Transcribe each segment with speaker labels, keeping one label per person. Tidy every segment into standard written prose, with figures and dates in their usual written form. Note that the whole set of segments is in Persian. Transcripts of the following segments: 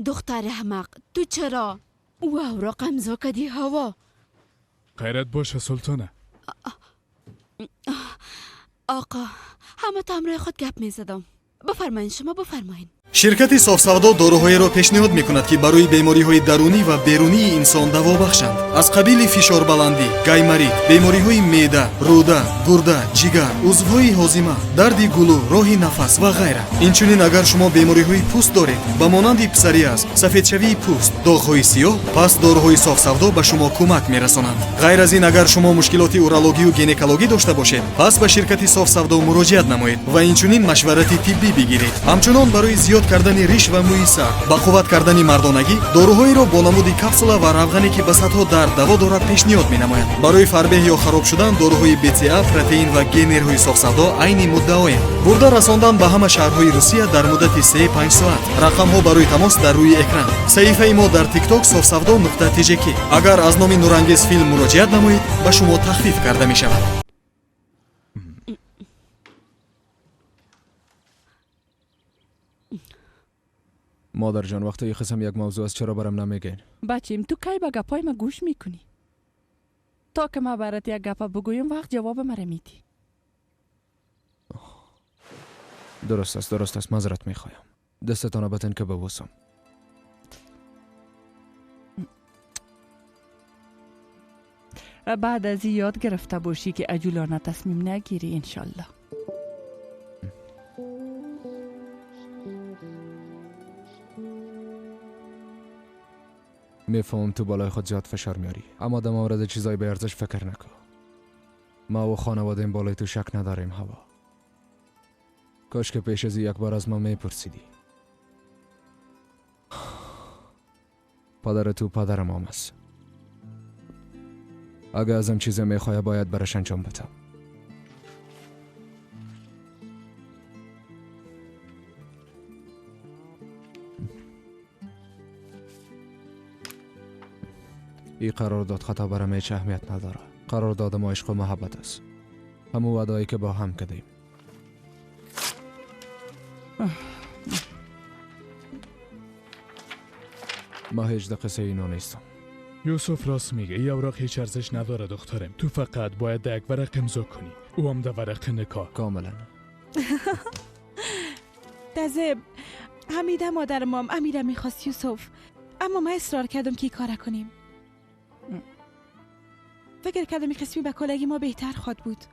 Speaker 1: دختر احمق، تو چرا؟ واو را قمزا کدی هوا.
Speaker 2: خیرت باشه سلطانه.
Speaker 1: آقا همه تامرای خود گپ می زدم. بفرمایین، شما بفرمایین.
Speaker 3: شرکت صاف‌سودا доруҳоеро пешниҳод мекунад ки барои бемориҳои дарунӣ ва берунии инсон даво бахшанд. аз қабили фишорбаландӣ, гаймарит, бемориҳои меъда, рӯда, гурда, ҷигар, узвҳои ҳозима, дарди гулӯ, роҳи нафас ва ғайра. инчунин агар шумо бемориҳои пӯст доред ба монанди псориаз, сафедшавии пӯст, доғҳои сиёҳ, пас доруҳои софсавдо ба шумо кӯмак мерасонанд. ғайр аз ин агар шумо мушкилоти урологию гинекологӣ дошта бошед, пас ба ширкати софсавдо муроҷиат намоед ва инчунин машварати тиббӣ бигиред. ҳамчунон барои зиёд кардани риш ва мӯи сар, ба қувват кардани мардонагӣ доруҳоеро бо намуди капсула ва равғане ки ба садҳо дард даво дорад пешниҳод менамояд. барои фарбеҳ ё хароб шудан доруҳои БЦА, протеин ва генерҳои софсавдо айни муддаоянд. бурда расондан ба ҳама шаҳрҳои Русия дар муддати 3-5 соат. рақамҳо барои тамос дар рӯи экран. саҳифаи мо дар TikTok sofsavdo.tjk. агар аз номи нурангез филм муроҷиат намоед, ба шумо тахфиф карда мешавад.
Speaker 4: مادر جان وقتی یه قسم یک موضوع است چرا برام نمیگین؟
Speaker 5: بچیم تو کی به گپای ما گوش میکنی؟ تا که ما برات یک گپ بگویم وقت جواب مرا میدی.
Speaker 4: درست است معذرت میخوایم. دستتان بتن که ببوسم.
Speaker 5: بعد از یاد گرفته باشی که عجولانه تصمیم نگیری انشالله.
Speaker 4: میفهم تو بالای خود زیاد فشار میاری، اما در مورد چیزای به ارزش فکر نکن. ما و خانواده بالای تو شک نداریم هوا. کاش که پیش از یک بار از ما میپرسیدی. پدر تو پدرم هم است. اگه ازم چیزی میخواه باید برش انجام بدم. این قرارداد خطا برام هیچ اهمیت نداره. قرارداد ما عشق و محبت است. همون وعده‌ای که با هم کردیم. ما هیچ قصه اینو نیستم.
Speaker 2: یوسف راست میگه. این اوراق هیچ ارزش نداره دخترم. تو فقط باید در یک ورق امضا کنی. او هم در ورق نکاح.
Speaker 4: کاملا.
Speaker 6: دزب حمیده مادرم هم امیره میخواست یوسف، اما من اصرار کردم که کار کنیم. فکر کردم این قسمی به کلگی ما بهتر خواد بود،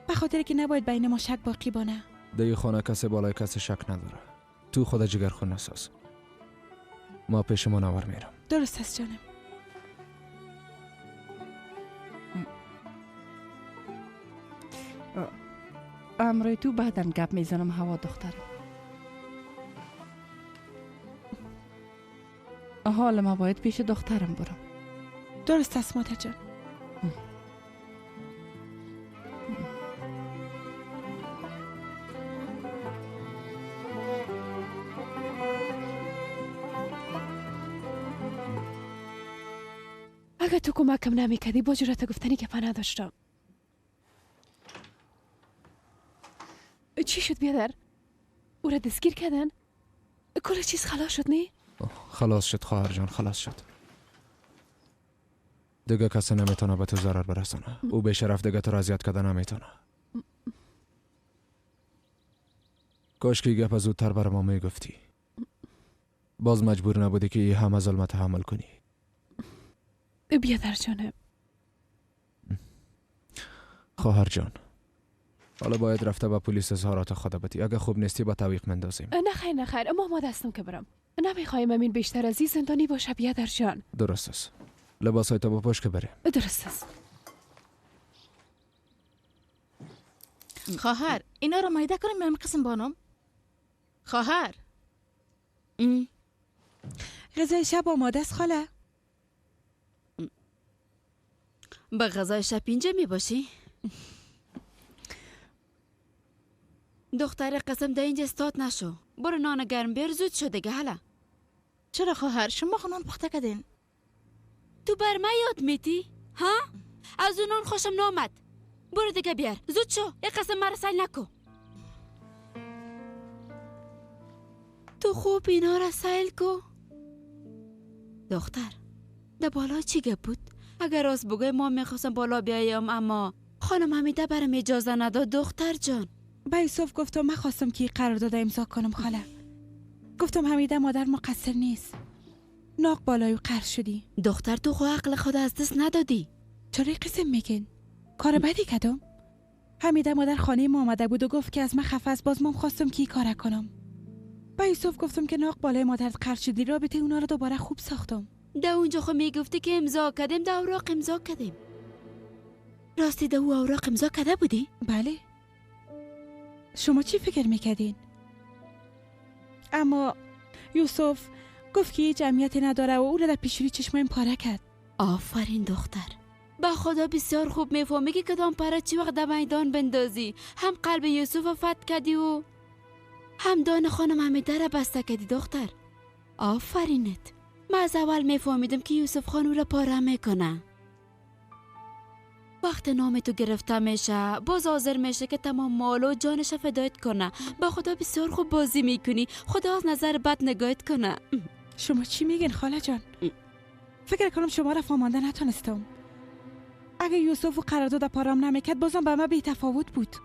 Speaker 6: به خاطر که نباید بین ما شک باقی بانه.
Speaker 4: دیگه خانه کسی بالای کسی شک نداره. تو خود جگر خون نساز. ما پیش منور میرم.
Speaker 6: درست است جانم.
Speaker 5: امروی تو بعدم گپ میزنم هوا دخترم. حالا ما باید پیش دخترم برم.
Speaker 6: درست است مادر جان.
Speaker 7: اگه تو کمکم نمیکردی با جرأت گفتنی که پناه داشتم. چی شد بیادر؟ او را دستگیر کردن؟ کل چیز خلاص شد نی؟
Speaker 4: خلاص شد خواهر جان، خلاص شد. دیگه کسی نمیتونه به تو ضرر برسونه. او به شرف دیگه تو را اذیت کرده نمیتونه. کاش که گپ زودتر بر ما میگفتی. باز مجبور نبودی که این همه ظلم تحمل کنی.
Speaker 7: بیادر جانم.
Speaker 4: خواهر جان، حالا باید رفته با پلیس اظهارات خود بدی. اگه خوب نیستی با تعویق مندازیم.
Speaker 7: نه خیر اما ما دستم که برم. نمیخوایم امین بیشتر از این زندانی باشه بیادر جان.
Speaker 4: درست است. لباسای تو بپوش که بریم.
Speaker 7: درست است.
Speaker 1: خواهر اینا رو مایده کنیم من قسم بانم. خواهر
Speaker 6: غذای شب آماده است خاله؟
Speaker 1: به غذای شب اینجا می باشی؟ دختر قسم ده اینجا استاد نشو. برو نان گرم بیار، زود شده دیگه. حالا
Speaker 8: چرا خواهر شما خونان پخته کردین؟
Speaker 1: تو بر من یاد میتی؟ ها؟ از اونان خوشم نامد. برو دیگه بیار، زود شو. یک قسم مرا سیل نکو. تو تو خوب اینا را سیل کو. دختر ده بالا چی گپ بود؟ اگر راست بگوی ما میخواستم بالا بیایم، اما خانم حمیده برام اجازه نداد. دختر جان،
Speaker 6: با یوسف گفتم من خواستم که قرارداد امضا کنم. خاله گفتم حمیده مادر مقصر نیست، ناق بالای قرض شدی.
Speaker 1: دختر تو خو عقل خود از دست ندادی.
Speaker 6: چرا قسم میگین؟ کار بدی کدام؟ حمیده مادر خانه ما آمده بود و گفت که از من خفه است. باز من خواستم که کار کنم. با یوسف گفتم که ناق بالای مادر قرض شدی، رابطه اونا رو دوباره خوب ساختم.
Speaker 1: ده اونجا خو میگفتی که امضا کردیم، ده اوراق امضا کردیم. راستی ده او اوراق امضا کرده بودی؟
Speaker 6: بله. شما چی فکر میکردین؟ اما یوسف گفت که هیچ اهمیتی نداره و او را در پیشوری چشمایم پاره کرد.
Speaker 1: آفرین دختر، با خدا بسیار خوب میفهمی که کدام پاره چی وقت در میدان بندازی. هم قلب یوسف را فتح کردی و هم دان خانم حمیده را بسته کردی. دختر آفرینت. من از اول میفهمیدم که یوسف خان او را پاره میکنه. وقت نام تو گرفته میشه باز حاضر میشه که تمام مال و جانش فدایت کنه. با خدا بسیار خوب بازی میکنی. خدا از نظر بد نگاهت کنه.
Speaker 6: شما چی میگین خاله جان؟ فکر کنم شما را فهمانده نتونستم. اگه یوسف و قرارداد پارام نمیکرد بازم به من بی تفاوت بود.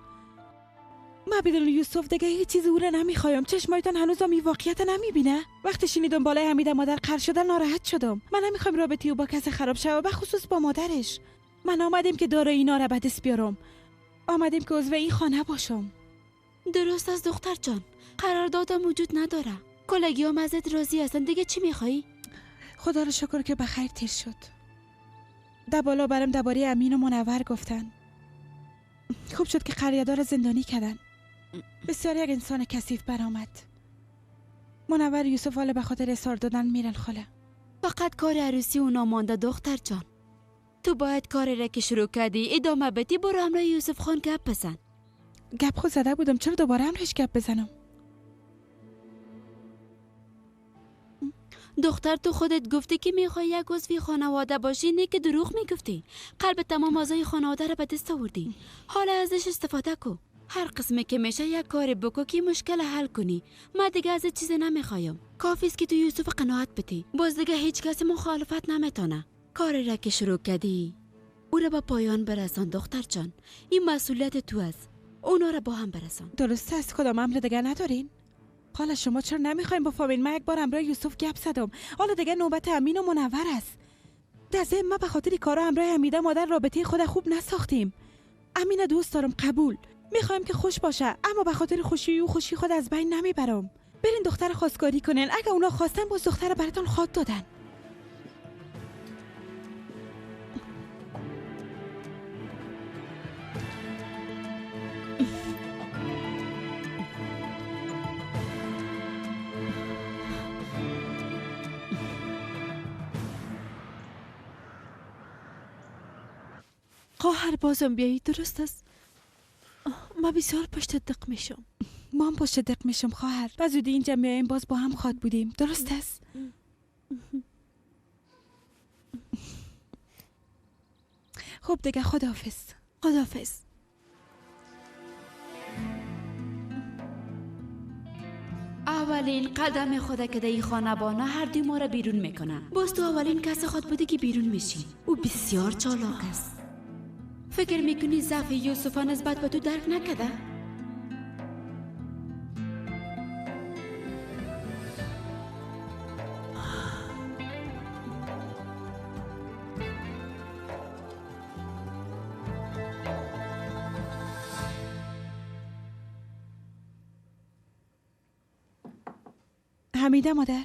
Speaker 6: من بدون یوسف دیگه هیچ چیزی او را نمیخوایم. چشمایتان هنوزم این واقعیت نمیبینه؟ وقتی شنیدم بالای حمیده مادر قرض شدن ناراحت شدم. من نمیخوایم رابطه او با کسی خراب شه و به خصوص با مادرش. من آمدیم که دارای اینا را به دست بیارم. آمدیم که عضو این خانه باشم.
Speaker 1: درست از دختر جان، قراردادم وجود نداره. کلگی هم ازت راضی هستن. دیگه چی میخوایی؟
Speaker 6: خدا رو شکر که بخیر تیر شد. در بالا برم درباره امین و منور گفتن. خوب شد که قریه‌دار زندانی کردن. بسیار یک انسان کثیف برآمد. منور یوسف حالا به خاطر اصرار دادن میرن خاله.
Speaker 1: فقط کار عروسی اونا مانده دختر جان. تو باید کاری را که شروع کردی ادامه بدی. برو همراه یوسف خان گپ بزن.
Speaker 6: گپ خود زده بودم، چرا دوباره همراهش گپ بزنم؟
Speaker 1: دختر تو خودت گفتی که میخوای یک عضو خانواده باشی، نه که دروغ میگفتی. قلب تمام اعضای خانواده را به دست آوردی. حالا ازش استفاده کو. هر قسمه که میشه یک کاری بکو که مشکل حل کنی. من دیگه از چیزی نمیخوایم. کافی است که تو یوسف قناعت بدی. باز دیگه هیچ کسی مخالفت نمیتونه. کاری را که شروع کردی او را به پایان برسان دختر جان. این مسئولیت تو است. اونا را با هم برسان.
Speaker 6: درسته است. کدام امر دیگه ندارین؟ حالا شما چرا نمیخواین بفهمین؟ من یک بار همراه یوسف گپ زدم. حالا دیگه نوبت امین و منور است. در ضمن ما به خاطر کارا همراه حمیده مادر رابطه خود خوب نساختیم. امین دوست دارم، قبول. میخوایم که خوش باشه، اما به خاطر خوشی او خوشی خود از بین نمیبرم. برین دختر خواستگاری کنین. اگه اونا خواستن باز دختر براتون خواد دادن.
Speaker 7: خواهر بازم بیایی. درست است. من بسیار پشت دق میشم.
Speaker 6: ما هم پشت دق میشم خواهر. و زودی اینجا میاییم باز با هم خواد بودیم. درست است؟ خب دیگه خداحافظ.
Speaker 7: خداحافظ.
Speaker 1: اولین قدم خود که در این خانه بانه هر دوی ما را بیرون میکنه. باز تو اولین کس خود بودی که بیرون میشی. او بسیار چالاک است. فکر میکنی ضعف یوسف نسبت به تو درک نکده؟
Speaker 6: حمیده مادر.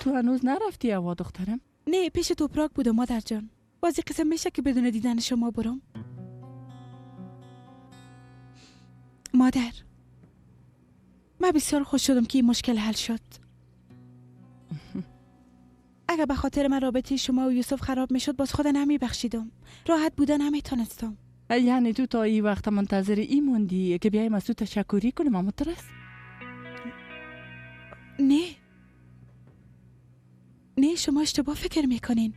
Speaker 5: تو هنوز نرفتی هوا دخترم؟
Speaker 6: نه، پیش توپراک بودم مادر جان. بازی قسم میشه که بدون دیدن شما برم؟ مادر، من بسیار خوش شدم که این مشکل حل شد. اگر به خاطر من رابطه شما و یوسف خراب میشد باز خود نمیبخشیدم. راحت بودن نمیتونستم.
Speaker 5: یعنی تو تا این وقت منتظر این موندی که بیایم از تو تشکری کنیم اما ترس؟
Speaker 6: نه، شما اشتباه فکر میکنین.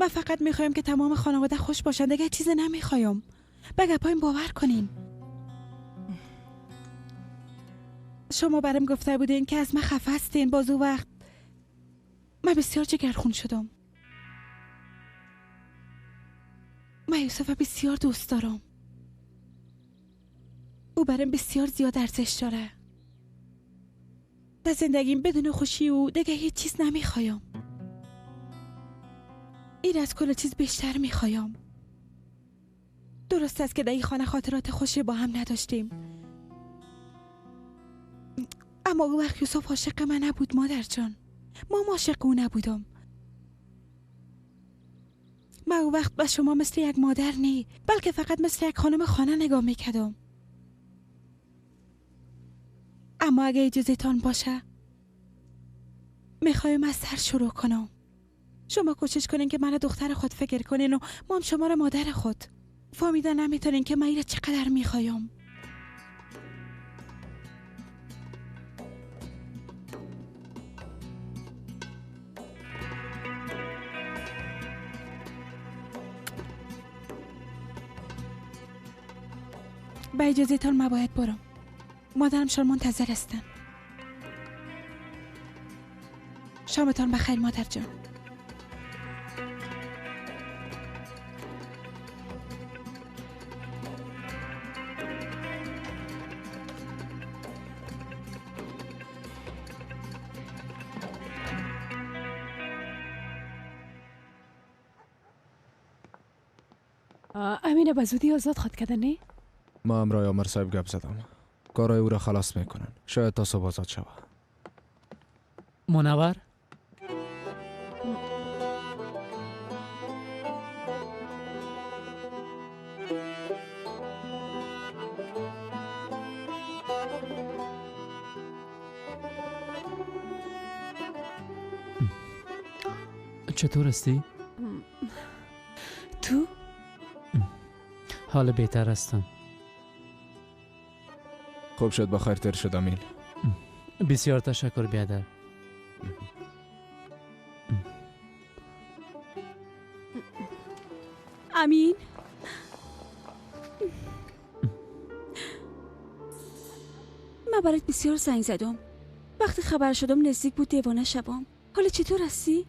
Speaker 6: من فقط میخوایم که تمام خانواده خوش باشن. دیگه چیز نمیخوایم. به گپایم باور کنین. شما برام گفته بودین که از من خفه هستین. باز او وقت من بسیار جگرخون شدم. من یوسف بسیار دوست دارم. او برام بسیار زیاد ارزش داره. در زندگیم بدون خوشی او دیگه هیچ چیز نمیخوایم. این از کل چیز بیشتر میخوایم. درست است که در این خانه خاطرات خوشی با هم نداشتیم، اما او وقت یوسف عاشق من نبود مادر جان. ما عاشق او نبودم. من او وقت به شما مثل یک مادر نی، بلکه فقط مثل یک خانم خانه نگاه میکردم. اما اگه اجازهتان باشه میخوایم از سر شروع کنم. شما کوشش کنین که من دختر خود فکر کنین و ما هم شما را مادر خود. فهمیده نمیتونین که من ایره چقدر میخوایم. با اجازهتان من باید برم. مادرم شما منتظر هستن. شامتان بخیر مادر جان.
Speaker 7: امینه به زودی آزاد خود کردن نه؟
Speaker 4: ما امرای عمر صاحب گپ زدم. کارای او را خلاص میکنن. شاید تا صبح آزاد شود.
Speaker 9: منور چطور هستی؟
Speaker 7: تو؟
Speaker 9: حال بهتر هستم.
Speaker 4: خوب شد بخیر تر شد امیل.
Speaker 9: بسیار تشکر بیادر.
Speaker 1: امین، من برات بسیار زنگ زدم. وقتی خبر شدم نزدیک بود دیوانه شوم. حالا چطور هستی؟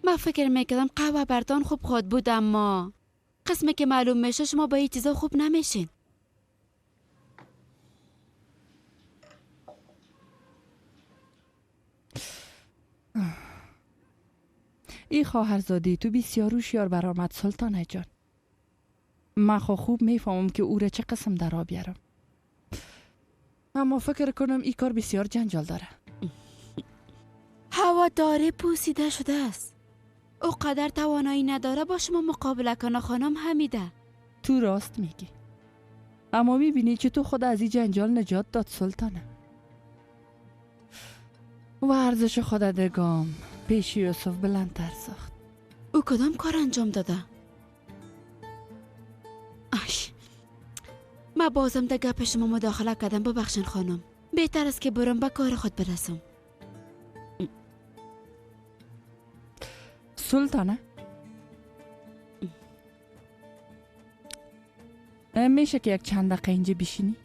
Speaker 1: من فکر میکردم قهوه بردان خوب خود بود، اما قسمی که معلوم میشه شما با این چیزا خوب نمیشین.
Speaker 5: ای خواهرزادی تو بسیار هوشیار برآمد سلطانه جان. من خوب میفهمم که او را چه قسم درا بیارم، اما فکر کنم این کار بسیار جنجال داره.
Speaker 1: هوا داره پوسیده شده است. او قدر توانایی نداره با شما مقابله کنه خانم حمیده.
Speaker 5: تو راست میگی، اما میبینی که تو خود از این جنجال نجات داد سلطانه. و ارزش خود دگام پیش یوسف بلندتر ساخت.
Speaker 1: او کدام کار انجام داده؟ من بازم در گپ شما مداخله کردم، ببخشین خانم. بهتر است که برم به کار خود برسم.
Speaker 5: سلطانه میشه که یک چند دقیقه اینجا بشینی؟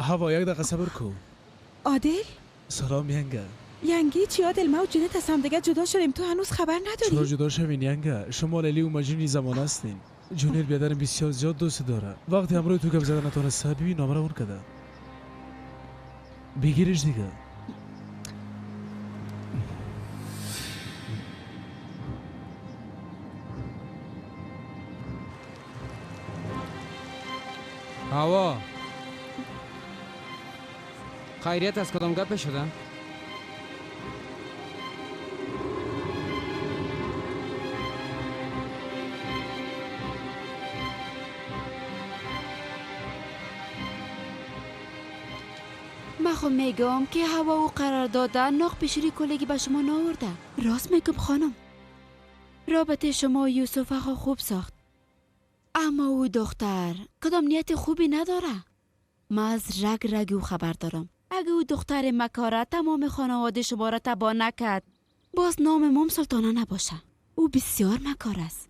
Speaker 10: هوا یک دقیقه صبر کو.
Speaker 6: عادل؟
Speaker 10: سلام ینگه.
Speaker 6: ینگی چی عادل؟ ما و جونت از هم دیگه جدا شدیم، تو هنوز خبر نداری؟
Speaker 10: چرا جدا شوین ینگه؟ شما لیلی و مجنون زمان هستین. جونیت بیادرم بسیار زیاد دوست داره. وقتی امروز تو گپ زدن نتونسته ببین نامره اون کده. بگیرش دیگه.
Speaker 11: هوا خیریت از کدام گپ شده؟
Speaker 1: من خب میگم که هوا او قرار دادن ناخ پیشوری کلگی به شما ناورده. راست میگم خانم. رابطه شما و یوسف آقا خوب ساخت، اما او دختر کدام نیت خوبی نداره. من از رگ رگ او خبر دارم. اگه او دختر مکاره تمام خانواده شما را تباه نکرد، باز نام مام سلطانه نباشه. او بسیار مکار است.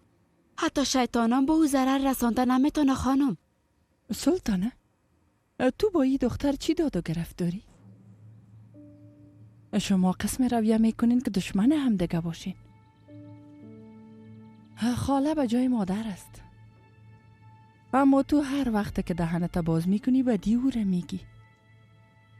Speaker 1: حتی شیطانان با او ضرر رسانده نمیتونه خانم.
Speaker 5: سلطانه، تو با این دختر چی داد و گرفت داری؟ شما قسم رویه میکنین که دشمن هم دیگه باشین. خاله به جای مادر است، اما تو هر وقت که دهنت باز میکنی بدی او را میگی.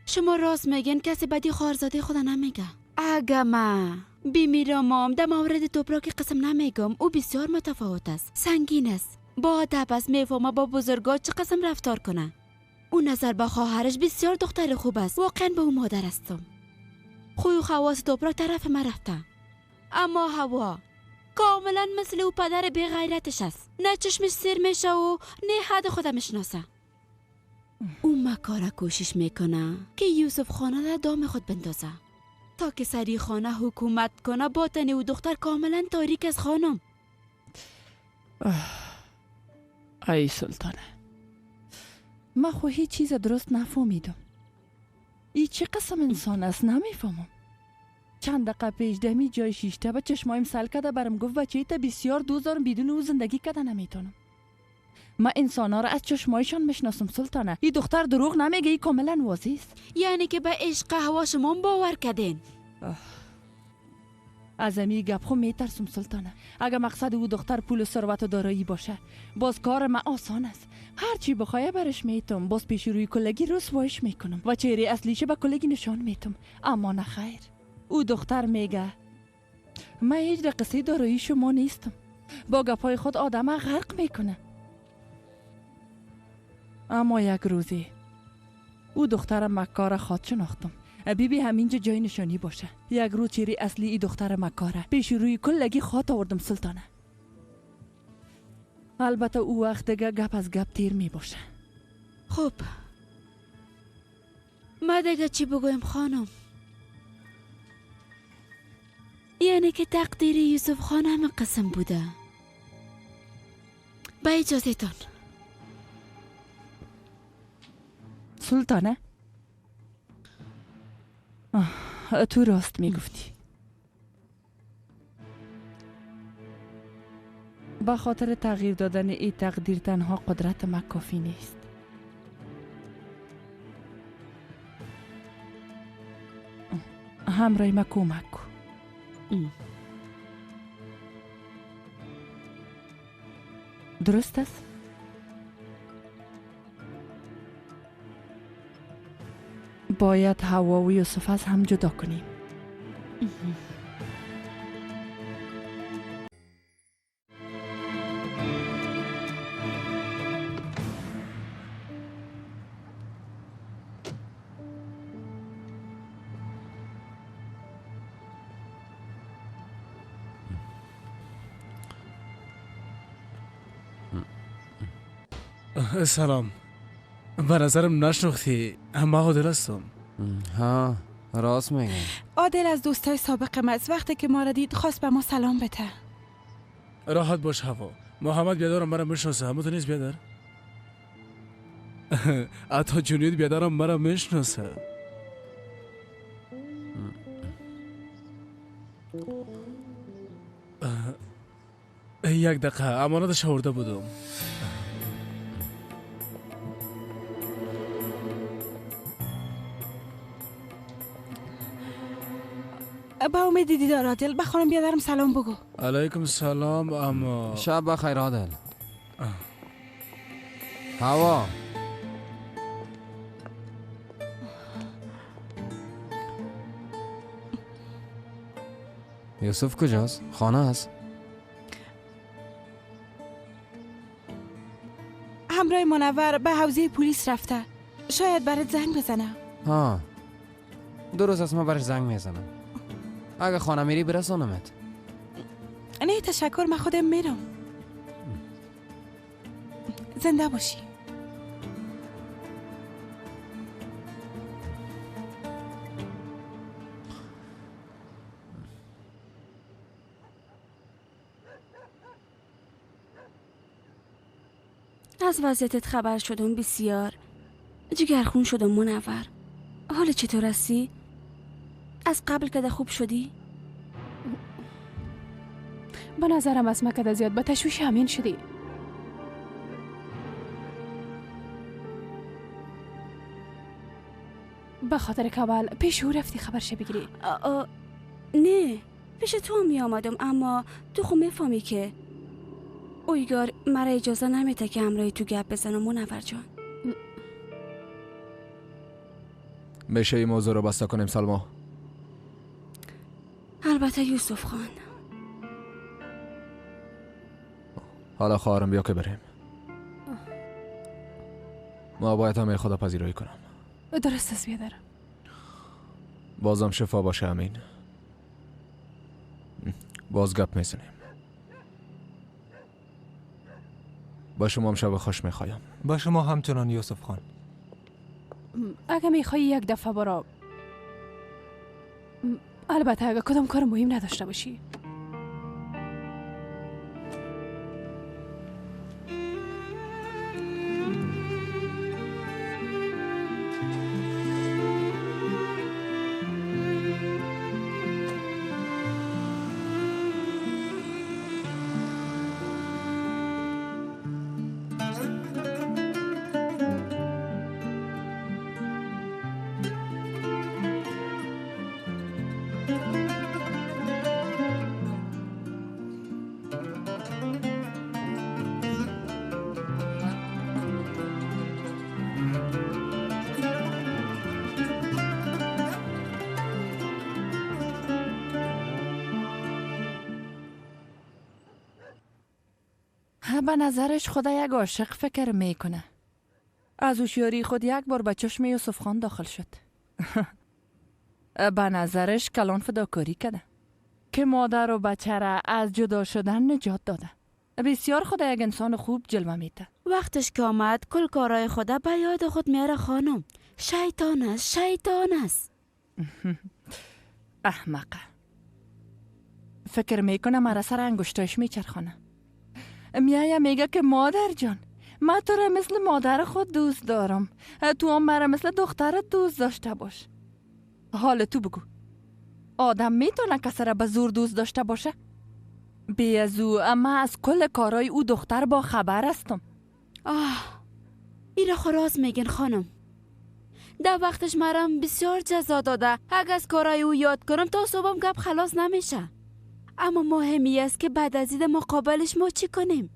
Speaker 1: شما راست میگین، کسی بدی خواهرزاده خدا نمیگه. اگه من بیمیرم در مورد توبراک قسم نمیگم. او بسیار متفاوت است، سنگین است، با ادب است، میفهمه با بزرگا چه قسم رفتار کنه. او نظر به خواهرش بسیار دختر خوب است. واقعا به او مادر هستم. خوی و خواص توبراک طرف من رفته، اما هوا کاملا مثل او پدر بی غیرتش است. نه چشمش سیر میشه و نه حد خودم میشناسه. او مکاره کوشش میکنه که یوسف خانه را دام خود بندازه تا که سری خانه حکومت کنه. باطن او دختر کاملا تاریک از خانم.
Speaker 5: ای سلطانه، من خو هیچ چیز درست نفهمیدم. ای چه قسم انسان است نمیفهمم. چند دقیقه پیش دمی جای شیشته به چشمایم سل کرده برم گفت بچه تا بسیار دوست دارم، بدون او زندگی کرده نمیتونم. من انسانا را از چشمایشان میشناسم سلطانه. این دختر دروغ نمیگه، این کاملا واضح است.
Speaker 1: یعنی که به عشق هوا شما باور کردین؟
Speaker 5: از امی گپ خو میترسم سلطانه. اگه مقصد او دختر پول و ثروت و دارایی باشه، باز کار من آسان است. هر چی بخواه برش میتم، باز پیش روی کلگی رسوایش میکنم و چهره اصلیش به کلگی نشان میتم. اما نه خیر، او دختر میگه من هیچ رقصه دارایی شما نیستم. با گپای خود آدم غرق میکنه. اما یک روزی او دختر مکار خود شناختم. بیبی همینجا جای نشانی باشه. یک روز چهره اصلی ای دختر مکاره پیش روی کلگی خود آوردم سلطانه. البته او وقت دیگه گپ از گپ تیر می باشه.
Speaker 1: خب ما دیگه چی بگویم خانم؟ یعنی که تقدیر یوسف خان همه قسم بوده. با اجازه تان.
Speaker 5: سلطانه، تو راست می گفتی. با خاطر تغییر دادن ای تقدیر تنها قدرت ما کافی نیست. همراه ما کمک کن. درست است؟ باید هوا و یوسف از هم جدا کنیم.
Speaker 10: سلام. به نظرم نشناختی، اما عادل هستم.
Speaker 11: ها راست میگم.
Speaker 6: عادل از دوستای سابق است. وقتی که ما را دید خواست به ما سلام بده.
Speaker 10: راحت باش هوا. محمد بیادارم مرا میشناسه، همون تو نیست بیادر؟ حتی جنید بیادارم مرا میشناسه. یک دقیقه امانتش آورده بودم.
Speaker 6: با امید دیدار عادل. به خانم بیادرم سلام بگو.
Speaker 10: علیکم سلام. اما
Speaker 11: شب بخیر عادل. هوا یوسف کجاست؟ خانه است؟
Speaker 6: همراه منور به حوزه پلیس رفته. شاید برات زنگ بزنه.
Speaker 11: ها درست است، من برش زنگ میزنم. اگه خانه میری برسانمت.
Speaker 6: نه تشکر، من خودم میرم. زنده باشی.
Speaker 12: از وضعیتت خبر شدم بسیار. جگرخون شدم منور. حال چطور هستی؟ از قبل که خوب شدی؟
Speaker 7: به نظرم از مکد زیاد به تشویش همین شدی. به خاطر کابل پیش او رفتی خبرش بگیری؟
Speaker 12: نه، پیش تو می آمدم، اما تو خو میفهمی که اویگار مرا اجازه نمیده که همراهی تو گپ بزنم منور جان.
Speaker 4: میشه این موضوع رو بسته کنیم سلما؟
Speaker 12: البته یوسف خان.
Speaker 4: حالا خواهرم بیا که بریم. ما باید همه خدا پذیرایی کنم.
Speaker 7: درست است بیادر.
Speaker 4: بازم شفا باشه امین. باز گپ میزنیم. با شما هم شب خوش میخوایم.
Speaker 13: با شما همچنان یوسف خان.
Speaker 7: اگه میخوای یک دفعه برا، البته اگه کدام کار مهم نداشته باشی.
Speaker 5: به نظرش خدا یک عاشق فکر میکنه. از هوشیاری خود یک بار به چشم یوسف خان داخل شد. به نظرش کلان فداکاری کرده که مادر و بچه را از جدا شدن نجات داده. بسیار خدا یک انسان خوب جلوه میده.
Speaker 1: وقتش که آمد کل کارهای خدا به یاد خود میاره خانم. شیطان است، شیطان است.
Speaker 5: احمقه. فکر میکنه مرا سر انگشتاش میچرخانه. میگه که مادر جان، من تو را مثل مادر خود دوست دارم، تو هم مرا مثل دخترت دوست داشته باش. حال تو بگو، آدم میتونه کسی را به زور دوست داشته باشه؟ بی از او اما از کل کارهای او دختر با خبر هستم.
Speaker 1: این را خراز میگن خانم. در وقتش مرم بسیار جزا داده. اگه از کارهای او یاد کنم تا صبحم گپ خلاص نمیشه. اما مهمی است که بعد از این مقابلش ما چی کنیم؟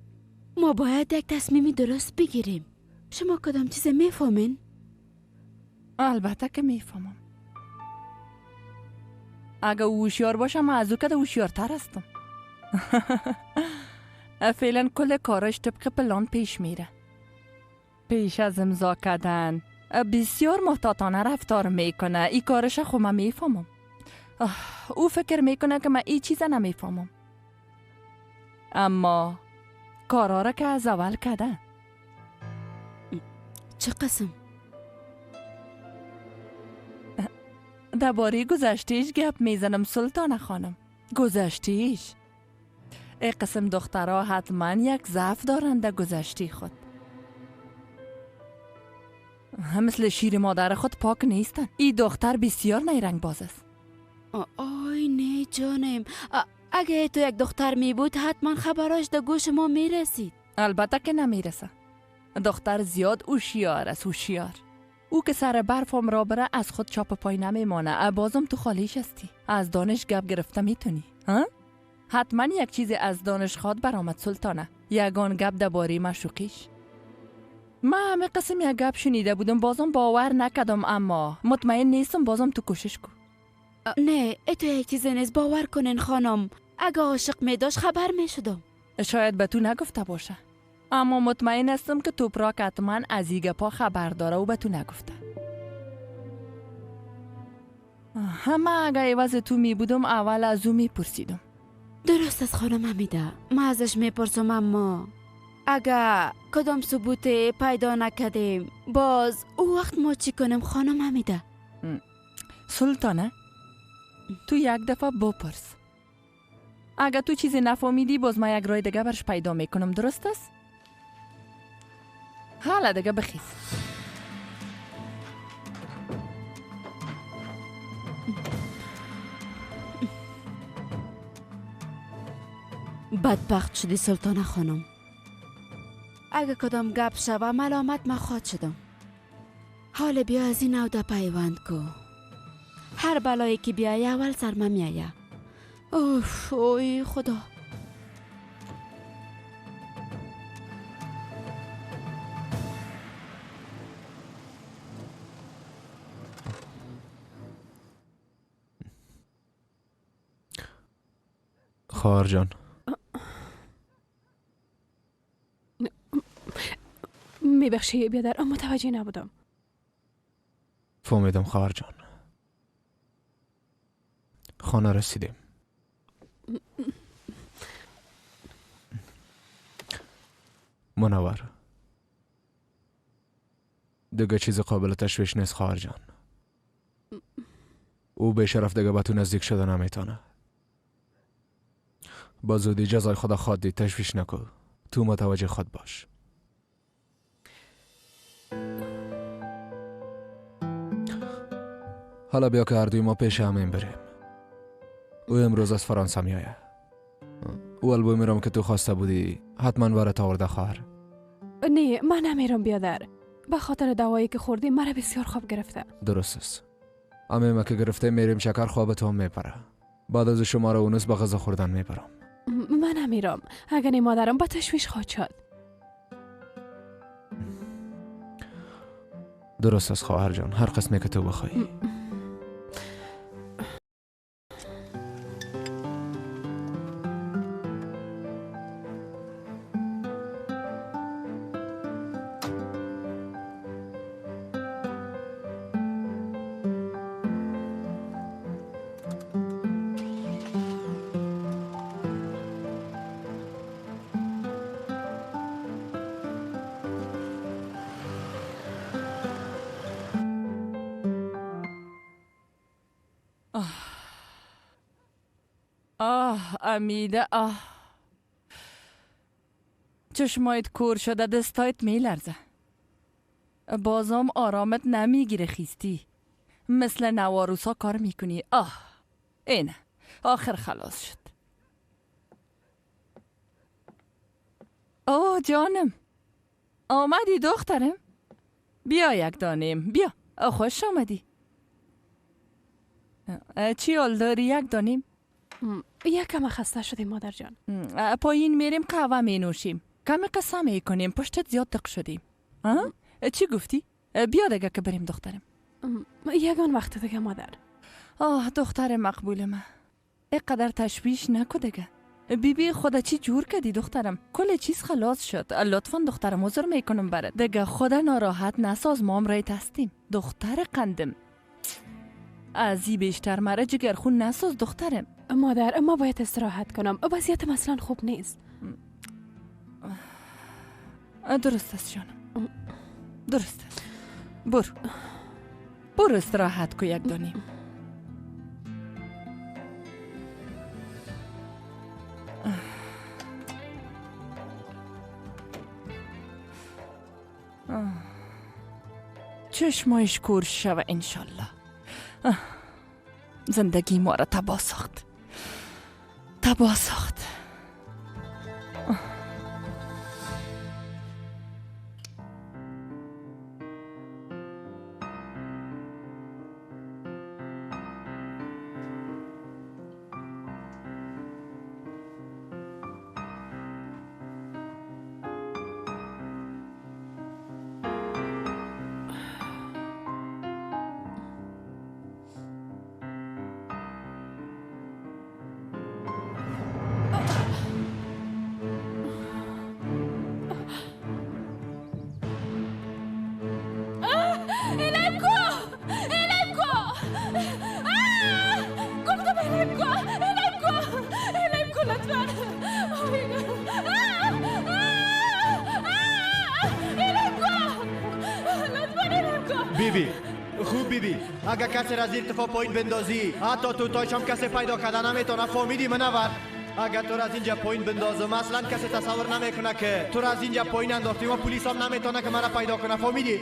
Speaker 1: ما باید یک تصمیمی درست بگیریم. شما کدام چیز میفهمین؟
Speaker 5: البته که میفهمم. اگه او هوشیار باشه من از او که هوشیارتر هستم. فعلا کل کاراش طبق پلان پیش میره. پیش از امضا کردن بسیار محتاطانه رفتار میکنه. ای کارش خو من میفهمم. او فکر میکنه که من ای چیز نمیفهمم، اما کارا را که از اول کرده.
Speaker 1: چه قسم؟
Speaker 5: درباره گذشتهش گپ میزنم سلطانه خانم. گذشتهش ای قسم دخترها حتما یک ضعف دارند در گذشته خود. مثل شیر مادر خود پاک نیستن. ای دختر بسیار نیرنگ باز است.
Speaker 1: آی نه جانم، اگه تو یک دختر می بود حتما خبراش در گوش ما می رسید.
Speaker 5: البته که نمیرسه. دختر زیاد هوشیار است، هوشیار. او که سر برفم را بره از خود چاپ پای نمیمانه. بازم تو خالیش هستی، از دانش گپ گرفته میتونی ها؟ حتما یک چیزی از دانش خواد برآمد سلطانه. یگان گپ درباره معشوقیش. من همه قسم یک گپ شنیده بودم، بازم باور نکردم، اما مطمئن نیستم. بازم تو کوشش کن.
Speaker 1: نه تو یک چیز نیست، باور کنین خانم. اگه عاشق می داشت خبر می شدم.
Speaker 5: شاید به تو نگفته باشه. اما مطمئن هستم که توپراک حتما از ایگه پا خبر داره و به تو نگفته. همه اگه عوض تو می بودم اول از او می پرسیدم.
Speaker 1: درست است خانم حمیده، ما ازش میپرسم، اما اگه کدام ثبوت پیدا نکردیم باز او وقت ما چی کنیم خانم حمیده؟
Speaker 5: سلطانه تو یک دفعه بپرس. اگه تو چیزی نفهمیدی باز ما یک رای دیگه برش پیدا میکنم. درست است؟ حالا دیگه بخیز.
Speaker 1: بدبخت شدی سلطانه خانم. اگه کدام گپ شوه ملامت ما خواهد شدم. حال بیا از این نوده پیوند کو. هر بلایی که بیایه اول سرما میایه. اوف اوی خدا.
Speaker 4: خواهر جان،
Speaker 7: میبخشی بیادر، متوجه نبودم.
Speaker 4: فهمیدم خواهر جان. خانه رسیدیم. منور، دیگه چیز قابل تشویش نیست خواهر جان. او به شرف دیگه به تو نزدیک شده نمیتونه. با زودی جزای خدا خواهد دید، تشویش نکن. تو متوجه خود باش. حالا بیا که هر دوی ما پیش همین بریم. او امروز از فرانسه میایه. او البوی میرم که تو خواسته بودی حتما برات آورده خواهر.
Speaker 7: نه من نمیرم بیادر، به خاطر دوایی که خوردی مرا بسیار خواب گرفته.
Speaker 4: درست است. اما که گرفته میریم شکر خوابت هم میپره. بعد از شما رو اونس به غذا خوردن میبرم.
Speaker 7: من نمیرم، اگر نی مادرم با تشویش خواهد شد.
Speaker 4: درست است خواهر جان، هر قسمی که تو بخوای.
Speaker 5: امیده چشمایت کور شده، دستایت میلرزه. بازم آرامت نمیگیره، خیستی مثل نواروسا کار میکنی. اینه آخر خلاص شد. جانم آمدی دخترم؟ بیا یک دانیم، بیا. خوش آمدی. چی حال داری؟ یک دانیم؟
Speaker 7: یکم خسته شدیم مادر جان.
Speaker 5: پایین میریم قهوه می نوشیم، کمی قصه می کنیم، پشتت زیاد دق شدیم. چی گفتی؟ بیا دیگه که بریم دخترم.
Speaker 7: یگان وقت دیگه مادر.
Speaker 5: دختر مقبول من، اینقدر تشویش نکو دیگه. بیبی خدا چی جور کردی دخترم؟ کل چیز خلاص شد. لطفا دخترم عذر میکنم برات دیگه. خدا ناراحت نساز، ما هم رایت هستیم. دختر قندم ازی بیشتر مرا جگرخون نساز دخترم.
Speaker 7: مادر ما باید استراحت کنم، وضعیت مثلا خوب نیست.
Speaker 5: درست است جانم، درست است. برو استراحت کو یک دانیم. چشمایش کور شوه انشالله. زندگی ما را تباه ساخت.
Speaker 14: بیبی خوب بیبی اگر کسی را زیر ارتفاع پایین بندازی حتی تو تایش هم کسی پیدا کردن نمیتونه. فهمیدی منور؟ اگر تو را از اینجا پایین بندازم اصلا کسی تصور نمیکنه که تو را از اینجا پایین انداختی و پلیس هم نمیتونه که مرا پیدا کنه. فهمیدی؟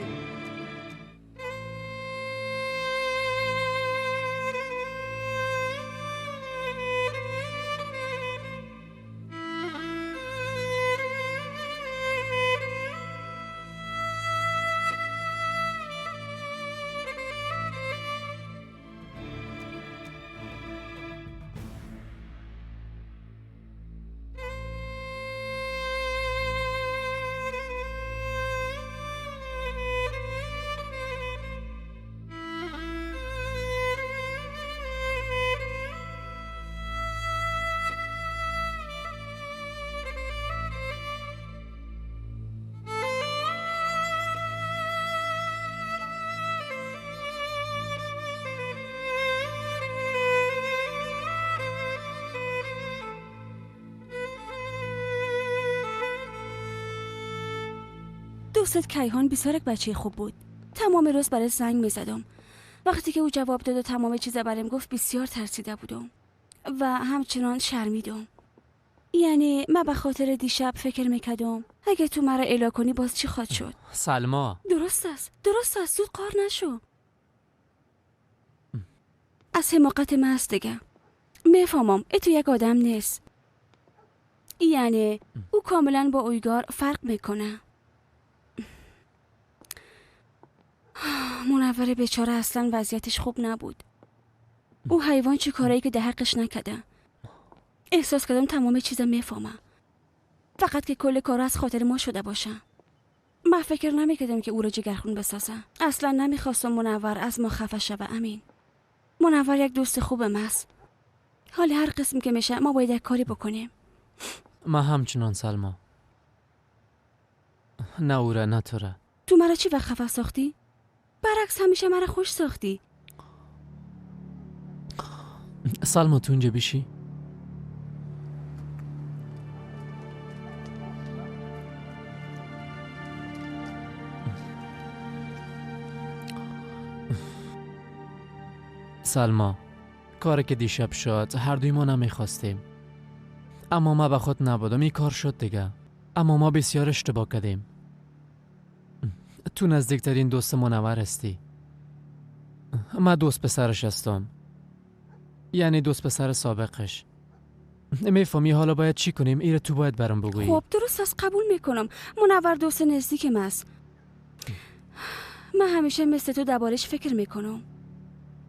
Speaker 12: دوستت کیهان بسیار یک بچه خوب بود. تمام روز برای زنگ میزدم. وقتی که او جواب داد و تمام چیزا برام گفت بسیار ترسیده بودم و همچنان شرمیدم. یعنی من به خاطر دیشب فکر میکردم اگه تو مرا الا کنی باز چی خواهد شد.
Speaker 9: سلما
Speaker 12: درست است زود قار نشو. از حماقت من است دیگه. میفهمم تو یک آدم نیست. یعنی او کاملا با اویگار فرق میکنه. منور بیچاره اصلا وضعیتش خوب نبود. او حیوان چی کاری که در حقش نکرده. احساس کردم تمام چیزا میفهمه. فقط که کل کار از خاطر ما شده باشه. من فکر نمیکردم که او را جگرخون بسازه. اصلا نمیخواستم منور از ما خفه شوه. امین منور یک دوست خوبم است. حال هر قسم که میشه ما باید یک کاری بکنیم.
Speaker 9: ما همچنان سلما. نه او را نه تو را.
Speaker 12: تو مرا چی وقت خفه ساختی؟ برعکس همیشه مرا خوش ساختی.
Speaker 9: سلما تو اینجا بشی؟ سلما کاری که دیشب شد هر دوی ما نمیخواستیم، اما ما به خود نبودم. این کار شد دیگه، اما ما بسیار اشتباه کردیم. تو نزدیکترین دوست منور هستی. من دوست پسرش هستم، یعنی دوست پسر سابقش. میفهمی حالا باید چی کنیم؟ ایره تو باید برام بگویی.
Speaker 12: خب درست است، قبول میکنم. منور دوست نزدیکم است. من همیشه مثل تو دربارش فکر میکنم.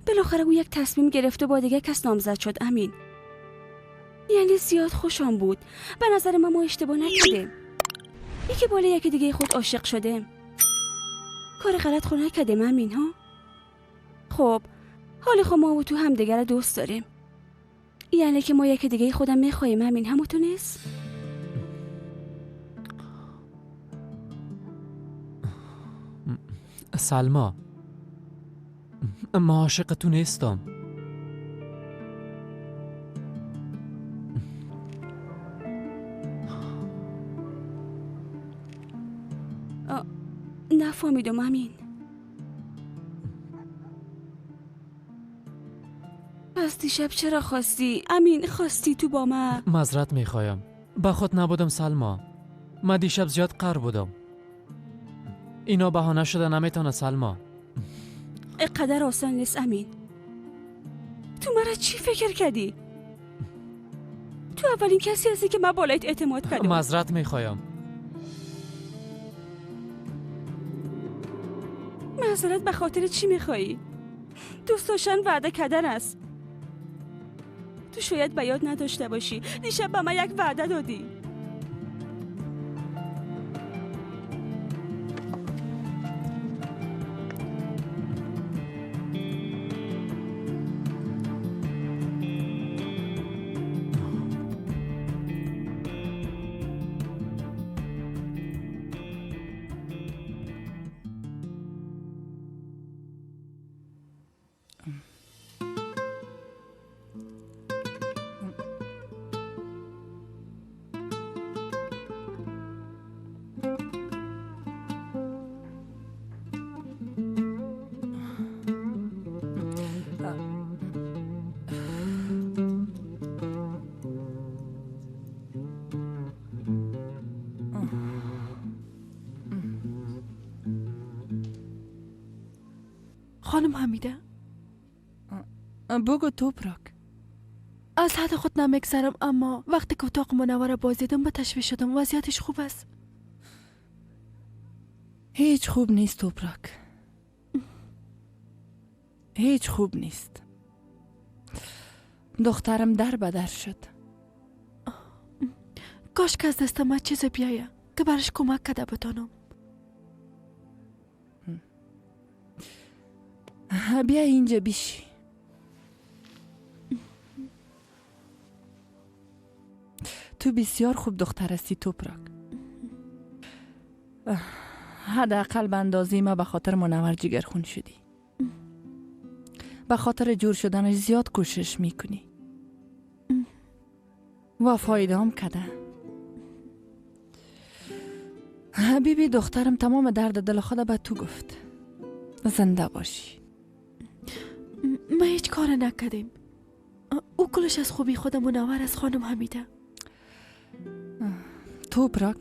Speaker 12: بالاخره او یک تصمیم گرفت و با دیگه کس نامزد شد. امین یعنی زیاد خوشم بود. به نظر ما اشتباه نکردیم. یکی بالا یکی دیگه خود عاشق شدیم. کار غلط خود نکردیم. امین ها خب حالا خب ما و تو هم دیگر دوست داریم، یعنی که ما یکی دیگه خودم میخواییم. امین همون نیست؟
Speaker 9: سلما ما عاشق تو نیستم.
Speaker 12: نفهمیدم. امین پس دیشب چرا خواستی؟ امین خواستی تو با من؟
Speaker 9: معذرت میخوایم، با خود نبودم سلما. من دیشب زیاد قر بودم. اینا بهانه شده نمیتونه سلما.
Speaker 12: اقدر آسان نیست. امین تو مرا چی فکر کردی؟ تو اولین کسی هستی که من بالایت اعتماد کردم.
Speaker 9: معذرت میخوایم.
Speaker 12: معذرت به خاطر چی میخوایی؟ دوست داشتن وعده کردن است. تو شاید به یاد نداشته باشی دیشب به من یک وعده دادی.
Speaker 7: خانم حمیده،
Speaker 5: بگو توپراک.
Speaker 7: از حد خود نمیگذرم، اما وقتی که اتاق منوره باز دیدم به تشویش شدم. وضعیتش خوب است؟
Speaker 5: هیچ خوب نیست توپراک، هیچ خوب نیست. دخترم در بدر شد.
Speaker 7: کاش که از دست من چیز بیایه که برش کمک کده بتانم.
Speaker 5: بیا اینجا بیشی. تو بسیار خوب دختر هستی توپراک. حداقل به اندازه ما به خاطر منور جگرخون شدی. به خاطر جور شدنش زیاد کوشش میکنی و فایده هم کده. حبیبی دخترم تمام درد دل خود به تو گفت. زنده باشی.
Speaker 7: ما هیچ کار نکردیم. او کلش از خوبی خود منور از خانم حمیده.
Speaker 5: توپراک،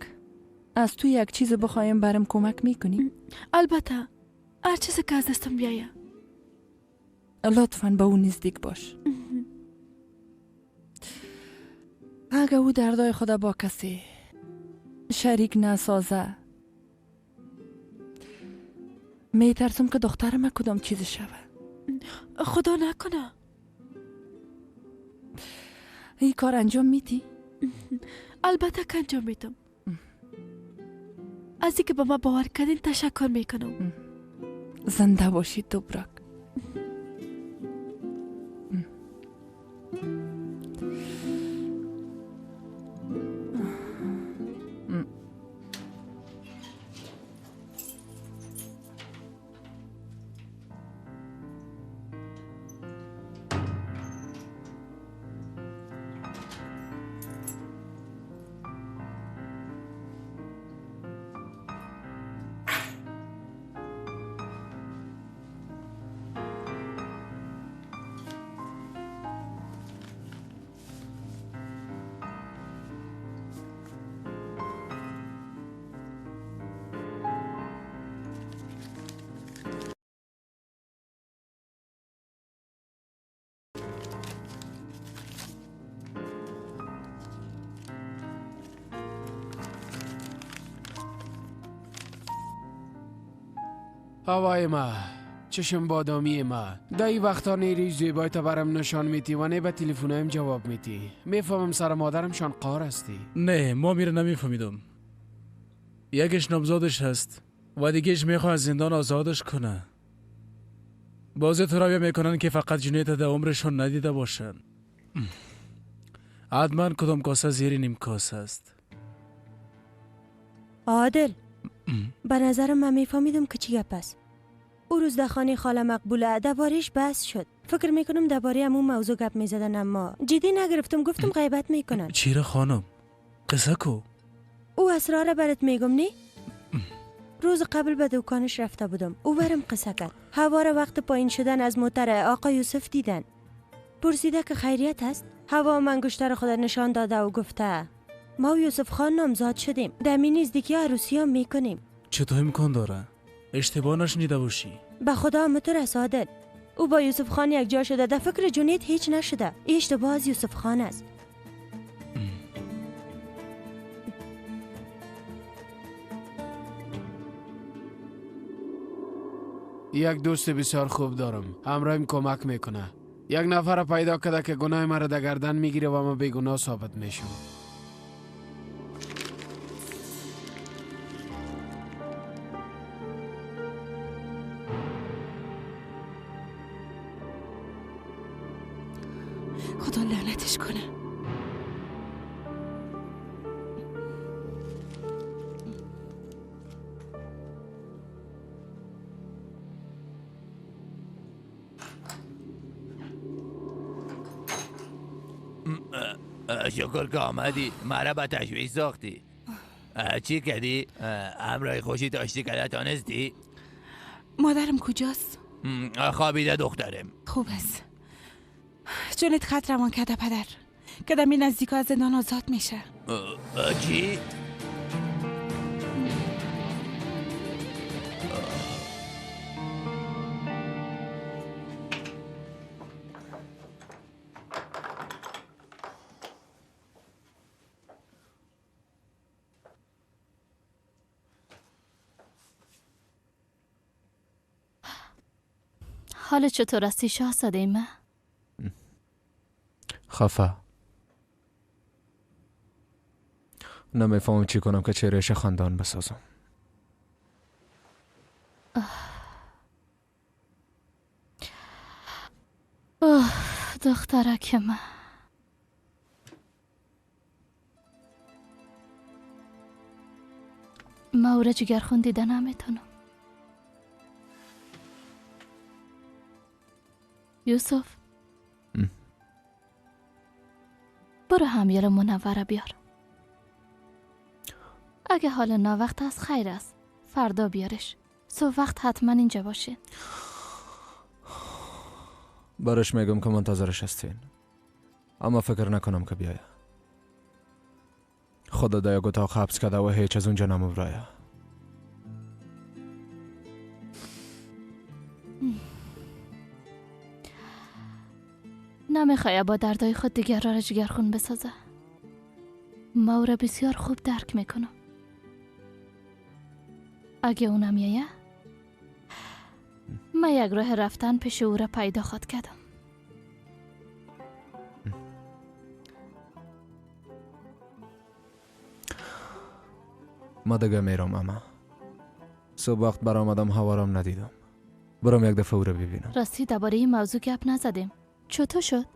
Speaker 5: از تو یک چیز بخوایم برم کمک میکنی؟
Speaker 7: البته، هر چیزی که از دستم بیایه.
Speaker 5: لطفاً به اون نزدیک باش. اگه او دردای خود با کسی شریک نسازه، میترسم که دخترم کدام چیز شوه.
Speaker 7: خدا نکنه.
Speaker 5: این کار انجام میدی؟
Speaker 7: البته که انجام میدم. از اینکه به ما باور کردین تشکر میکنم.
Speaker 5: زنده باشی توپراک.
Speaker 11: هوای ما، چشم بادامی ما، دایی وقتا نیری زیبای تا برم نشان میتی و نه به تلفنایم جواب میتی. میفهمم سر مادرم شان قار هستی.
Speaker 10: نه، ما میره نمیفهمیدم. یکیش نامزادش هست و دیگهش میخواه از زندان آزادش کنه. بازی تو رویه میکنن که فقط جنیت در عمرشون ندیده باشن. حتما کدام کاسه زیر نیم کاسه است.
Speaker 15: عادل، به نظرم من میفهمیدم که چی گپ است. او روز در خانه خاله مقبوله درباره‌اش بحث شد. فکر میکنم درباره همون موضوع گپ میزدن، اما جدی نگرفتم. گفتم غیبت میکنن.
Speaker 10: چیره خانم؟ قصه کو؟
Speaker 15: او اسرار برات میگم نی؟ روز قبل به دکانش رفته بودم. او برم قصه کرد. هوا وقت پایین شدن از موتر آقا یوسف دیدن. پرسیده که خیریت است. هوا منگشتر خود نشان داده و گفته ما و یوسف خان نامزاد شدیم. در می نزدیکی عروسی هم میکنیم.
Speaker 10: چطور امکان داره؟ اشتباه نشنیده باشی.
Speaker 15: به خدا متر است عادل. او با یوسف خان یک جا شده. در فکر جنید هیچ نشده. این اشتباه از یوسف خان است.
Speaker 11: یک دوست بسیار خوب دارم. همراهیم کمک میکنه. یک نفر پیدا کرده که گناه مرا در گردن میگیره و ما بیگناه ثابت میشم.
Speaker 6: خدا لعنتش کنه.
Speaker 16: شکر که آمدی. مرا به تشویش ساختی. چی کردی؟ همراه خوشی داشتی که تانستی؟
Speaker 6: مادرم کجاست؟
Speaker 16: خوابیده دخترم.
Speaker 6: خوب است. جونت خط روان کرده پدر که در می نزدیک از زندان آزاد میشه.
Speaker 16: چی؟
Speaker 17: حال چطور هستی شاهزاده من؟
Speaker 4: خفه. نمیفهمم چی کنم که چهرهش خندان بسازم.
Speaker 17: دخترک من. ما او را جگرخون دیده نمیتونم. یوسف برو همیار منوره بیار. اگه حال ناوقت است خیر است، فردا بیارش. صبح وقت حتما اینجا باشین.
Speaker 4: برش میگم که منتظرش هستین، اما فکر نکنم که بیایه. خدا در یک اتاق حبس کرده و هیچ از اونجا نمورایه.
Speaker 17: نمیخواه با دردای خود دیگر را جگرخون بسازه. ما او را بسیار خوب درک میکنم. اگه اونم میایه من یک راه رفتن پیش او را پیدا خود کردم.
Speaker 4: ما دیگه میرم اما صبح وقت برآمدم هوارم ندیدم. برام یک دفعه او را ببینم.
Speaker 17: راستی درباره این موضوع گپ نزدیم. چطور شد؟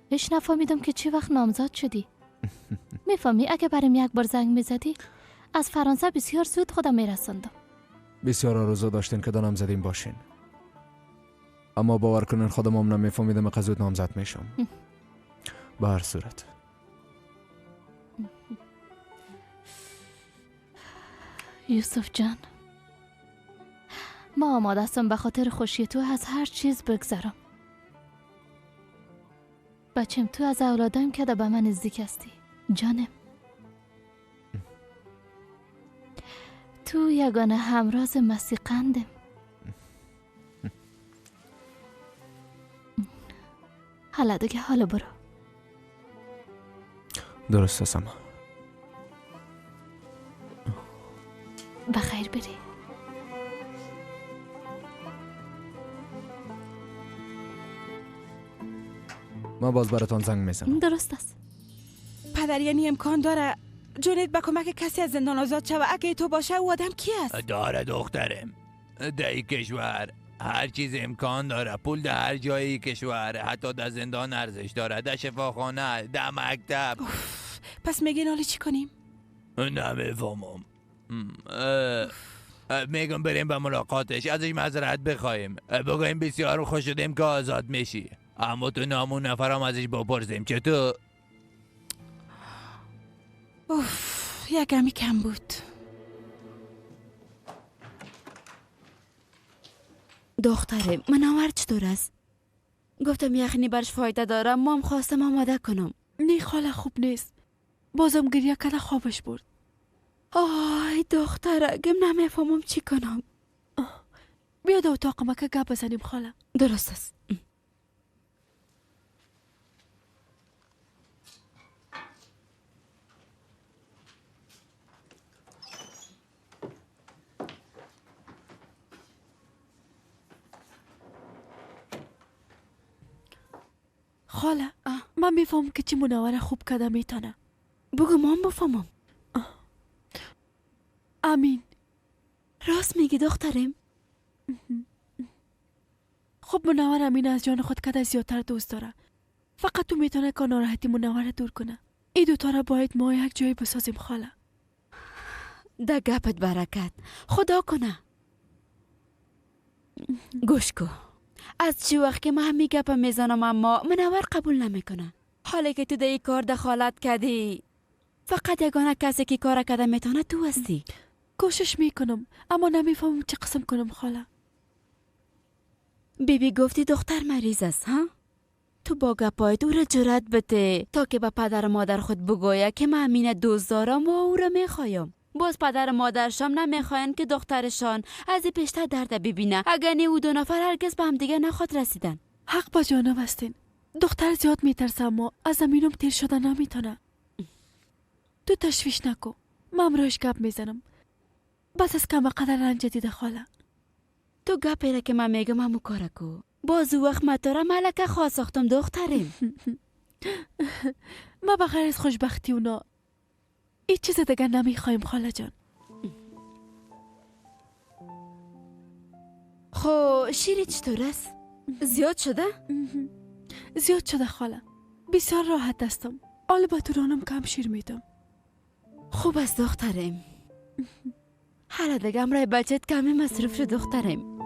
Speaker 17: هیچ نفهمیدم که چی وقت نامزد شدی. میفهمی اگه برام یک بار زنگ میزدی از فرانسه بسیار زود خودم میرساندم.
Speaker 4: بسیار آرزو داشتین که دانم زدیم باشین، اما باور کنین خودم هم نمیفهمیدم که زود نامزد میشم. به هر صورت
Speaker 17: یوسف جان، ما آماده هستم به خاطر خوشی تو از هر چیز بگذرم. بچم تو از اولادایم که به من نزدیک هستی جانم. تو یگانه همراز مسیقندم. حالا دیگه حالا برو.
Speaker 4: درست هستم.
Speaker 17: بخیر بری.
Speaker 4: ما باز براتان زنگ میزنم.
Speaker 17: درست است.
Speaker 6: پدر یعنی امکان داره جنید به کمک کسی از زندان آزاد شوه؟ اگه تو باشه او آدم کی است؟
Speaker 16: داره دخترم. در این کشور هر چیز امکان داره. پول در هر جایی کشور، حتی در زندان ارزش داره، در شفاخانه، در مکتب.
Speaker 6: پس میگین حالی چی کنیم؟
Speaker 16: نمیفهمم. میگم بریم به ملاقاتش، ازش معذرت بخوایم، بگویم بسیار خوش شدیم که آزاد میشی، اما تو نامون نفرم ازش بپرسیم. چطور؟
Speaker 6: یکمی کم بود.
Speaker 1: دختره منور چطور است؟ گفتم یخنی برش فایده داره، مام خواستم آماده کنم.
Speaker 7: نه خاله خوب نیست، بازم گریه کرده خوابش برد.
Speaker 1: آی دختره گم نمیفهمم چی کنم.
Speaker 7: بیا در اتاق ما که گپ بزنیم خاله.
Speaker 1: درست است.
Speaker 7: خاله من میفهمم که چی منوره خوب کده میتونه.
Speaker 1: بگو مام بفهمم.
Speaker 7: امین
Speaker 1: راست میگی دخترم؟
Speaker 7: خب منور امین از جان خود کده زیادتر دوست داره. فقط تو میتونه که ناراحتی منوره دور کنه. این دوتا را باید ما یک جایی بسازیم خاله.
Speaker 1: ده گپت برکت، خدا کنه. گوش کن، از چی وقت که من همی گپ میزنم اما منور قبول نمیکنه. حالی که تو در این کار دخالت کردی، فقط یگانه کسی که کار کرده میتونه تو هستی.
Speaker 7: کوشش میکنم اما نمیفهمم چه قسم کنم خاله.
Speaker 1: بیبی گفتی دختر مریض است ها؟ تو با گپایت او را جرأت بده تا که به پدر مادر خود بگویه که من امین دوست دارم و او را میخوایم. باز پدر مادرشان نمیخواین که دخترشان از این پیشتر درد ببینه. اگر نه او دو نفر هرگز به هم دیگه نخواد رسیدن.
Speaker 7: حق با جانب هستین. دختر زیاد میترسه اما از امینم تیر شده نمیتونه. تو تشویش نکن، من روش گپ میزنم. بس از کم قدر رنج دیده خاله.
Speaker 1: تو گپیره که من میگم همو کاره کو. باز وقت متاره ملکه خواه ساختم دخترم.
Speaker 7: ما بغیر از خوشبختی اونا هیچ چیز دیگه نمیخوایم خاله جان.
Speaker 1: خو شیری چطور است؟ زیاد شده؟
Speaker 7: زیاد شده خاله. بسیار راحت هستم. البته رانم کم شیر میدم.
Speaker 1: خوب است دخترم. حالا دیگه امرای بچت کمی مصروف شد دخترم.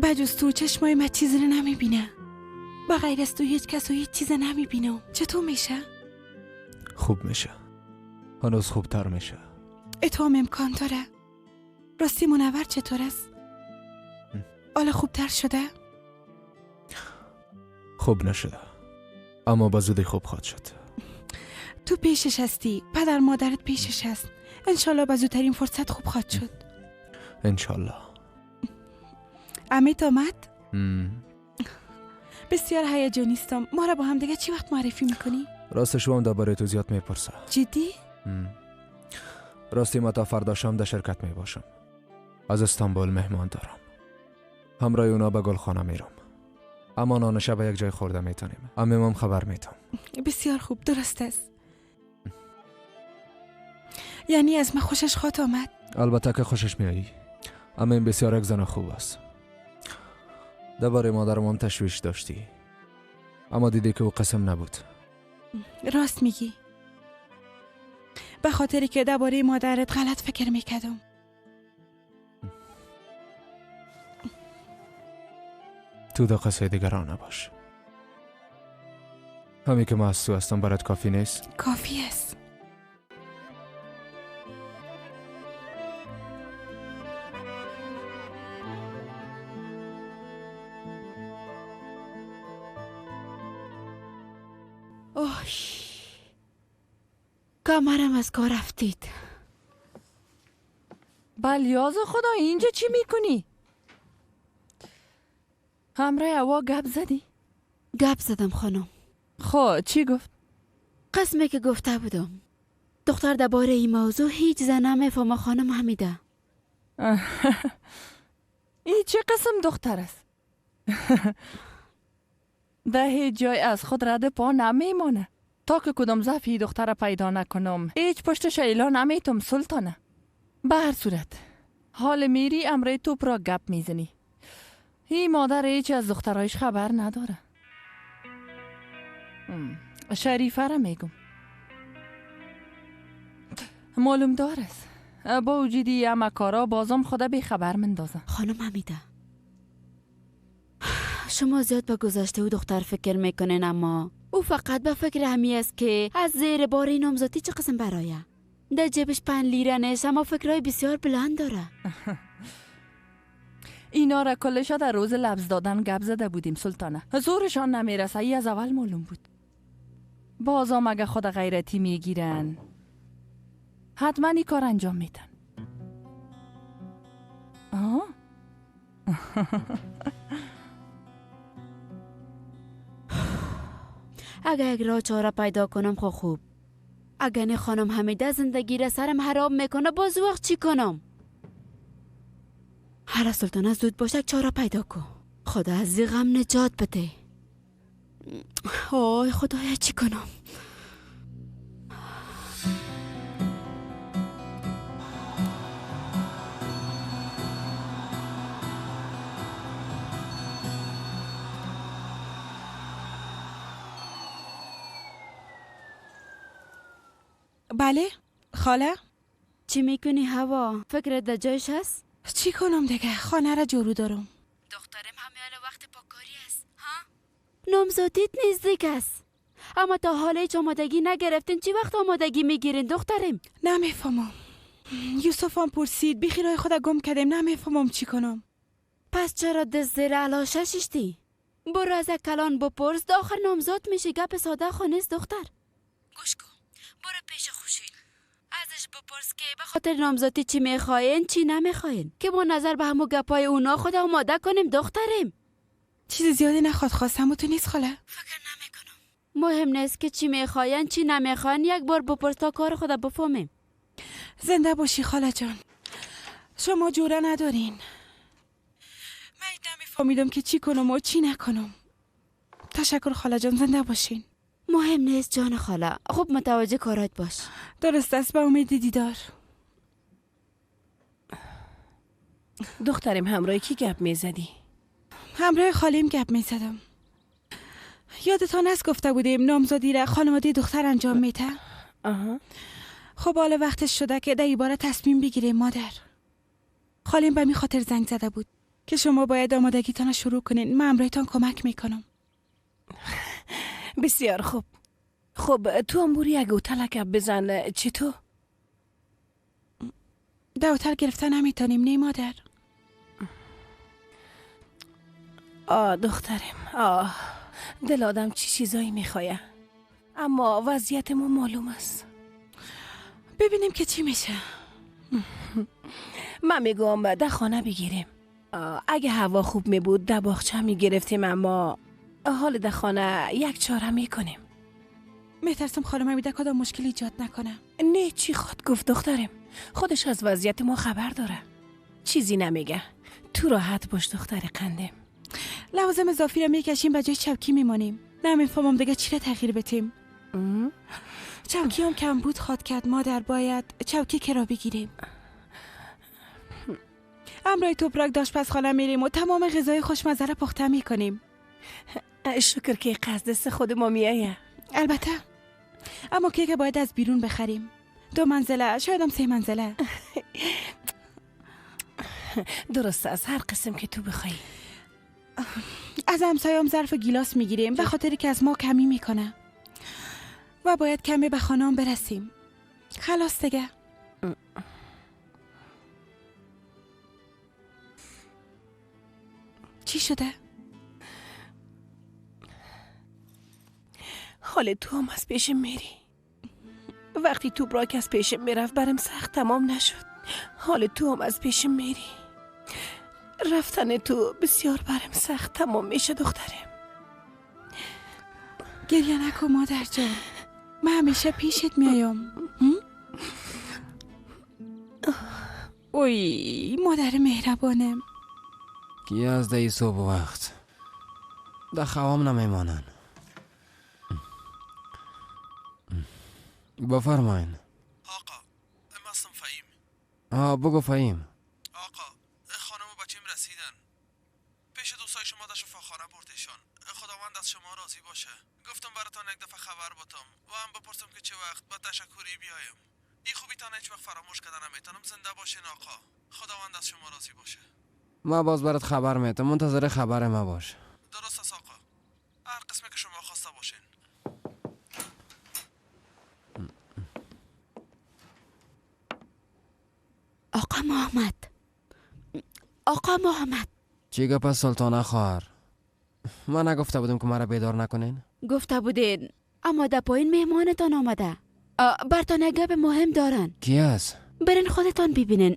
Speaker 6: بجز تو چشمای من چیزی رو نمیبینه. بغیر از تو هیچ کس و هیچ چیز نمیبینم. چطور میشه؟
Speaker 4: خوب میشه. هنوز خوبتر میشه.
Speaker 6: اتهام امکان داره. راستی منور چطور است؟ حالا خوبتر شده؟
Speaker 4: خوب نشده، اما با زودی خوب خواهد شد.
Speaker 6: تو پیشش هستی، پدر مادرت پیشش هست. انشالله با زودترین فرصت خوب خواهد شد.
Speaker 4: انشالله.
Speaker 6: امیت آمد؟ بسیار هیجانیستم. ما را با هم دیگه چی وقت معرفی میکنی؟
Speaker 4: راستش هم درباره تو زیاد میپرسه.
Speaker 6: جدی؟
Speaker 4: راستی ما تا فردا شام در شرکت میباشم. از استانبول مهمان دارم. همراه اونا به گلخانه میرم. اما نان شب یک جای خورده میتونیم. امیم خبر میتم.
Speaker 6: بسیار خوب، درست است. یعنی از من خوشش خواهد آمد؟
Speaker 4: البته که خوشش میایی. امیم بسیار یک زن خوب است. درباره مادرم هم تشویش داشتی، اما دیدی که او قسم نبود.
Speaker 6: راست میگی. به خاطری که درباره مادرت غلط فکر میکردم.
Speaker 4: تو در قصه دیگران نباش. همین که ما از تو هستم برات کافی نیست؟
Speaker 6: کافی است.
Speaker 1: کامرم از کار رفتید.
Speaker 5: بلیاز خدا اینجا چی میکنی؟ همراه هوا گپ زدی؟
Speaker 1: گپ زدم خانم.
Speaker 5: خب چی گفت؟
Speaker 1: قسمی که گفته بودم. دختر درباره این موضوع هیچ زن نمیفهمه خانم حمیده.
Speaker 5: این چه قسم دختر است؟ ده هیچ جای از خود رد پا نمیمانه. تا که کدام ضعفی دختر پیدا نکنم هیچ پشتش اعلان نمیتم سلطانه. به هر صورت حال میری امره توپ را گپ میزنی. این مادر هیچ از دخترایش خبر نداره. شریفه را میگم. معلوم دار است با وجودی همه کارا بازم خدا بی خبر مندازه.
Speaker 1: خانم حمیده، شما زیاد به گذشته و دختر فکر میکنین، اما او فقط به فکر همی است که از زیر بار نامزدی چه قسم برایه. در جیبش 5 لیره نیست، اما فکرهای بسیار بلند داره.
Speaker 5: اینا را کلشا در روز لبز دادن گپ زده بودیم سلطانه. زورشان نمیرسه، ای از اول معلوم بود. بازم اگه خود غیرتی میگیرن حتما این کار انجام میدن.
Speaker 1: اگه یک راه چاره پیدا کنم خو خوب. اگه نه خانم حمیده زندگی را سرم حرام میکنه باز وقت چی کنم؟ هر سلطانه زود باشه چاره پیدا کن. خدا از زی غم نجات بده. آی خدایا چی کنم؟
Speaker 6: بله خاله.
Speaker 1: چی میکنی هوا؟ فکرت در جایش هست؟
Speaker 6: چی کنم دیگه؟ خانه را جارو دارم.
Speaker 1: دخترم همه وقت پاکاری است. ها؟ نامزدیت نزدیک است. اما تا حالا هیچ آمادگی نگرفتین. چی وقت آمادگی میگیرین دخترم؟
Speaker 6: نمیفهمم. یوسف هم پرسید بیخیرای خود گم کردم. نمیفهمم چی کنم.
Speaker 1: پس چرا دست زیر علاشه ششتی؟ برو از کلان بپرس. داخل نامزد میشه. گپ ساده خونیست دختر. گوش کن. برو پیش خوشی. ازش بپرس که به خاطر نامزدی چی میخواین چی نمیخواین، که با نظر به همو گپای اونا خود آماده کنیم دخترم.
Speaker 6: چیز زیادی نخواد. خواستم تو نیست خاله.
Speaker 1: فکر مهم نیست که چی میخواین چی نمیخواین، یک بار بپرس تا کار خدا بفهمیم.
Speaker 6: زنده باشی خاله جان. شما جوره ندارین. من نمیفهمیدم که چی کنم و چی نکنم. تشکر خاله جان، زنده باشین.
Speaker 1: مهم نیست جان خاله. خوب متوجه کارات باش.
Speaker 6: درست است، به امید دیدار.
Speaker 18: دخترم همراه کی گپ میزدی؟
Speaker 6: همراه خالیم گپ میزدم. یادتان است گفته بودیم نامزدی را خانواده دختر انجام میده؟ خب حالا وقتش شده که در این باره تصمیم بگیریم مادر. خالیم به می خاطر زنگ زده بود که شما باید آمادگیتان شروع کنین. من همراهتان کمک میکنم.
Speaker 18: بسیار خوب. خب تو هم بوری یک هتل گپ بزن. چطور؟
Speaker 6: در هتل گرفتن نمیتونیم نه مادر؟
Speaker 18: دخترم دل آدم چی چیزایی میخواه، اما وضعیت ما معلوم است.
Speaker 6: ببینیم که چی میشه.
Speaker 18: من میگم در خانه بگیریم. اگه هوا خوب میبود در باغچه میگرفتیم، اما حال در خانه یک چاره میکنیم.
Speaker 6: میترسم خانم امیده کدام مشکل ایجاد نکنه.
Speaker 18: نه چی خود گفت دخترم، خودش از وضعیت ما خبر داره، چیزی نمیگه. تو راحت باش دختر قندم.
Speaker 6: لوازم اضافی رو میکشیم به جای چوکی میمانیم. نمیفهمم دیگه چی رو تغییر بدیم. چوکی هم کم بود خواد کرد مادر، باید چوکی کرا بگیریم. امرای توپراک داشت پس خانه میریم و تمام غذای خوشمزه رو پخته میکنیم.
Speaker 18: شکر که قصد خود ما میایه.
Speaker 6: البته، اما که باید از بیرون بخریم. 2 منزله، شاید هم 3 منزله.
Speaker 18: درست از هر قسم که تو بخوای.
Speaker 6: از همسایه‌ام ظرف و گیلاس میگیریم به خاطری که از ما کمی میکنه و باید کمی به خانه‌ام برسیم. خلاص دیگه. چی شده؟
Speaker 18: حال تو هم از پیشم میری. وقتی تو براک از پیشم میرفت برم سخت تمام نشد. حال تو هم از پیشم میری. رفتن تو بسیار برم سخت تمام میشه دخترم.
Speaker 6: گریه نکن مادر جان، من همیشه پیشت میایم. اوی مادر مهربانم.
Speaker 11: کی از دی صبح وقت در خوام نمیمانن. بفرماین.
Speaker 4: آقا هستم فهیم.
Speaker 11: بگو فهیم.
Speaker 4: آقا خانم و بچیم رسیدن. پیش دوستای شما در شفاخانه بردیشان. خداوند از شما راضی باشه. گفتم براتان یک دفعه خبر باتم و هم بپرسم که چه وقت با تشکری بیایم. این خوبیتان هیچ وقت فراموش کردن نمیتونم. زنده باشین آقا. خداوند از شما راضی باشه.
Speaker 11: ما باز برات خبر میتم، منتظر خبر ما باش.
Speaker 4: درست است آقا. هر قسمی که شما خواسته باشین.
Speaker 1: آقا محمد
Speaker 11: چی گپ است سلطانه خواهر؟ من نگفته بودم که مرا بیدار نکنین؟
Speaker 1: گفته بودین، اما در پایین مهمانتان آمده. برتان یک گپ مهم دارن.
Speaker 11: کی است؟
Speaker 1: برین خودتان ببینین.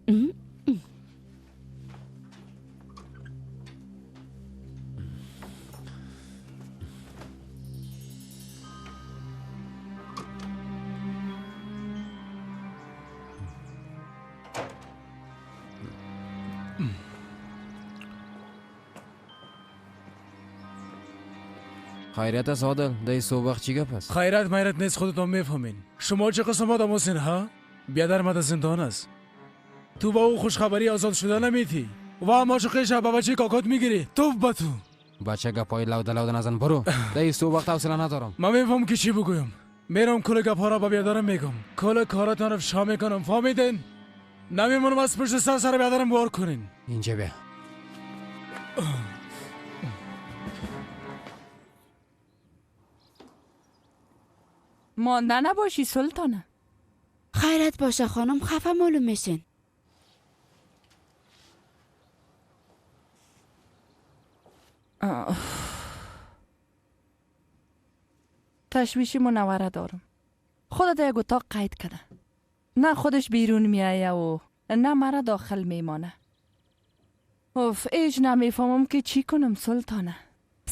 Speaker 11: خیریت است عادل؟ دی صبح وقت چی گپ است؟
Speaker 10: خیرت میرت نیست، خودتان میفهمین. شما چه قسم آدم هستین ها؟ بیادر مد زندان است. تو با او خوشخبری آزاد شده نمیتی و هم عاشقش با بچه کاکات میگیری. تو با تو
Speaker 11: بچه گپای لوده نزن. برو. دی صبح وقت حوصله ندارم.
Speaker 10: من میفهم که چی بگویم. میرم کل گپا را با بیادرم میگم. کل کارتان رو افشا میکنم. فهمیدین؟ نمیمونم از پشت سر بیادرم بار کنین.
Speaker 11: اینجا بیا.
Speaker 5: مانده نباشی سلطانه.
Speaker 1: خیرت باشه خانم، خفه معلوم میشین.
Speaker 5: تشویشی منوره دارم. خودت یک اتاق قید کنه. نه خودش بیرون میایه و نه مرا داخل میمانه. ایج نمیفهمم که چی کنم سلطانه.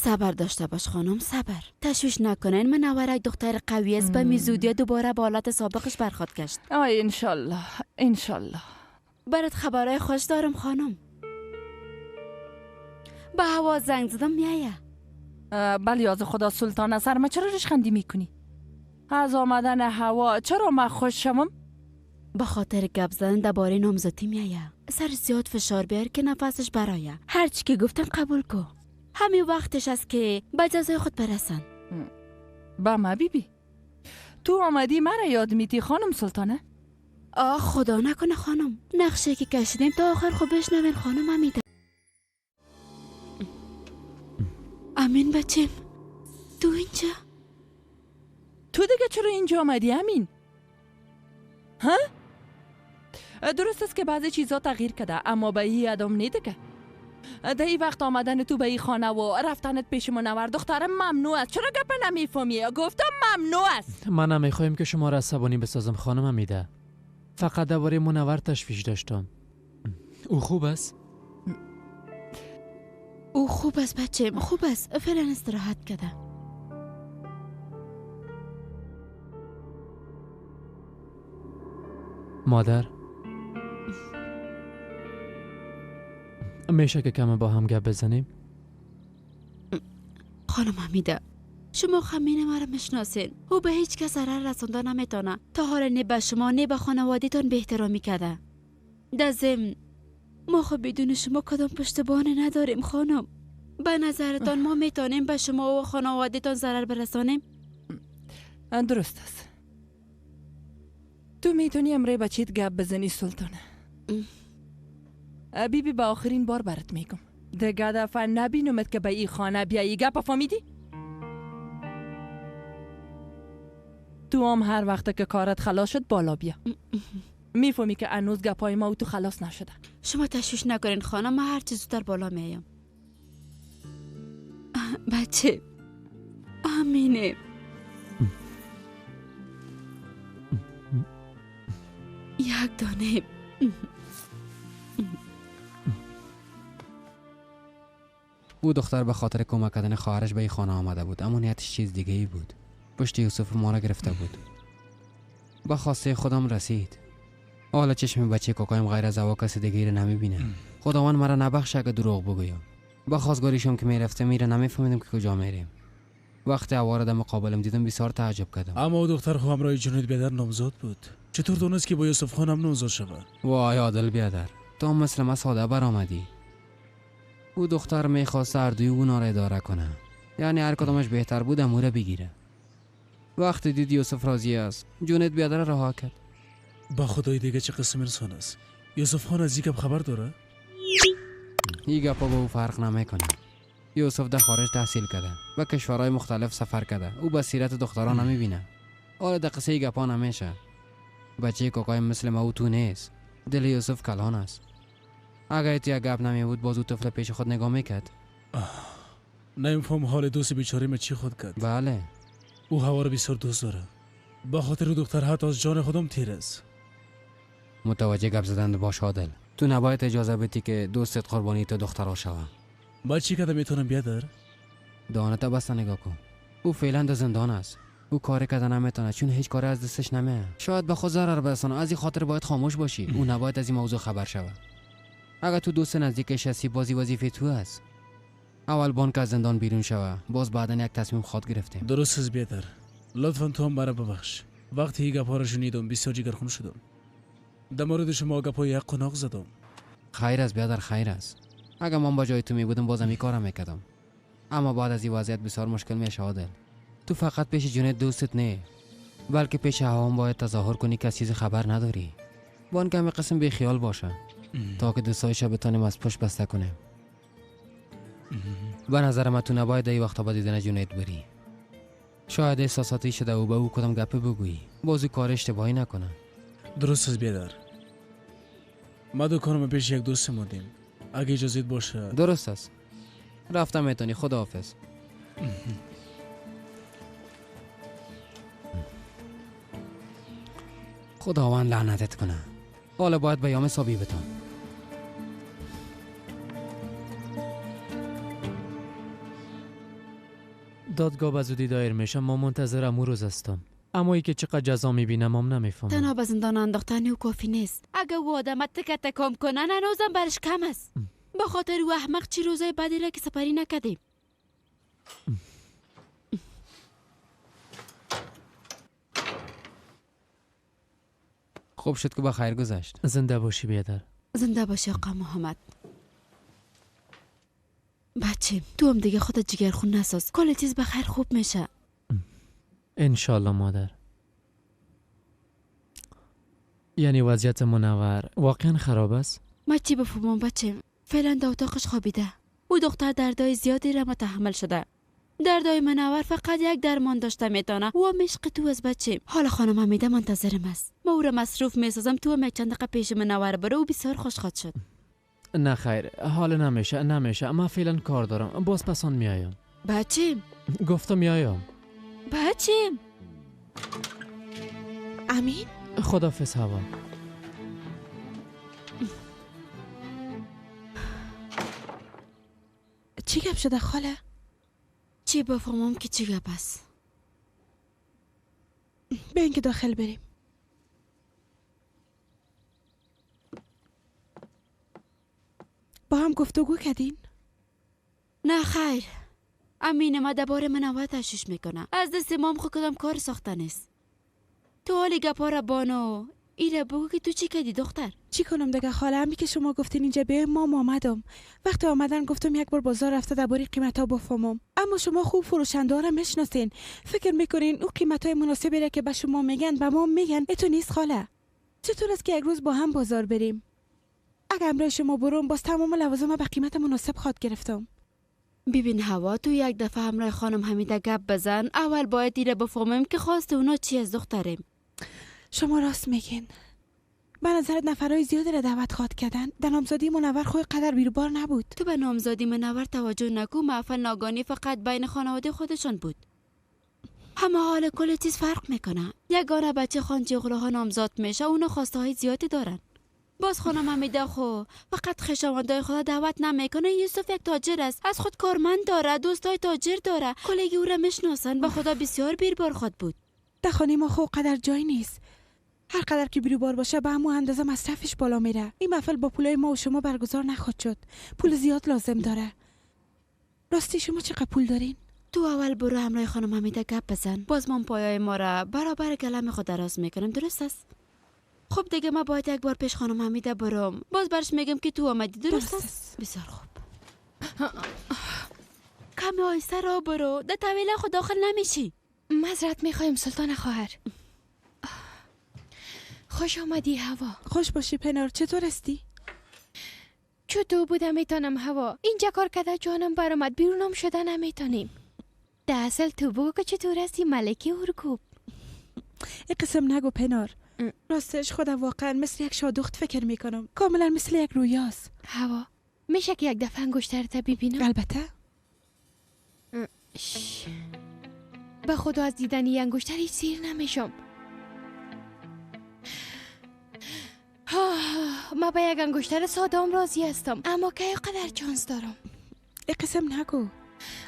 Speaker 1: صبر داشته باش خانم، صبر. تشویش نکنین، منورک دختر قوی است، به میزودی دوباره به حالت سابقش برخورد گشت.
Speaker 5: آی انشالله انشالله.
Speaker 1: برات خبرای خوش دارم خانم. به هوا زنگ زدم میایه.
Speaker 5: بلی از خدا سلطانه، سرما چرا ریشخندی میکنی؟ از آمدن هوا چرا من خوش شوم؟
Speaker 1: به خاطر گپ زدن درباره نامزدی میایه. سر زیاد فشار بیار که نفسش برایه. هر چی که گفتم قبول کو. همین وقتش است که به جزای خود برسن.
Speaker 5: با ما بیبی تو آمدی مرا یاد میتی خانم سلطانه؟
Speaker 1: خدا نکنه خانم، نقشه که کشیدیم تا آخر خوب بشنوین خانم امیده. امین بچم، تو اینجا؟
Speaker 5: تو دیگه چرا اینجا آمدی امین؟ ها؟ درست است که بعضی چیزا تغییر کرده، اما به این ادام نیده که در این وقت آمدن تو به این خانه و رفتنت پیش منور دخترم ممنوع است. چرا گپ نمیفهمی؟ گفتم ممنوع است.
Speaker 9: من نمیخوایم که شما را عصبانی بسازم خانم امیده. فقط درباره منور تشویش داشتم. او خوب است؟
Speaker 1: او خوب است بچه، خوب است. فعلا استراحت کرده.
Speaker 9: مادر میشه که کم با هم گپ بزنیم؟
Speaker 1: خانم حمیده، شما خمین مرا میشناسین. او به هیچ کس ضرر رسانده نمیتونه. تا حالا نه به شما نه به خانواده‌تان به احترامی کرده. در ضمن ما خب بدون شما کدام پشتیبانی نداریم خانم. به نظرتان ما میتونیم به شما و خانواده‌تان ضرر برسانیم؟
Speaker 5: درست است. تو میتونی امره بچیت گپ بزنی سلطانه. بیبی با آخرین بار برات میگم، دیگه دفعه نبینمت که به این خانه بیایی. گپ فهمیدی؟ تو هم هر وقت که کارت خلاص شد بالا بیا. میفهمی که هنوز گپای ما و تو خلاص نشده.
Speaker 1: شما تشویش نکنین خانم، من هر چیز زودتر بالا میام. بچه امینه، یک دانه.
Speaker 19: او دختر به خاطر کمک کردن خواهرش به این خانه آمده بود، اما نیتش چیز دیگه ای بود. پشت یوسف ما را گرفته بود. با خواسته خودم رسید. حالا چشم بچه کوکایم غیر از هوا کسی دیگه رو نمیبینه. خداوند مرا نبخشه که دروغ بگویم. با خواستگاریشم که میرفته میره نمیفهمیدم که کجا میریم. وقتی هوا را در مقابلم دیدم بسیار تعجب کردم.
Speaker 10: اما او دختر خو همراه جنید بیادر نامزاد بود. چطور دونست که با یوسف خان هم نامزاد شود؟
Speaker 19: وای عادل بیادر، تو هم مثل ما ساده برآمدی. او دختر میخواست هر دوی اونا را اداره کنه، یعنی هر کدامش بهتر بود اموره بگیره. وقتی دید یوسف راضی است جنید بیادر را رها کرد.
Speaker 10: با خدای دیگه چه قسم انسان است؟ یوسف خان از این گپ خبر داره؟
Speaker 19: این گپا با او فرق نمیکنه. یوسف در خارج تحصیل کرده و کشورهای مختلف سفر کرده. او بصیرت دختران نمیبینه. حالا در قصه گپا نمیشه. بچه کوکای مثل ما او تو نیست. دل یوسف کلان است. اگر تو گپ نمی بود باز او طفل پیش خود نگاه میکرد.
Speaker 10: نمیفهم حال دوست بیچاره ما چی خود کرد.
Speaker 19: بله،
Speaker 10: او هوا رو بسیار دوست داره. با خاطر دختر حتی از جان خودم تیر است.
Speaker 19: متوجه گپ زدن باش عادل. تو نباید اجازه بدی که دوستت قربانی تو دخترها شوه.
Speaker 10: با چی کده میتونم بیادر؟
Speaker 19: دانتا بسته نگاه کن. او فعلا در زندان است. او کار کردن نمیتونه چون هیچ کاری از دستش نمیاد. شاید به خود ضرر برسانه. از این خاطر باید خاموش باشی. او نباید از این موضوع خبر شوه. اگر تو دوست نزدیکش هستی بازی وظیفه تو است. اول بانک از زندان بیرون شوه، باز بعدن یک تصمیم خود گرفتیم.
Speaker 10: درست است بیادر. لطفاً تو هم برای ببخش. وقتی این گپا را شنیدم بسیار جگرخون شدم. در مورد شما گپای حق و ناق زدم.
Speaker 19: خیر است بیادر، خیر است. اگر من با جای تو می بودم بازم این کارم میکردم. اما بعد از این وضعیت بسیار مشکل میشه عادل. تو فقط پیش جنید دوستت نه، بلکه پیش هوام باید تظاهر کنی که از چیز خبر نداری. بانک همه قسم بی خیال باشه تا که دوستایش بتونیم از پشت بسته کنیم. به نظر من تو نباید این وقتا با دیدن جنید بری. شاید احساساتی شده و به او کدام گپه بگویی بازو کار اشتباهی نکنه.
Speaker 10: درست است بیادر. ما دکانم پیش یک دوست مودیم. اگه اجازت باشه.
Speaker 19: درست است. رفتم میتونی. خداحافظ. خداوند لعنتت کنه. حالا باید بیام حسابی بتون.
Speaker 9: دادگاه به زودی دایر میشه. ما منتظر امو روز هستم. اما ای که چقدر جزا میبینم هم نمیفهمم.
Speaker 1: تنها به زندان انداختن او کافی نیست. اگه او آدم تک تکام کنن هنوزم برش کم است. به خاطر او احمق چی روزای بدی را که سپری نکردیم.
Speaker 19: خوب شد که با خیر گذشت.
Speaker 9: زنده باشی بیادر.
Speaker 1: زنده باشی آقا محمد. بچه تو هم دیگه خودت جگرخون نساز. کل چیز بخیر خوب میشه.
Speaker 9: انشالله مادر. یعنی وضعیت منور واقعا خراب است؟
Speaker 1: ما چی بفهمم بچه؟ فعلا در اتاقش خوابیده. او دختر دردای زیادی را متحمل شده. دردای منور فقط یک درمان داشته میتونه. و مشق تو از بچه. حالا خانم حمیده منتظرم است. ما او را مصروف میسازم تو هم یک چند دقیقه پیش منور بره و بسیار خوشخواد شد.
Speaker 9: نه خیر، حال نمیشه. من فعلا کار دارم. باز پسان میایم.
Speaker 1: بچه
Speaker 9: گفتم میایم.
Speaker 1: بچه
Speaker 6: امین
Speaker 9: خداحافظ هوا.
Speaker 6: چی گپ شده خاله؟
Speaker 1: چی بفهمم که چی گپ است؟
Speaker 6: بیاین که داخل بریم. با هم گفتگو کردین؟
Speaker 1: نه خیر. امین ما درباره منور تشویش میکنه. از دست مام خود کدام کار ساخته نیست. تو حالی گپا را بانو ایره بگو که تو چی کردی دختر؟
Speaker 6: چی کنم دیگه خاله؟ همی که شما گفتین اینجا بیایم مام آمدم. وقتی آمدن گفتم یک بار بازار رفته درباره قیمتا بفهمم. اما شما خوب فروشنده ها را میشناسین. فکر میکنین او قیمتای مناسبی را که به شما میگن به ما میگن اتو نیست خاله. چطور است که یک روز با هم بازار بریم؟ اگه امروز شما برم باز تمام لوازم به قیمت مناسب خواد گرفتم.
Speaker 1: ببین هوا تو یک دفعه همراه خانم حمیده گپ بزن. اول باید ایره بفهمیم که خواست اونا چی از دختریم.
Speaker 6: شما راست میگین. به نظرت نفرای زیادی را دعوت خواد کردن؟ در نامزدی منور خوی قدر بیروبار نبود.
Speaker 1: تو به نامزدی منور توجه نکو. محفل ناگانی فقط بین خانواده خودشان بود. همه حال کل چیز فرق میکنه. یگانه بچه خان جغراها نامزاد میشه. اونا خواسته های زیادی دارن. باز خانم حمیده خو فقط خشاوندای خدا دعوت نمیکنه. یوسف یک تاجر است. از خود کارمند داره. دوستای تاجر داره. کلگی او را میشناسن. به خدا بسیار بیربار خود بود.
Speaker 6: در خانه ما خو قدر جای نیست. هر قدر که بیروبار باشه به همون اندازه مصرفش بالا میره. این محفل با پولای ما و شما برگزار نخواد شد. پول زیاد لازم داره. راستی شما چقدر پول دارین؟
Speaker 1: تو اول برو همراه خانم حمیده گپ بزن. باز ما پایای ما را برابر گلم خود دراز میکنم. درست است؟ خب دیگه ما باید یک بار پیش خانم حمیده برم. باز برش میگم که تو آمدی. درست است؟ بسیار خوب. کمی آیسته را برو. در طویله خود داخل نمیشی.
Speaker 7: معذرت میخوایم سلطان خواهر. خوش آمدی هوا.
Speaker 6: خوش باشی پنار. چطور هستی؟
Speaker 7: چطور بودم میتونم هوا؟ اینجا کار کده جانم برامد. بیرونم شده نمیتونیم. در اصل تو بگو که چطور هستی ملکی هرکوب.
Speaker 6: این قسم نگو پنار. راستش خودم واقعا مثل یک شادخت فکر میکنم. کاملا مثل یک رویاست.
Speaker 7: هوا میشه که یک دفعه انگشترت ببینم؟
Speaker 6: البته.
Speaker 7: به خدا از دیدن این انگشتر هیچ سیر نمیشم. ما به یک انگشتر سادام راضی هستم. اما که قدر چانس دارم.
Speaker 6: این قسم نگو.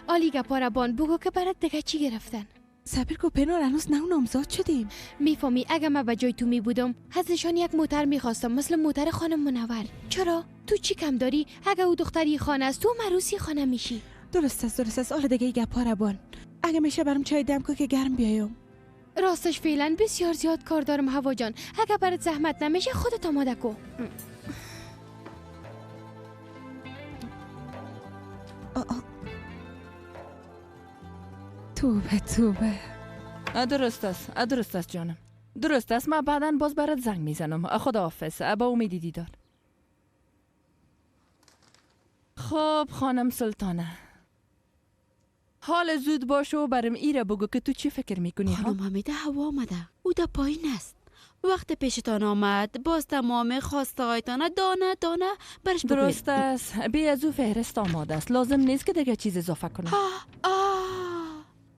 Speaker 7: آلیگا پارابان بگو که برات دیگه چی گرفتن.
Speaker 6: صبر کو پنار. هنوز نه نامزاد شدیم.
Speaker 7: میفهمی اگه من به جای تو می بودم ازشان یک موتر میخواستم مثل موتر خانم منور. چرا؟ تو چی کم داری؟ اگه او دختری خانه است تو مروسی خانه میشی.
Speaker 6: درست است. حالا دیگه گپا را بان. اگه میشه برام چای دم کو که گرم بیایم.
Speaker 7: راستش فعلا بسیار زیاد کار دارم هوا جان. اگه برات زحمت نمیشه خودت آماده کو.
Speaker 6: توبه.
Speaker 5: درست است جانم. درست است. من بعداً باز برات زنگ میزنم. خداحافظ. با امیدی دیدار. خب خانم سلطانه، حال زود باش و برم ایره بگو که تو چی فکر میکنی.
Speaker 1: خانم حمیده هوا آمده. او در پایین است. وقت پیشتان آمد باز تمام خواسته هایتان دانه برش بگوید.
Speaker 5: درست است. بی از او فهرست آماده است. لازم نیست که دیگه چیز اضافه کنم.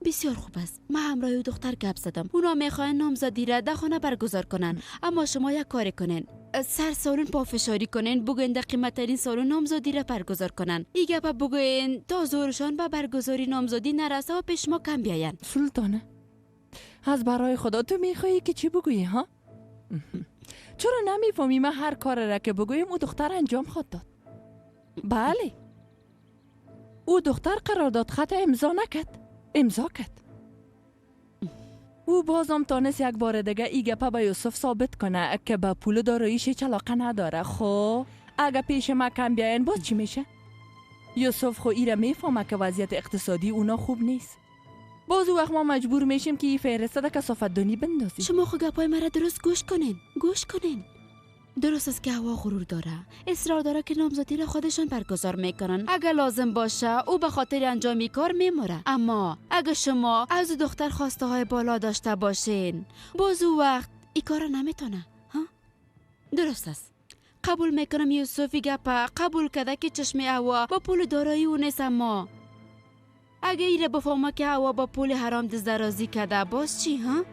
Speaker 1: بسیار خوب است. من همراه او دختر گپ زدم. اونا میخواین نامزدی را در خانه برگزار کنن، اما شما یک کار کنین. سر سالن پافشاری کنین، بگوین در قیمتترین سالن نامزدی را برگزار کنن. ای گپ بگوین تا زورشان به برگزاری نامزدی نرسه و پیش ما کم بیاین.
Speaker 5: سلطانه، از برای خدا تو میخوایی که چی بگویی ها؟ چرا نمیفهمی من هر کار را که بگویم او دختر انجام خواهد داد؟ بله، او دختر قرارداد خط امضا کرد. او بازم تانست یک بار دیگه ای گپا به یوسف ثابت کنه که به پول داراییش هیچ علاقه نداره. خب اگه پیش ما کم بیاین باز چی میشه؟ یوسف خو ایره میفهمه که وضعیت اقتصادی اونا خوب نیست. باز وقت ما مجبور میشیم که این فهرسته ده کثافت دانی بندازیم.
Speaker 1: شما خو گپای مرا درست گوش کنین. درست است که هوا غرور داره، اصرار داره که نامزدی را خودشان برگزار میکنن. اگه لازم باشه او به خاطر انجامی کار میموره، اما اگه شما از دختر خواسته های بالا داشته باشین باز او وقت ای کار نمیتونه. ها درست است. قبول میکنم یوسفی گپا قبول کرده که چشم هوا با پول دارایی او نیست، اما اگه ایره بفهمه که هوا با پول حرام دزدرازی کرده باز چی؟ ها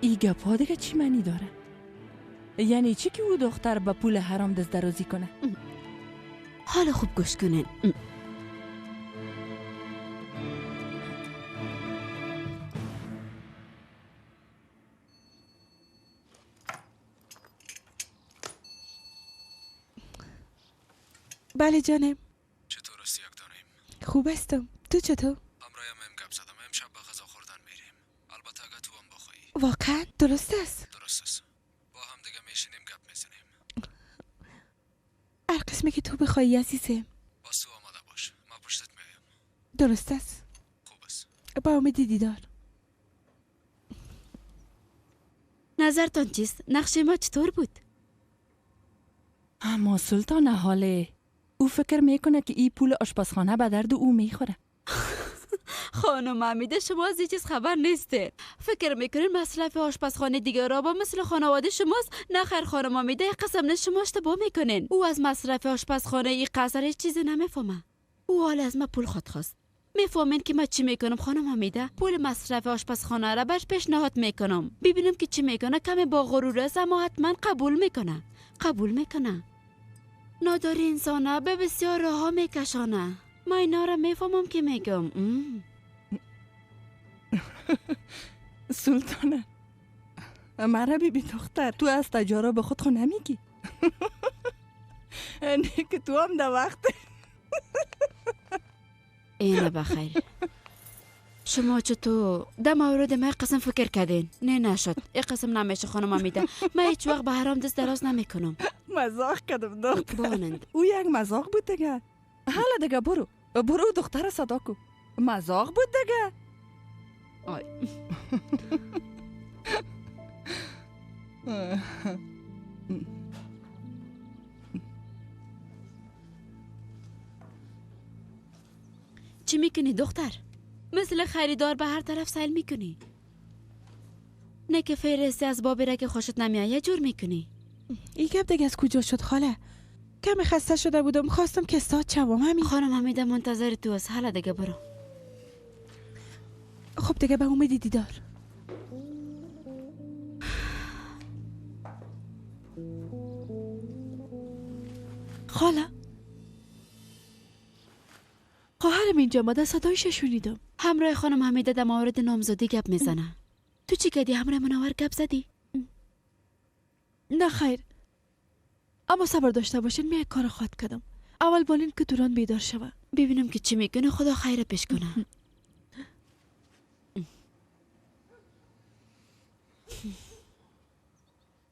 Speaker 5: ای گپا دیگه چی معنی داره؟ یعنی چی که او دختر با پول حرام دزدرازی کنه؟
Speaker 1: حالا خوب گوش کنین.
Speaker 6: بله جانم.
Speaker 10: چطور است یک دانیم؟
Speaker 6: خوب استم. تو چطور؟
Speaker 10: امرایم گپ زدم. امشب به غذا خوردن میریم. البته اگه تو هم بخوایی.
Speaker 6: واقعا درست است.
Speaker 10: درست است. با هم دیگه میشینیم گپ میزنیم.
Speaker 6: هر قسمی که تو بخوایی عزیزم.
Speaker 10: باز تو آماده باش. ما پشتت میایم.
Speaker 6: درست است.
Speaker 10: خوب است.
Speaker 6: با امید دیدار.
Speaker 1: نظرتان چیست؟ نقشه ما چطور بود؟
Speaker 5: اما سلطان حاله او فکر میکنه که این پول آشپزخانه به درد او میخوره.
Speaker 1: خانم حمیده شما از این چیز خبر نیسته. فکر میکنین مصرف آشپزخانه دیگر را با مثل خانواده شماست؟ نه خیر خانم حمیده، قسم نه شما اشتباه میکنین. او از مصرف آشپزخانه این قصر هیچ چیزی نمیفهمه. او حال از ما پول خواست. میفهمین که من چی میکنم خانم حمیده؟ پول مصرف آشپزخانه را برش پیشنهاد میکنم، ببینم که چی میکنه. کمی با غرور است اما حتما قبول میکنه. ناداری انسانه به بسیار راه میکشانه. من اینا را میفهمم که میگم.
Speaker 5: سلطانه مرا بیبی دختر، تو از تجارب به خود نمیگی؟ نه که تو هم در وقت
Speaker 1: اینه بخیر. شما چطور در مورد من قسم فکر کردین؟ نه نشد. این قسم نمیشه خانم حمیده. من هیچ وقت به حرام دست دراز نمیکنم.
Speaker 5: مزاق کردم دختر.
Speaker 1: بانند
Speaker 5: او یک مزاق بود دیگه. حالا دیگه برو دختر صدا کو. مزاق بود دیگه.
Speaker 1: آی چی میکنی دختر؟ مثل خریدار به هر طرف سیل میکنی. نه که فهرستی از بابی را که خوشت نمیاد یه جور میکنی.
Speaker 6: این گپ دیگه از کجا شد خاله؟ کمی خسته شده بودم، خواستم که استاد شوم. همین.
Speaker 1: خانم حمیده منتظر تو است. حالا دیگه برو.
Speaker 6: خب دیگه به امید دیدار.
Speaker 18: خاله خواهرم اینجا ماده صدایش شنیدم.
Speaker 1: همراه خانم حمیده در مورد نامزدی گپ میزنه. تو چی کردی؟ همراه منور گپ زدی؟
Speaker 18: نه خیر، اما صبر داشته باشین، من یک کار خواهد کردم. اول بالین که دوران بیدار شوه.
Speaker 1: ببینم که چی میکنه. خدا خیر پیش کنه.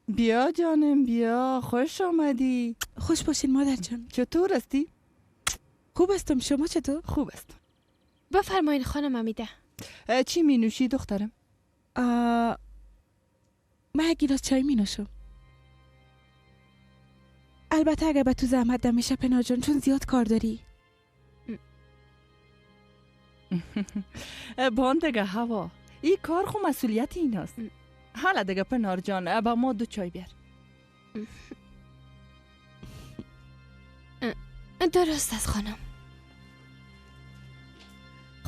Speaker 5: بیا جانم بیا، خوش آمدی.
Speaker 6: خوش باشین مادر جان.
Speaker 5: چطور هستی؟
Speaker 6: خوب هستم. شما چطور؟
Speaker 5: خوب هستم.
Speaker 7: بفرمایین خانم حمیده.
Speaker 5: چی می نوشی دخترم؟
Speaker 6: من یک گیلاس چای می نوشم. البته اگه به تو زحمت نمیشه پناه جان، چون زیاد کار داری.
Speaker 5: بان دیگه هوا، این کار خو مسئولیت این هست. حالا دیگه پنار جان با ما 2 چای بیار.
Speaker 7: درست است خانم.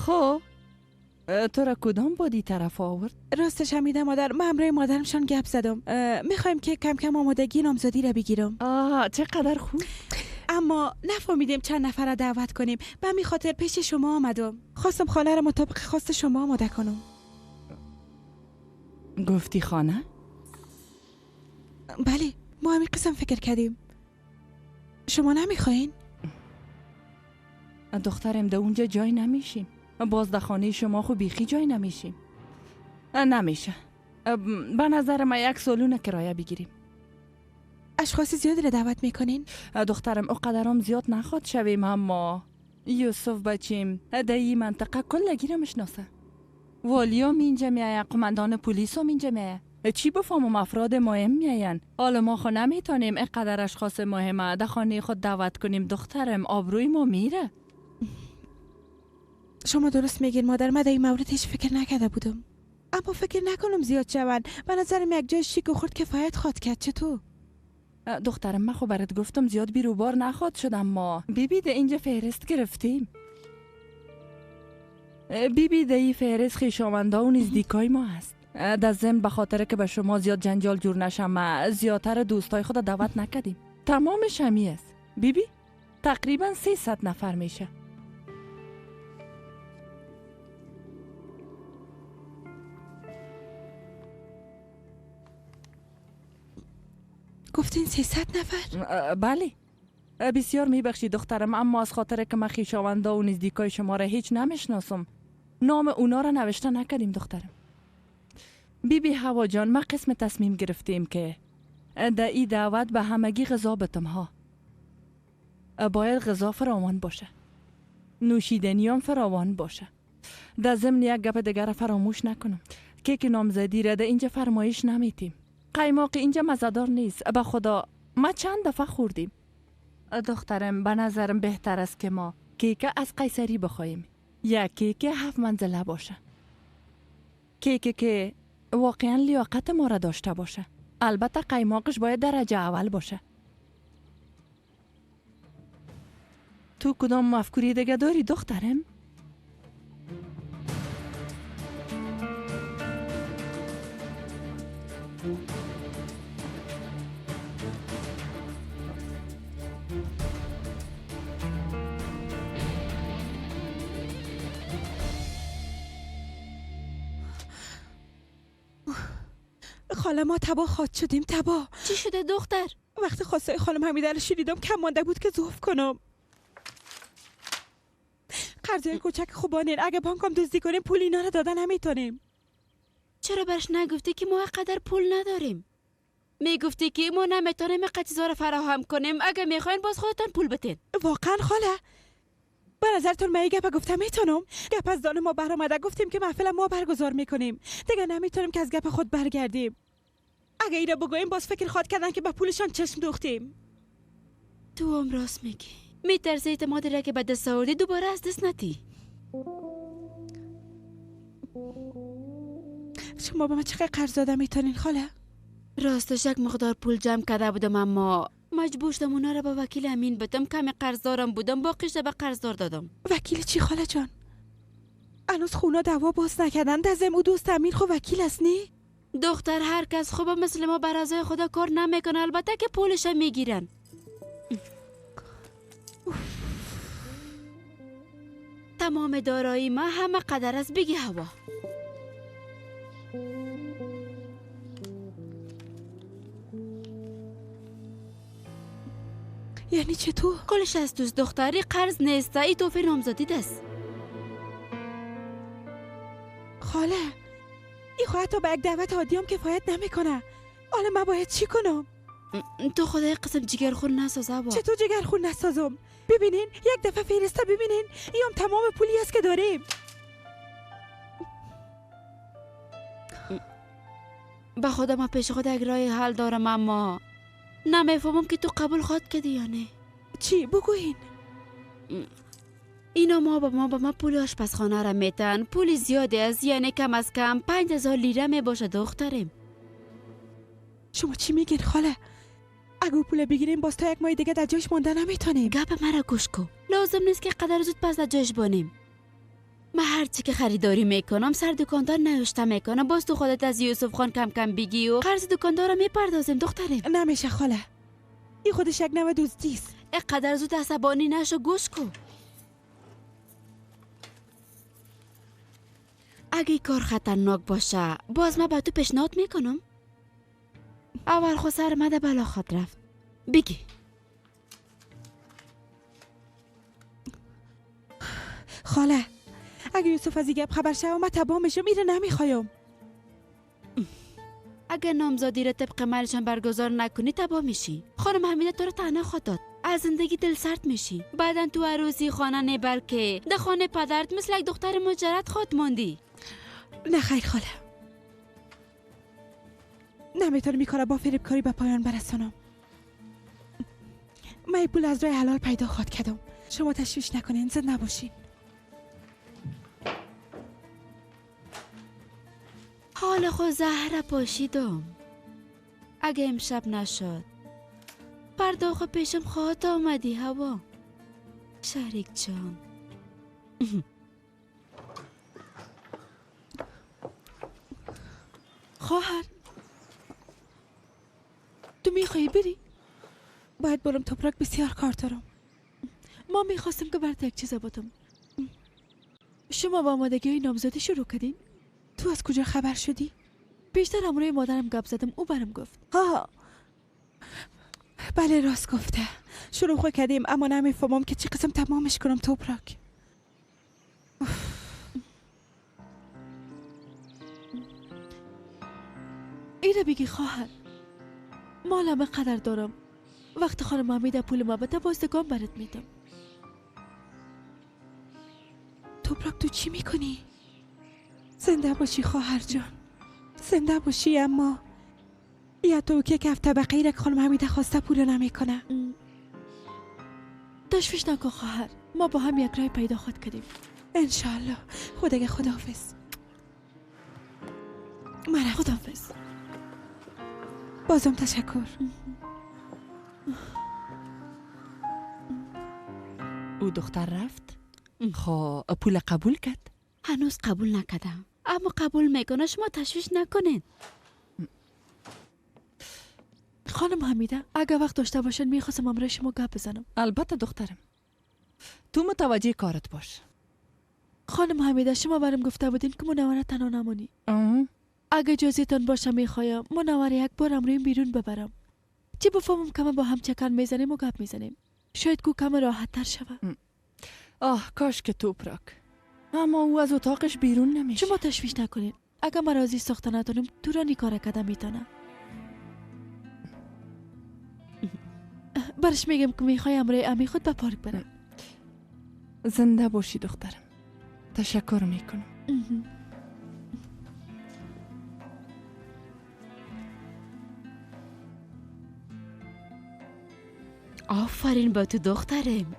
Speaker 5: خب تو را کدام بادی طرف آورد؟
Speaker 6: راستش همیده مادر، من همراه مادرمشان گپ زدم. میخوایم که کم کم آمادگی نامزدی را بگیرم.
Speaker 5: چقدر خوب.
Speaker 6: اما نفهمیدیم چند نفر را دعوت کنیم. به همین خاطر پیش شما آمدم. خواستم خانه را مطابق خواست شما آماده کنم.
Speaker 5: گفتی خانه؟
Speaker 6: بله، ما همین قسم فکر کردیم. شما نمیخواین؟
Speaker 5: دخترم ده اونجا جای نمیشیم. باز در خانه شما خو بیخی جای نمیشیم. نمیشه. به نظر ما یک سالون کرایه بگیریم.
Speaker 6: اشخاص زیادی را دعوت میکنین؟
Speaker 5: دخترم اقدرام زیاد نخواد شویم، اما یوسف بچیم در این منطقه کلگی را مشناسه. والیام اینجا میایه، قماندان پلیس هم اینجا میایه. چی بفهمم افراد مهم میاین. حالا ما خو نمیتونیم اینقدر اشخاص مهمه در خانه خود دعوت کنیم. دخترم آبروی ما میره.
Speaker 6: شما درست میگین مادر، من در این مورد هیچ فکر نکرده بودم. اما فکر نکنم زیاد شون. به نظرم یک جای شیک و خورد کفایت خواد کرد. چطور؟
Speaker 5: دخترم من خو برات گفتم زیاد بیروبار نخواد شد، اما بیبی ده اینجا فهرست گرفتیم. بیبی ده این فهرست خویشاوندا و نزدیکای ما هست. در ضمن به خاطر که به شما زیاد جنجال جور نشم زیادتر دوستای خود دعوت نکردیم. تمامش همی است. بیبی تقریبا 300 نفر میشه.
Speaker 6: گفتین 300 نفر؟
Speaker 5: بله. بسیار میبخشید دخترم، اما از خاطر که من خویشاوندا و نزدیکای شما را هیچ نمیشناسم نام اونا را نوشته نکردیم دخترم. بیبی هوا جان، ما قسم تصمیم گرفتیم که در این دعوت به همگی غذا بتم ها. باید غذا فراوان باشه، نوشیدنی هم فراوان باشه. در ضمن یک گپ دیگر فراموش نکنم، کیک نامزدی را در اینجا فرمایش نمیتیم. قیماق اینجا مزدار نیست. به خدا ما چند دفعه خوردیم. دخترم به نظرم بهتر است که ما کیک از قیصری بخوایم. یک کیک 7 منزله باشه، کیک که واقعا لیاقت ما را داشته باشه. البته قیماقش باید درجه اول باشه. تو کدام مفکوری دیگه داری دخترم؟
Speaker 6: خاله ما تباه خواد شدیم. تباه.
Speaker 1: چی شده دختر؟
Speaker 6: وقتی خواسته خانم حمیده رو شنیدم کم مانده بود که ظهر کنم. قرضای کوچک خوبانین، اگه بانکم دزدی کنیم پول اینا رو دادن نمیتونیم.
Speaker 1: چرا برش نگفتی که ما قدر پول نداریم؟ میگفتی که ما نمیتونیم قطعه رو فراهم کنیم، اگه میخواین باز خودتان پول بتین.
Speaker 6: واقعا خاله؟ به نظرتون من گپ گفتم میتونم؟ گپ از دان ما برآمده، گفتیم که محفل ما برگزار میکنیم. دیگه نمیتونیم که از گپ خود برگردیم. اگه اینا بگویم باز فکر خواد کردن که به پولشان چشم دوختیم.
Speaker 1: تو هم راست میگی. میترسی اعتمادی را که به دست آوردی دوباره از دست ندی.
Speaker 6: شما به من چقدر قرض داده میتونین خاله؟
Speaker 1: راستش یک مقدار پول جمع کرده بودم، اما مجبور شدم اونا را به وکیل امین بدم. کمی قرضدارم بودم، باقیش را به قرضدار دادم.
Speaker 6: وکیل چی خاله جان؟ هنوز خونا دعوا باز نکردن. در ضمن دوست امین خو وکیل است نی؟
Speaker 1: دختر هر کس خوبه مثل ما بر رضای خدا کار نمیکنه، البته که پولش میگیرن. تمام دارایی ما همه قدر است. بگی هوا.
Speaker 6: یعنی چطور؟
Speaker 1: کلش از دوست دختری قرض نیست، ای توفیر نامزدی دست.
Speaker 6: خاله این خواهد تا به یک دعوت عادی هم کفایت نمیکنه. حالا من باید چی کنم؟
Speaker 1: تو خدای قسم جگرخون نساز هوا.
Speaker 6: چطور جگرخون نسازم؟ ببینین یک دفعه فهرسته ببینین، این هم تمام پولی است که داریم.
Speaker 1: به خدا ما پیش خود یک راه حل دارم، اما نمیفهمم که تو قبول خواد کردی یا نه.
Speaker 6: چی؟ بگوین.
Speaker 1: اینا ما به ما پول آشپزخانه را میتن. پول زیاده است، یعنی کم از کم 5000 لیره می باشه دخترم.
Speaker 6: شما چی میگین خاله؟ اگه پول بگیریم باز تا یک ماه دیگه در جایش مونده نمیتونیم.
Speaker 1: گپ مرا گوش کن. لازم نیست که قدر زود پس در جایش بانیم. من هرچی که خریداری میکنم سر دکاندار نیاشته میکنم. باز تو خودت از یوسف خان کم کم بگی و قرض دکاندار رو میپردازیم دخترم.
Speaker 6: نمیشه خاله، این خودش یک نوع دزدیست.
Speaker 1: اینقدر زود عصبانی نشو، گوش کن. اگه این کار خطرناک باشه باز من به تو پیشنهاد میکنم. اول خود سر مده بلا خود رفت. بگی.
Speaker 6: خاله اگه یوسف از این گپ خبر شد من تباه میشم. میره نمیخوایم.
Speaker 1: اگه نامزادی رو طبق مرشان برگزار نکنی تباه میشی. خانم حمیده تو رو تنها خود داد، از زندگی دل سرد میشی. بعدن تو عروسی خانه نه بلکه ده خانه پدرت مثل یک دختر مجرد خود ماندی.
Speaker 6: نه خیر خاله، نمیتونم این کار با فریبکاری به پایان برسانم. من این پول از راه حلال پیدا خواهد کردم. شما تشویش نکنین، زد نباشین.
Speaker 1: حال خود زهره پاشیدم. اگه امشب نشد فردا خود پیشم خواهد آمدی هوا. شریک جان.
Speaker 6: خواهر تو میخوایی بری؟ باید برم توپراک، بسیار کار دارم. ما میخواستم که برات یک چیز بودم. شما با آمادگی های نامزدی شروع کردین؟ تو از کجا خبر شدی؟ بیشتر امروی مادرم گپ زدم، او برم گفت. بله راست گفته. شروع خود کردیم اما نمیفهمم که چی قسم تمامش کنم توپراک. اینه بگی خواهر، مالم قدر دارم. وقت خانم حمیده پول ما بده بازدگان برات میدم. توپراک تو چی میکنی؟ زنده باشی خواهر جان، زنده باشی. اما یا تو که کف طبقه ایره که خانم حمیده خواسته پول نمیکنه. تشویش نکن خواهر، ما با هم یک رای پیدا خود کردیم انشالله. خداحافظ. من خداحافظ. بازم تشکر. او دختر رفت. پول قبول کرد؟
Speaker 1: هنوز قبول نکردم اما قبول میکنه. شما تشویش نکنین.
Speaker 6: خانم حمیده اگه وقت داشته باشن میخواستم امروز شما گپ بزنم.
Speaker 5: البته دخترم، تو متوجه کارت باش.
Speaker 6: خانم حمیده شما برام گفته بودین که منوره تنها نمونی. اگه اجازهتان باشه میخوایم منوره یک بار امروز بیرون ببرم. چی بفهمم که ما با هم چکن میزنیم و گپ میزنیم. شاید کو کم راحت تر شوه.
Speaker 5: کاش که توپراک، اما او از اتاقش بیرون نمیشه.
Speaker 6: شما تشویش نکنین. اگه من راضی ساخته ندارم تو رانی کار کده میتونه. برش میگم که میخوای امروز امی خود به پارک برم.
Speaker 5: زنده باشی دخترم، تشکر میکنم.
Speaker 1: آفرین با تو دخترم.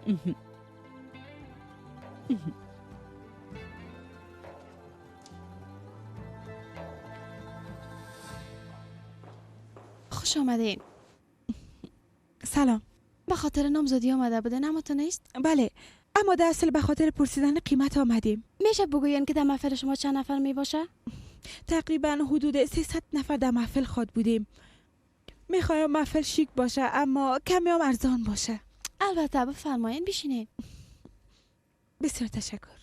Speaker 12: خوش آمدین.
Speaker 6: سلام.
Speaker 12: به خاطر نامزدی آمده بودن اما تو نیست؟
Speaker 6: بله، اما در اصل به خاطر پرسیدن قیمت آمدیم.
Speaker 12: میشه بگوین که در محفل شما چند نفر می باشه؟
Speaker 6: تقریبا حدود 300 نفر در محفل خود بودیم. میخوایم محفل شیک باشه اما کمی هم ارزان باشه.
Speaker 12: البته بفرمایین بشینین.
Speaker 6: بسیار تشکر.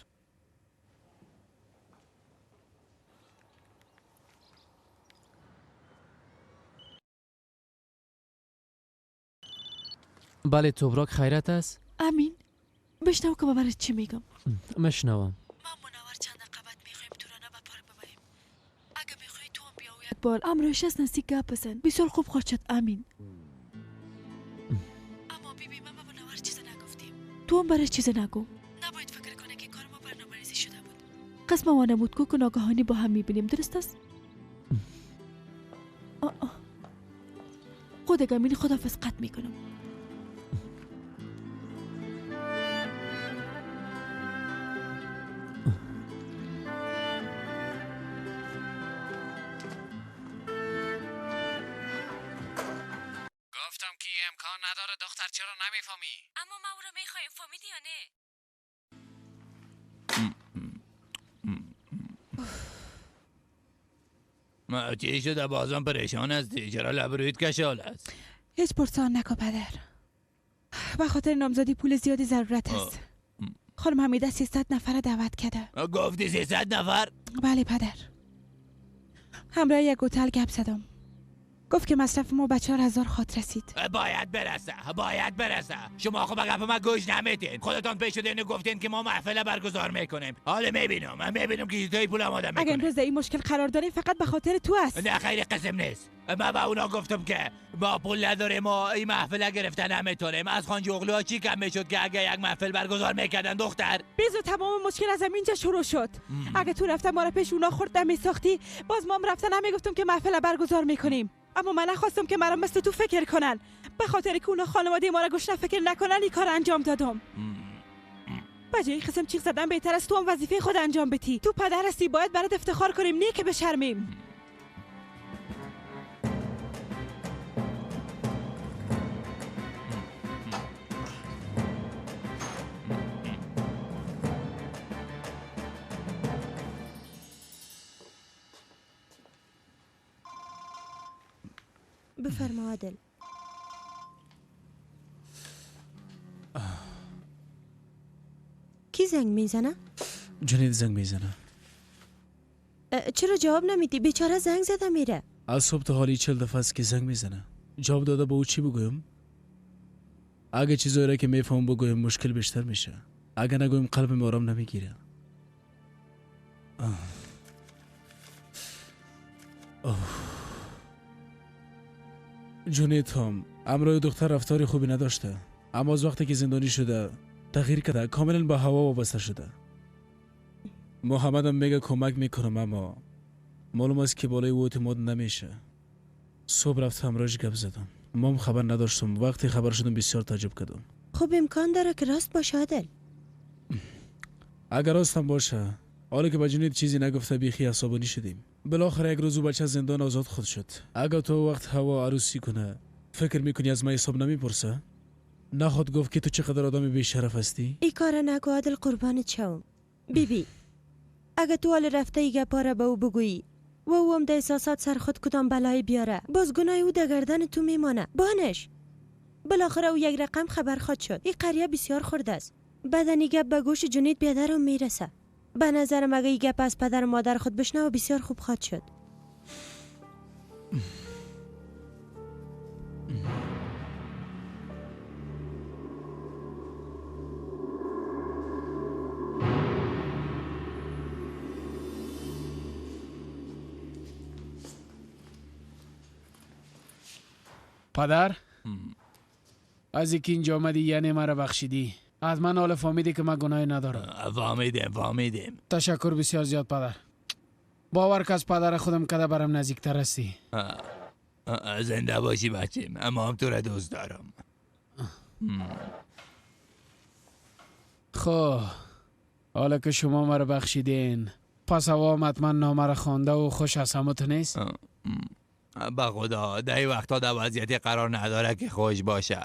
Speaker 9: بله توبراک خیرت است؟
Speaker 6: امین بشنو که برای چی میگم.
Speaker 9: مشنوم.
Speaker 6: ما منور چند قبط میخوایم تو رانه به پارک ببریم. اگه میخوای تو هم بیا و یک بار امروش از نزدیک گپ بزن. بسیار خوب خواهد شد امین. اما بیبی ما به منور چیز نگفتیم. تو هم برای چیز نگو. نباید فکر کنه که کار ما برنامه‌ریزی شده بود. قسم ما نمود که ناگهانی با هم میبینیم. درست است؟ خود امین خداحافظ قطع میکنم.
Speaker 11: گفتم که امکان نداره دختر، چرا نمیفهمی؟
Speaker 12: اما ما او رو میخوایم، فهمیدی یا نه؟
Speaker 16: چی شده بازم پریشان هستی؟ چرا لب رویت کشال است؟
Speaker 6: هیچ پرسان نکن پدر. به خاطر نامزدی پول زیادی ضرورت است. خانم حمیده 300 نفر دعوت کرده.
Speaker 16: گفتی 300 نفر؟
Speaker 6: بله پدر. همراه یک هتل گپ زدم. گفت که مصرف ما به 4000 خاط رسید.
Speaker 16: باید برسه. شما خب گپ ما گوش نمیتین. خودتان پیش شدین و گفتین که ما محفل برگزار میکنیم. حالا میبینم که توی پول آماده میکنه.
Speaker 6: اگه امروز این مشکل قرار داریم فقط به خاطر تو است.
Speaker 16: نه خیر قسم نیست. من به اونا گفتم که ما پول نداریم، ما این محفل گرفتن نمیتونیم. از خان جغلوها چی کم میشد که اگه یک محفل برگزار میکردن دختر؟
Speaker 6: بیزو تمام مشکل از اینجا شروع شد. اگه تو رفته ما را پیش اونا خورد نمیساختی، باز ما هم رفتن نمیگفتم که محفل برگزار میکنیم. اما من نخواستم که مرا مثل تو فکر کنن. به خاطر که اونا خانواده ما را گشنه فکر نکنن این کار انجام دادم. بجای قسم چیغ زدن بهتر است تو هم وظیفه خود انجام بدی. تو پدر هستی، باید برات افتخار کنیم، نه که بشرمیم.
Speaker 15: بفرما عادل. کی زنگ میزنه؟
Speaker 10: جنید زنگ میزنه.
Speaker 15: چرا جواب نمیدی؟ بیچاره زنگ زده میره.
Speaker 10: از صبح تا حالی 40 دفعه است که زنگ میزنه. جواب داده با او چی بگویم؟ اگه چیزایی را که میفهم بگویم مشکل بیشتر میشه. اگه نگویم قلبم آرام نمیگیره. جنید هم امروی دختر رفتاری خوبی نداشته، اما از وقتی که زندانی شده تغییر کرده، کاملا به هوا وابسته شده. محمد هم میگه کمک میکنم، اما معلوم است که بالای او اعتماد نمیشه. صبح رفت همراهش گپ زدم، مام خبر نداشتم. وقتی خبر شدم بسیار تعجب کردم.
Speaker 15: خب امکان داره که راست باشه عادل.
Speaker 10: اگر راستم باشه، حالا که به جنید چیزی نگفته بیخی عصبانی شدیم. بالاخره یک روز بچه زندان آزاد خود شد. اگر تو وقت هوا عروسی کنه فکر میکنی از من حساب نمیپرسه؟ نخواد گفت که تو چقدر آدم بی‌شرف هستی؟
Speaker 15: ای کار نگو عادل، قربانت شوم. بیبی اگه تو حال رفته ای گپا را به او بگویی و او هم ده احساسات سر خود کدام بلایی بیاره، باز گناه او در گردن تو میمانه. بانش بالاخره او یک رقم خبر خود شد. این قریه بسیار خورده است. بدنی گپ به گوش جنید بیادر هم میرسه. به نظرم اگه این گپ از پدر و مادر خود بشنه و بسیار خوب خواهد شد.
Speaker 11: پدر از اینکه اینجا آمدی یعنی مرا بخشیدی. از من حال فهمیدی که من گناهی ندارم.
Speaker 16: فهمیدیم.
Speaker 11: تشکر بسیار زیاد پدر. باور که از پدر خودم کده برم نزدیکتر هستی.
Speaker 16: زنده باشی بچیم، اما هم تو را دوست دارم.
Speaker 11: خب حالا که شما مرا بخشیدین، پس هوا حتما نامه را خوانده و خوش از همت نیست؟
Speaker 16: به خدا در این وقتا در وضعیتی قرار نداره که خوش باشه.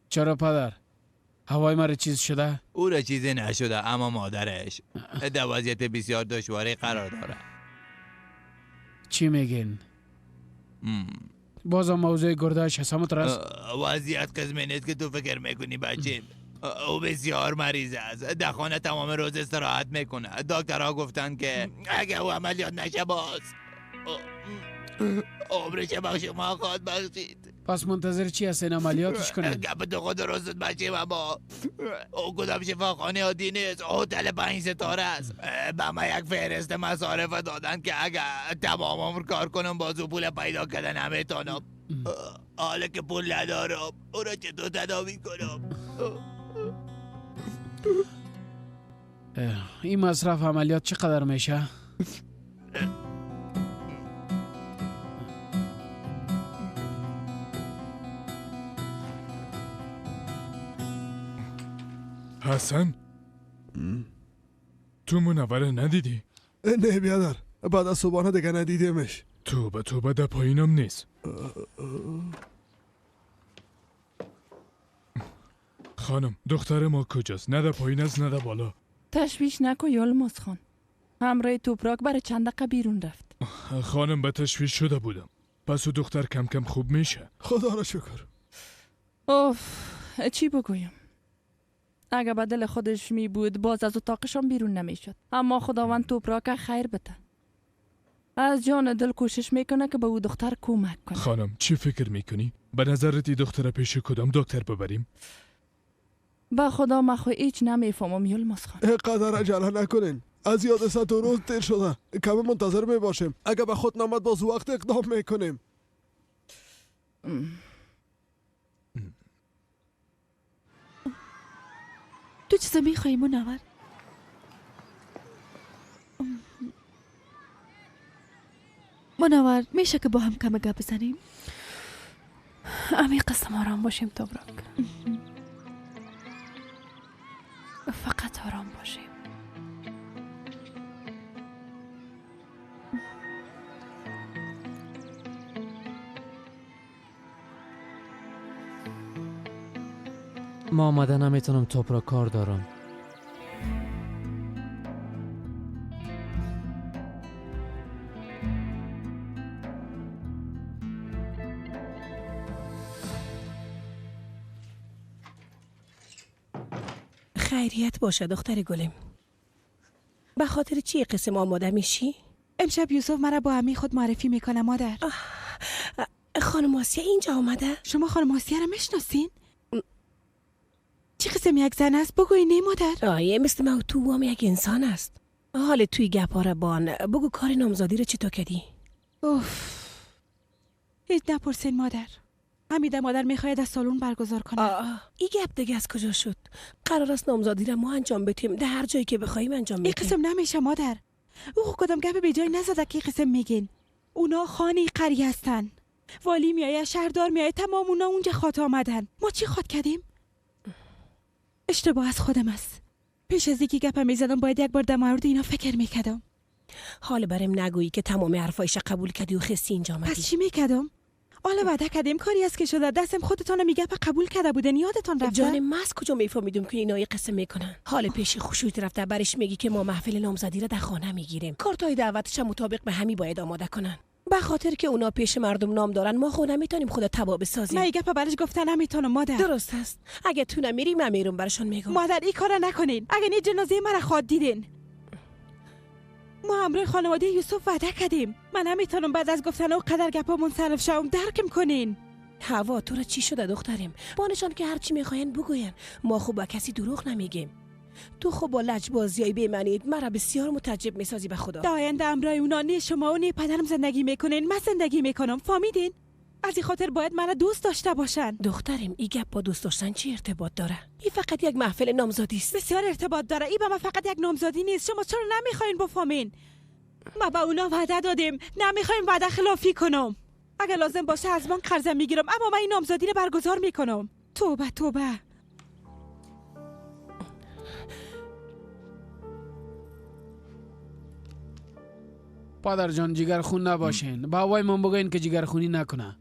Speaker 11: چرا پدر؟ هوای مرا چیز شده؟
Speaker 16: او را چیزی نشده، اما مادرش در وضعیت بسیار دشواری قرار داره.
Speaker 11: چی میگین؟ بازم موضوع گردهش حسامت راست؟
Speaker 16: وضعیت قسمی نیست که تو فکر میکنی بچیم. او بسیار مریض است. در خانه تمام روز استراحت میکنه. دکترها گفتن که اگه او عملیات نشه باز عمرش به شما خواهد بخشید.
Speaker 11: پس منتظر چی هستین عملیاتش کنن؟
Speaker 16: گپ تو خود درست بچیم، اما او کدام شفاخانه عادی نیست، هتل 5 ستاره است. به من یک فهرست مصارف دادن که اگه تمام عمر کار کنم باز او پول پیدا کردن نمیتونم. حالا که پول ندارم او را چطور تداوی کنم؟
Speaker 11: این مصرف عملیات چقدر میشه؟
Speaker 2: حسن تو منوره ندیدی؟
Speaker 20: نه بیادر، بعد از صبحانه دیگه ندیدیمش.
Speaker 2: توبه در پایینم نیست. خانم دختر ما کجاست؟ نه در پایین است نه در بالا.
Speaker 5: تشویش نکن یالماس خان. همراه توپراک برای چند دقیقه بیرون رفت.
Speaker 2: خانم به تشویش شده بودم. پس او دختر کم کم خوب میشه.
Speaker 20: خدا را شکر.
Speaker 5: اوف، چی بگویم؟ اگه به دل خودش می بود باز از اتاقشان بیرون نمی شد. اما خداوند توپراک خیر بده. از جان دل کوشش میکنه که به او دختر کمک کنه.
Speaker 2: خانم چی فکر میکنی؟ به نظرت این دختر پیش کدام دکتر ببریم؟
Speaker 5: با خدا ما خو هیچ نمیفهمم یلماس خان.
Speaker 20: اینقدر عجله نکنین. از یاد 100 روز دیر شده. کمی منتظر می باشیم. اگه به خود نامد باز وقت اقدام میکنیم.
Speaker 6: تو چیزا میخوایی منور؟ منور میشه که با هم کم گپ بزنیم؟
Speaker 18: امی قسم آرام باشیم توبراک. فقط آرام باشیم.
Speaker 9: ما آمده نمیتونم توپراک کار دارم.
Speaker 18: خیریت باشه دختر گلم. به خاطر چی قسم آماده میشی؟
Speaker 6: امشب یوسف مرا با امی خود معرفی میکنه مادر.
Speaker 18: خانم آسیه اینجا آمده؟
Speaker 6: شما خانم آسیه را میشناسین؟ چی قسم یک زن است؟ بگوی نه مادر.
Speaker 18: آیه مثل ما تو هم یک انسان است. حال توی گپا را بان. بگو کار نامزادی را چطور کردی؟
Speaker 6: اوف، هیچ نپرسین مادر. حمیده مادر میخواید از سالون برگزار کنه.
Speaker 18: این گپ دیگه از کجا شد؟ قرار است نامزادی را ما انجام بدیم. در هر جایی که بخوایم انجام بدیم.
Speaker 6: این قسم نمیشه مادر. او کدام گپ به جای نزده که قسم میگین. اونا خانی قریه هستن. والی میایه، شهردار میایه، تمام اونا اونجا خاط آمدن. ما چی خاط کردیم؟ اشتباه از خودم است. پیش از اینکه گپم میزدم باید یک بار در مورد اینا فکر میکردم.
Speaker 18: حال برم نگویی که تمام حرفایش قبول کردی و خستی اینجا آمدی.
Speaker 6: پس چی میکردم؟ حالا وعده کردیم کاری است که شده دستم خودتان میگه قبول کرده بودن یادتان رفته؟
Speaker 18: جان من از کجا میفهمیدم که اینا یه قسم میکنن؟ حال پیش خوشویت رفته برش میگی که ما محفل نامزدی را در خانه میگیریم. کارتای دعوتش مطابق به همی باید آماده کنن. به خاطر که اونا پیش مردم نام دارن ما خود نمیتونیم خود تبا بسازیم.
Speaker 6: من گپ برش گفتن نمیتونم مادر.
Speaker 18: درست است. اگه تو نمیری من میرم براشون میگم.
Speaker 6: مادر این کارا نکنین. اگه نی جنازه مرا خود دیدین. ما همراه خانواده یوسف وعده کردیم. من نمیتونم بعد از گفتن او قدر گپا منصرف شوم. درکم کنین.
Speaker 18: هوا تو را چی شده دخترم؟ بانشان که هر چی میخواین بگوین. ما خوب با کسی دروغ نمیگیم. تو خب با لجبازیای بی‌معنی مرا بسیار متعجب میسازی به خدا.
Speaker 6: آینده امرای اونا نی شما و نی پدرم زندگی میکنین، من زندگی میکنم. فهمیدین؟ از این خاطر باید مرا دوست داشته باشن.
Speaker 18: دخترم این گپ با دوست داشتن چی ارتباط داره؟ این فقط یک محفل نامزادی است.
Speaker 6: بسیار ارتباط داره. این با ما فقط یک نامزادی نیست. شما چرا نمیخواین بفهمین؟ ما با اونا وعده دادیم، نمیخوایم وعده خلافی کنم. اگه لازم باشه از بانک قرض میگیرم، اما من این نامزادی رو برگزار میکنم. توبه توبه.
Speaker 11: پادر جان جگرخون نباشین. با وای من بگین که جگرخونی نکنه.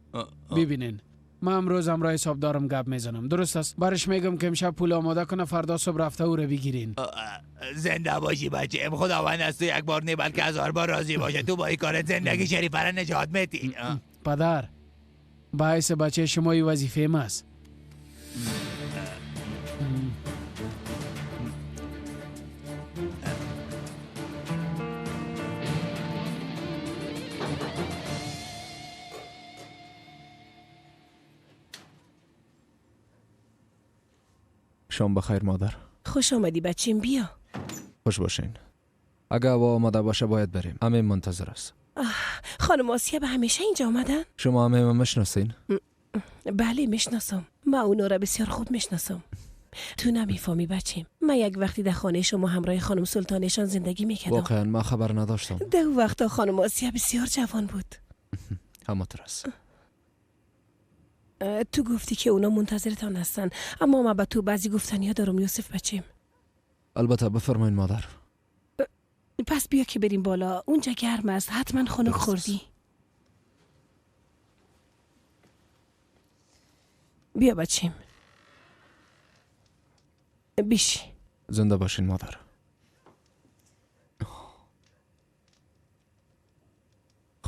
Speaker 11: ببینین من امروز همراه حسابدارم گپ میزنم. درست است؟ برش میگم که امشب پول آماده کنه فردا صبح رفته او رو بگیرین.
Speaker 16: زنده باشی بچه. خداوند از تو یک بار نه بلکه 1000 بار راضی باشه. تو با این کارت زندگی شریفه را نجات میدی.
Speaker 11: پدر باعث بچه شما این وظیفه ماست.
Speaker 21: شام بخیر مادر.
Speaker 18: خوش آمدی بچیم بیا.
Speaker 21: خوش باشین. اگه هوا آماده باشه باید بریم. همه منتظر است.
Speaker 18: خانم آسیه به همیشه اینجا آمدن؟
Speaker 21: شما همه من میشناسین؟
Speaker 18: بله میشناسم. من اونا را بسیار خوب میشناسم. تو نمیفهمی بچیم. من یک وقتی در خانه شما همراه خانم سلطانشان زندگی میکردم.
Speaker 21: واقعا من خبر نداشتم.
Speaker 18: در وقتا خانم آسیه بسیار جوان بود.
Speaker 21: همونطور است.
Speaker 18: تو گفتی که اونا منتظرتان هستن، اما من به تو بعضی گفتنیا دارم یوسف بچیم.
Speaker 21: البته بفرمایین مادر.
Speaker 18: پس بیا که بریم بالا. اونجا گرم است. حتما خنک خوردی. بیا بچیم. بیش.
Speaker 21: زنده باشین مادر.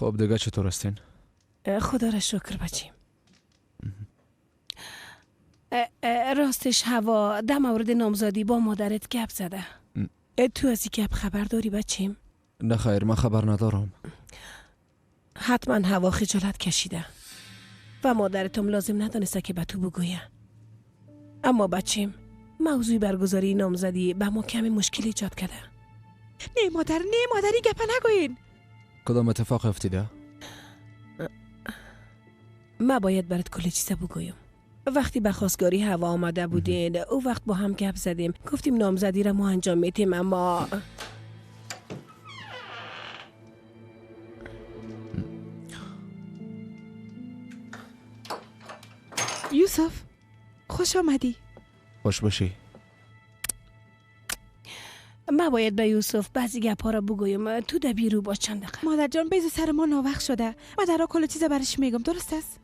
Speaker 21: خب دیگه چطور هستین؟
Speaker 18: خدا را شکر بچیم. راستش هوا در مورد نامزادی با مادرت گپ زده. تو از این گپ خبر داری بچیم؟
Speaker 21: نه خیر، من خبر ندارم.
Speaker 18: حتما هوا خجالت کشیده و مادرتم لازم ندانسته که به تو بگویه. اما بچیم موضوع برگزاری نامزدی به ما کمی مشکل ایجاد کرده.
Speaker 6: نه مادری گپا نگوین.
Speaker 21: کدام اتفاق افتیده؟
Speaker 18: ما باید برات کلی چیزا بگویم. وقتی به خواستگاری هوا آمده بودین او وقت با هم گپ زدیم، گفتیم نامزدی را ما انجام میدیم، اما
Speaker 6: یوسف خوش آمدی.
Speaker 21: خوش باشی.
Speaker 18: ما باید به یوسف بعضی گپا را بگویم. تو در بیرو باش چند دقیقه.
Speaker 6: مادر جان بیز سر ما ناوقت شده. مادر کل چیزا برش میگم، درست است؟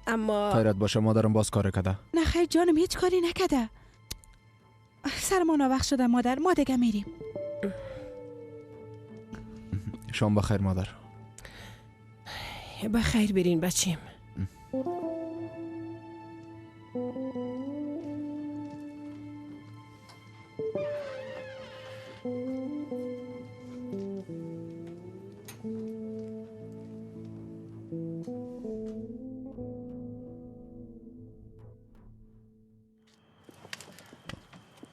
Speaker 18: اما
Speaker 21: خیرت باشه، مادرم باز کار کرده.
Speaker 6: نه خیر جانم، هیچ کاری نکرده. سر ما ناوقت شده مادر، ما دیگه میریم.
Speaker 21: شام بخیر مادر.
Speaker 18: بخیر برین بچیم.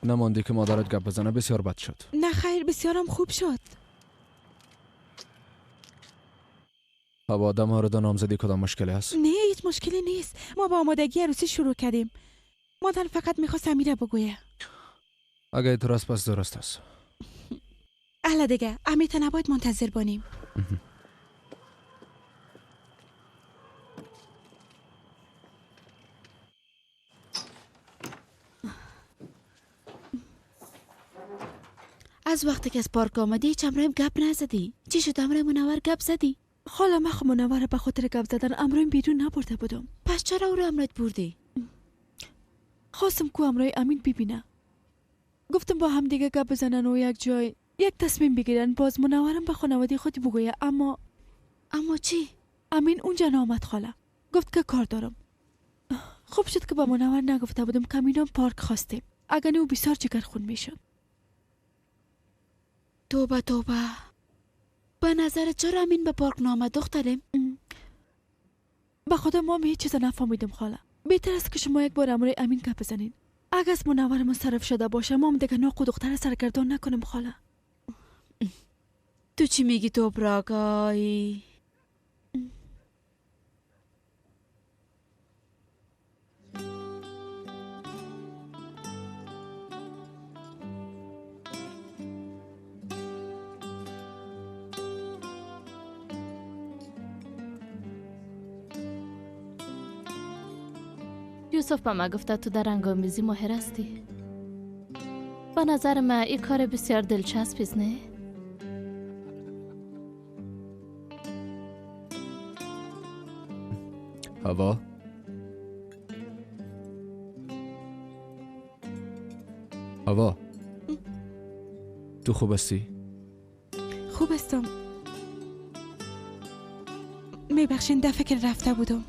Speaker 21: نماندی که مادرت گپ بزنه، بسیار بد شد.
Speaker 6: نه خیر، بسیارم خوب شد.
Speaker 21: هوا در مورد نامزدی کدام مشکلی هست؟
Speaker 6: نه هیچ مشکلی نیست. ما با آمادگی عروسی شروع کردیم. مادر فقط میخواست امیره بگویه.
Speaker 21: اگه اعتراض پس درست است.
Speaker 6: اهلا دیگه امیتا نباید منتظر بانیم.
Speaker 1: از وقتی که از پارک آمدی هیچ امرایم گپ نزدی. چی شد امرای منور گپ زدی؟
Speaker 6: خاله من منور به خاطر گپ زدن امرایم بیرون نبرده بودم.
Speaker 1: پس چرا او رو امرایت بردی؟
Speaker 6: خواستم که امرای امین ببینه. گفتم با هم دیگه گپ بزنن و یک جای یک تصمیم بگیرن. باز منورم به خانواده خود بگویه. اما
Speaker 1: چی؟
Speaker 6: امین اونجا نامد خاله. گفت که کار دارم. خوب شد که با منور نگفته بودم که امینم پارک خواستیم. اگر نه او بسیار جگرخون میشد.
Speaker 1: توبه به نظرت چرا امین به پارک نامد دخترم؟
Speaker 6: به خدا ما هیچ چیز نفهمیدم خاله. بهتر است که شما یک بار امروی امین گپ بزنین. اگه از منور منصرف شده باشه ما هم دیگه ناق و دختر سرگردان نکنیم خاله.
Speaker 1: تو چی میگی توبراگای؟
Speaker 17: یوسف به ما گفته تو در رنگ‌آمیزی ماهر هستی. به نظر من این کار بسیار دلچسبی است، نه؟
Speaker 21: هوا تو خوب هستی؟
Speaker 6: خوب هستم. میبخشین دفعه که رفته بودم.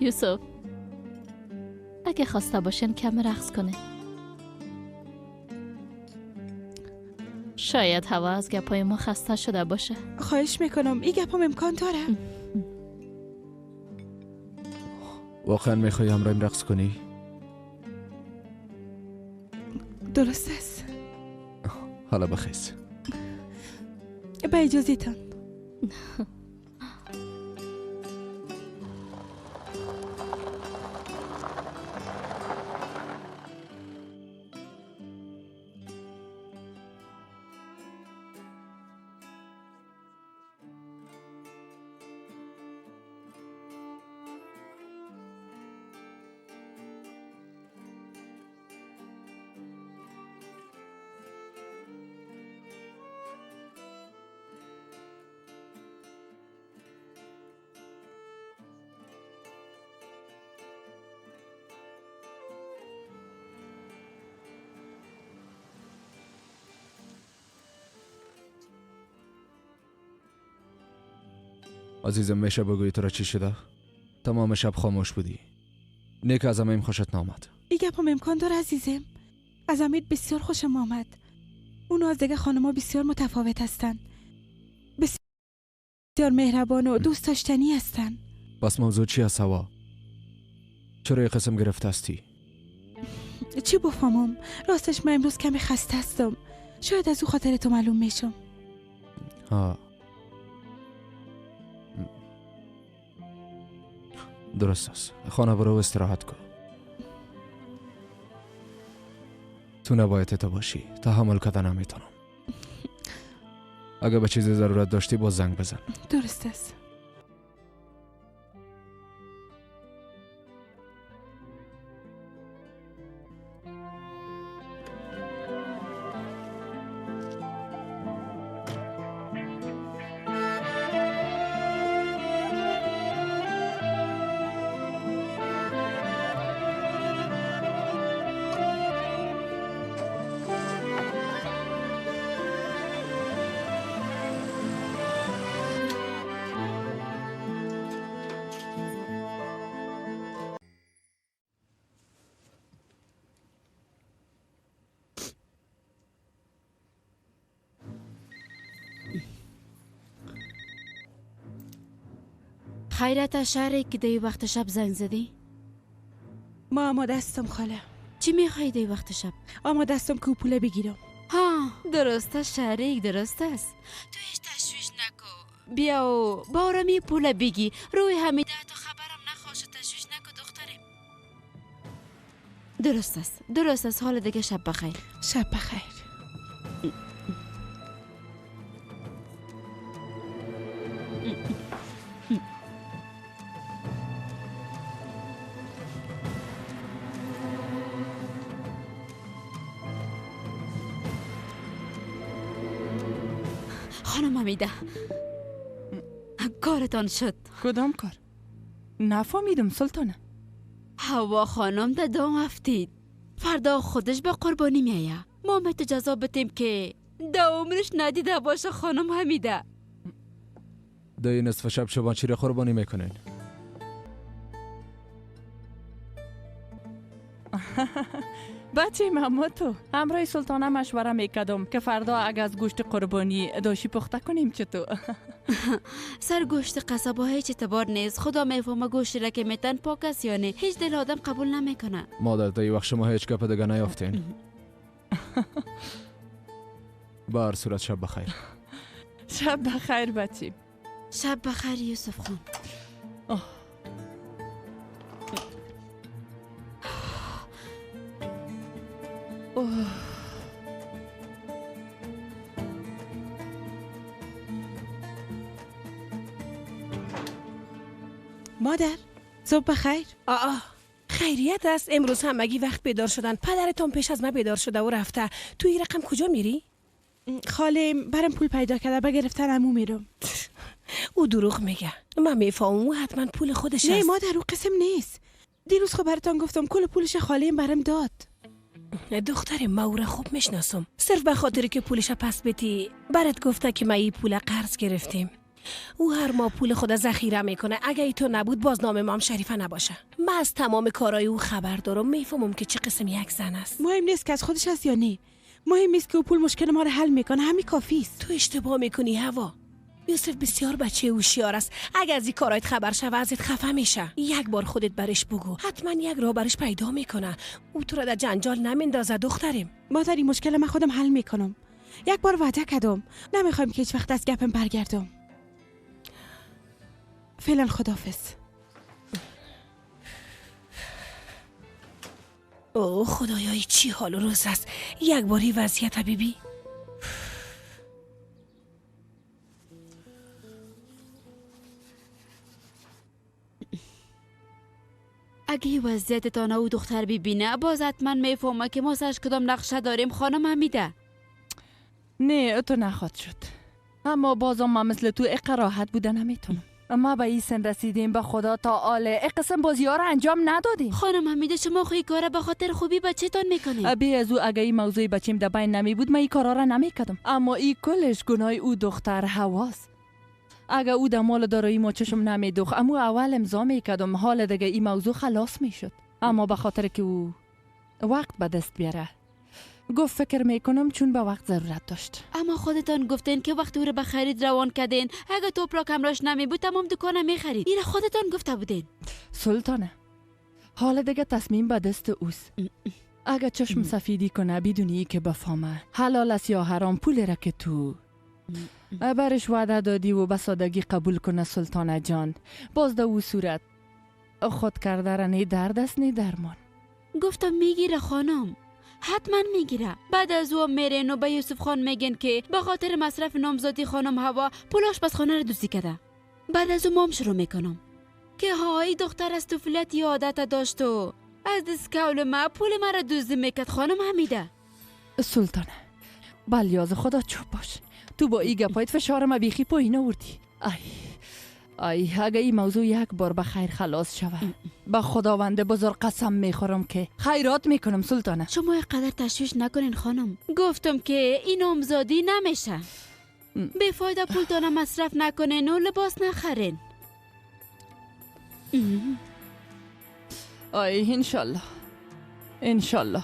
Speaker 17: یوسف اگه خواسته باشین کم رقص کنه. شاید هوا از گپای ما خسته شده باشه.
Speaker 6: خواهش میکنم این گپام امکان داره؟
Speaker 21: واقعا میخوای همراهیم رقص کنی؟
Speaker 6: درست است.
Speaker 21: حالا بخیز.
Speaker 6: با اجازهتان.
Speaker 21: عزیزم میشه بگویی تو را چی شده؟ تمام شب خاموش بودی. نیک از امیم خوشت نامد.
Speaker 6: این گپ هم امکان داره عزیزم. از امید بسیار خوشم آمد. اون از دیگه خانما بسیار متفاوت هستن. بسیار مهربان و دوست داشتنی هستن.
Speaker 21: بس موضوع چی است هوا؟ چرا یه قسم گرفته هستی؟
Speaker 6: چی بفهمم؟ راستش من امروز کمی خسته هستم. شاید از او خاطر تو معلوم میشم.
Speaker 21: ها درست است. خانه برو و استراحت کن. تو نباید تو باشی. تحمل کردن نمیتونم. اگه به چیزی ضرورت داشتی باز زنگ بزن.
Speaker 6: درست است.
Speaker 1: خیرت شهری که دی وقت شب زنگ زدی؟
Speaker 6: ما آماده هستم خاله.
Speaker 1: چی میخوای دی وقت شب؟
Speaker 6: آماده هستم که پول بگیرم.
Speaker 1: ها درست است شهری، درست است. تو هیچ تشویش نکو. بیا و با آرامی پول بگی. روی حمیده تو خبرم نخواست. تشویش نکو دخترم. درست است، درست است. حال دیگه شب بخیر.
Speaker 6: شب بخیر.
Speaker 1: خانم حمیده کارتان شد.
Speaker 5: کدام کار؟ نفهمیدم سلطانه.
Speaker 1: هوا خانم تا 2 هفتید. فردا خودش به قربانی میایه. ما تو جزا بتیم که 2 عمرش ندیده باشه خانم حمیده.
Speaker 21: دایی نصف شب شما چی را قربانی میکنین؟
Speaker 5: بچه ماما تو همراه سلطانه مشوره میکردم که فردا اگه از گوشت قربانی داشی پخته کنیم چطور؟
Speaker 1: سر گوشت قصبا هیچ اعتبار نیست. خدا میفهمه گوشتی را که میتن پاک است یا نه. هیچ دل آدم قبول نمیکنه.
Speaker 21: مادر دایی وقت شما هیچ گپ دیگه نیافتین. به هر صورت شب بخیر.
Speaker 5: شب بخیر بچه.
Speaker 1: شب بخیر یوسف خان.
Speaker 6: مادر صبح بخیر.
Speaker 18: خیریت است. امروز همگی وقت بیدار شدن. پدرتون پیش از من بیدار شده و رفته. تو این رقم کجا میری؟
Speaker 6: خاله برام پول پیدا کرده به گرفتن عمو میرم.
Speaker 18: او دروغ میگه. من میفهمم او حتما پول خودش است.
Speaker 6: نه مادر او قسم نیست. دیروز خب براتون گفتم کل پولش خاله برام داد.
Speaker 18: دختر ما او را خوب میشناسم. صرف به خاطر که پولش پس بدی برات گفته که ما این پول قرض گرفتیم. او هر ماه پول خود ذخیره میکنه. اگه ای تو نبود بازنامه ما هم شریفه نباشه. من از تمام کارهای او خبر دارم. میفهمم که چه قسم یک زن است.
Speaker 6: مهم نیست که از خودش است یا نه. مهم است که او پول مشکل ما رو حل میکنه. همین کافی است.
Speaker 18: تو اشتباه میکنی هوا. یوسف بسیار بچه هوشیار است. اگه از این کارایت خبر شوه ازت خفه میشه. یک بار خودت برش بگو. حتما یک راه برش پیدا میکنه. او تو را در جنجال نمیندازه دخترم.
Speaker 6: مادر این مشکل من خودم حل میکنم. یک بار وعده کردم. نمیخوایم که هیچ وقت از گپم برگردم. فعلا خداحافظ.
Speaker 18: اوه خدایایی چی حال و روز است. یک باری وضعیت حبیبی.
Speaker 1: اگه وضعیتتان او دختر ببینه باز حتما میفهمه که ما سرش کدام نقشه داریم خانم حمیده.
Speaker 5: نه تو نخواد شد. اما بازم ما مثل تو اقراحت بوده نمیتونم. ما به این سن رسیدیم به خدا تعالی این قسم بازی ها را انجام ندادیم.
Speaker 1: خانم حمیده شما خوی کاره به خاطر خوبی بچه تان میکنیم.
Speaker 5: ابی از او اگه این موضوع بچیم در بین نمی بود من این کارا را نمی کردم. اما این کلش گناه او دختر هواست. اگه او در مال دارایی ما چشم نمیدوخ امو اول امضا میکردم حال دیگه این موضوع خلاص میشد. اما به خاطر که او وقت به دست بیاره گفت فکر میکنم چون به وقت ضرورت داشت.
Speaker 1: اما خودتان گفتین که وقتی او را به خرید روان کردین اگه توپراک همراش نمی بود تمام دکانه میخرید. این خودتان گفته بودین.
Speaker 5: سلطانه حال دیگه تصمیم به دست اوست. اگه چشم سفیدی کنه بدونی که بفهمه حلال است یا حرام پول را که تو برش وعده دادی و به سادگی قبول کنه سلطانه جان، باز در او صورت خود کرده را نی درد است نی درمان.
Speaker 1: گفتم میگیره خانم، حتما میگیره. بعد از او میرین و به یوسف خان میگن که به خاطر مصرف نامزادی خانم هوا پول آشپزخانه را دزدی کرده. بعد از او مام شروع میکنم که های دختر از طفولیت عادت داشت و از دستکول ما پول مرا دزدی میکرد. خانم حمیده
Speaker 5: سلطانه بلیاز خدا چوب باش، تو با ای گپایت فشار ما بیخی پایین آوردی. ای اگه این موضوع یک بار به خیر خلاص شود به خداوند بزرگ قسم میخورم که خیرات میکنم سلطانه.
Speaker 1: شما اینقدر تشویش نکنین خانم. گفتم که این نامزادی نمیشه. بیفایده پولتان مصرف نکنین و لباس نخرین.
Speaker 5: ای انشالله انشالله.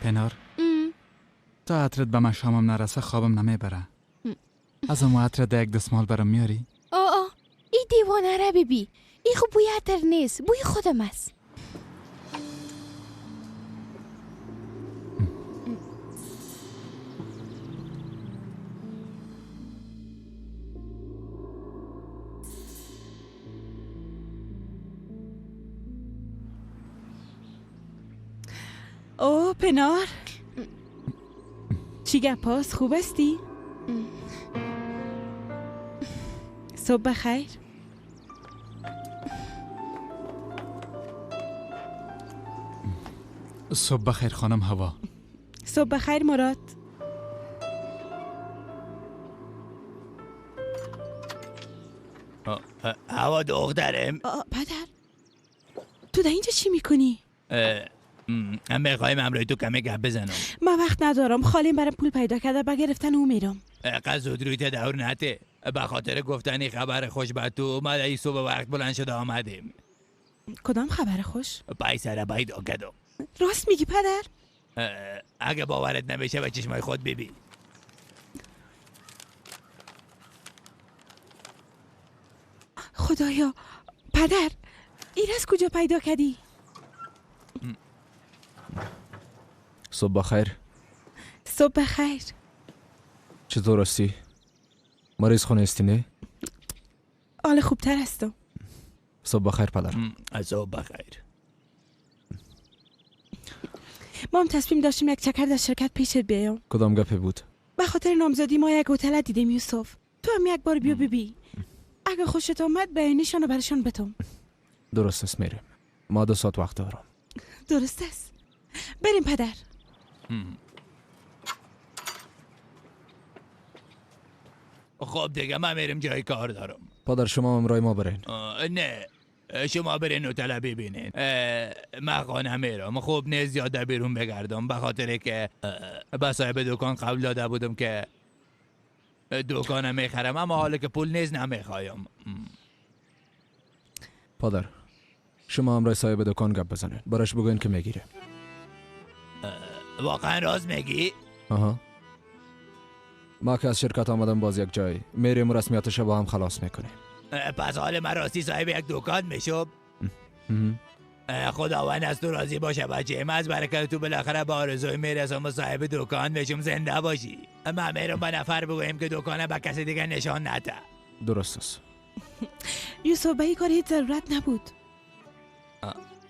Speaker 3: پنار تا عطرت به من شامم نرسه خوابم نمیبره. از اون عطرت یک دستمال برام میاری؟
Speaker 7: ای دیوانه را ببی. ای خوب بوی عطر نیست، بوی خودم است.
Speaker 6: او پنار چی گپاس؟ خوب استی؟ صبح بخیر.
Speaker 3: صبح بخیر خانم هوا.
Speaker 6: صبح بخیر مراد.
Speaker 16: هوا دخترم.
Speaker 6: پدر تو در اینجا چی میکنی؟
Speaker 16: میخوایم امروی تو کمی گپ بزنم.
Speaker 6: من وقت ندارم. خالیم برام پول پیدا کرده با گرفتن او میرم.
Speaker 16: قصد روی تدور نته. به خاطر گفتنی خبر خوش به تو اومده ای صبح وقت بلند شده آمدیم.
Speaker 6: کدام خبر خوش؟
Speaker 16: پیسر پیدا کردم.
Speaker 6: راست میگی پدر؟
Speaker 16: اگه باورت نمیشه به چشمای خود ببین.
Speaker 6: خدایا پدر این از کجا پیدا کردی؟
Speaker 21: صبح بخیر.
Speaker 6: صبح بخیر.
Speaker 21: چطور هستی؟ مریض خونه هستی نه؟
Speaker 6: حال خوبتر هستم.
Speaker 21: صبح بخیر پدر.
Speaker 16: صبح بخیر.
Speaker 6: ما هم تصمیم داشتیم یک چکر در شرکت پیشت بیایم.
Speaker 21: کدام گپی بود؟
Speaker 6: به خاطر نامزادی ما یک هتل دیدیم یوسف. تو هم یک بار بیا ببین. اگه خوشت آمد بیانیشان رو برشان بتم.
Speaker 21: درست است میریم. ما 2 ساعت وقت دارم.
Speaker 6: درست است. بریم پدر.
Speaker 16: خب دیگه من میرم جای کار دارم.
Speaker 21: پدر شما امرای ما برین.
Speaker 16: نه شما برین هتل ببینین. من خانه میرم. خوب نه زیاده بیرون بگردم به خاطر که به صاحب دکان قبول داده بودم که دکانه میخرم اما حالا که پول نیز نمیخوایم.
Speaker 21: پدر شما امرای صاحب دکان گپ بزنین. براش بگوین که میگیره.
Speaker 16: واقعا راز میگی؟
Speaker 21: آها. ما که از شرکت آمدم باز یک جای میریم و رسمیاتش با هم خلاص میکنیم.
Speaker 16: پس حال من راستی صاحب یک دکان میشم؟ خداوند از تو راضی باشه بچه. من از برکت تو بالاخره به آرزوی میرسم و صاحب دکان میشم. زنده باشی. من میرم به نفر بگویم که دکانه به کسی دیگه نشان نده.
Speaker 21: درست است.
Speaker 6: یوسف به این کاری ضرورت نبود.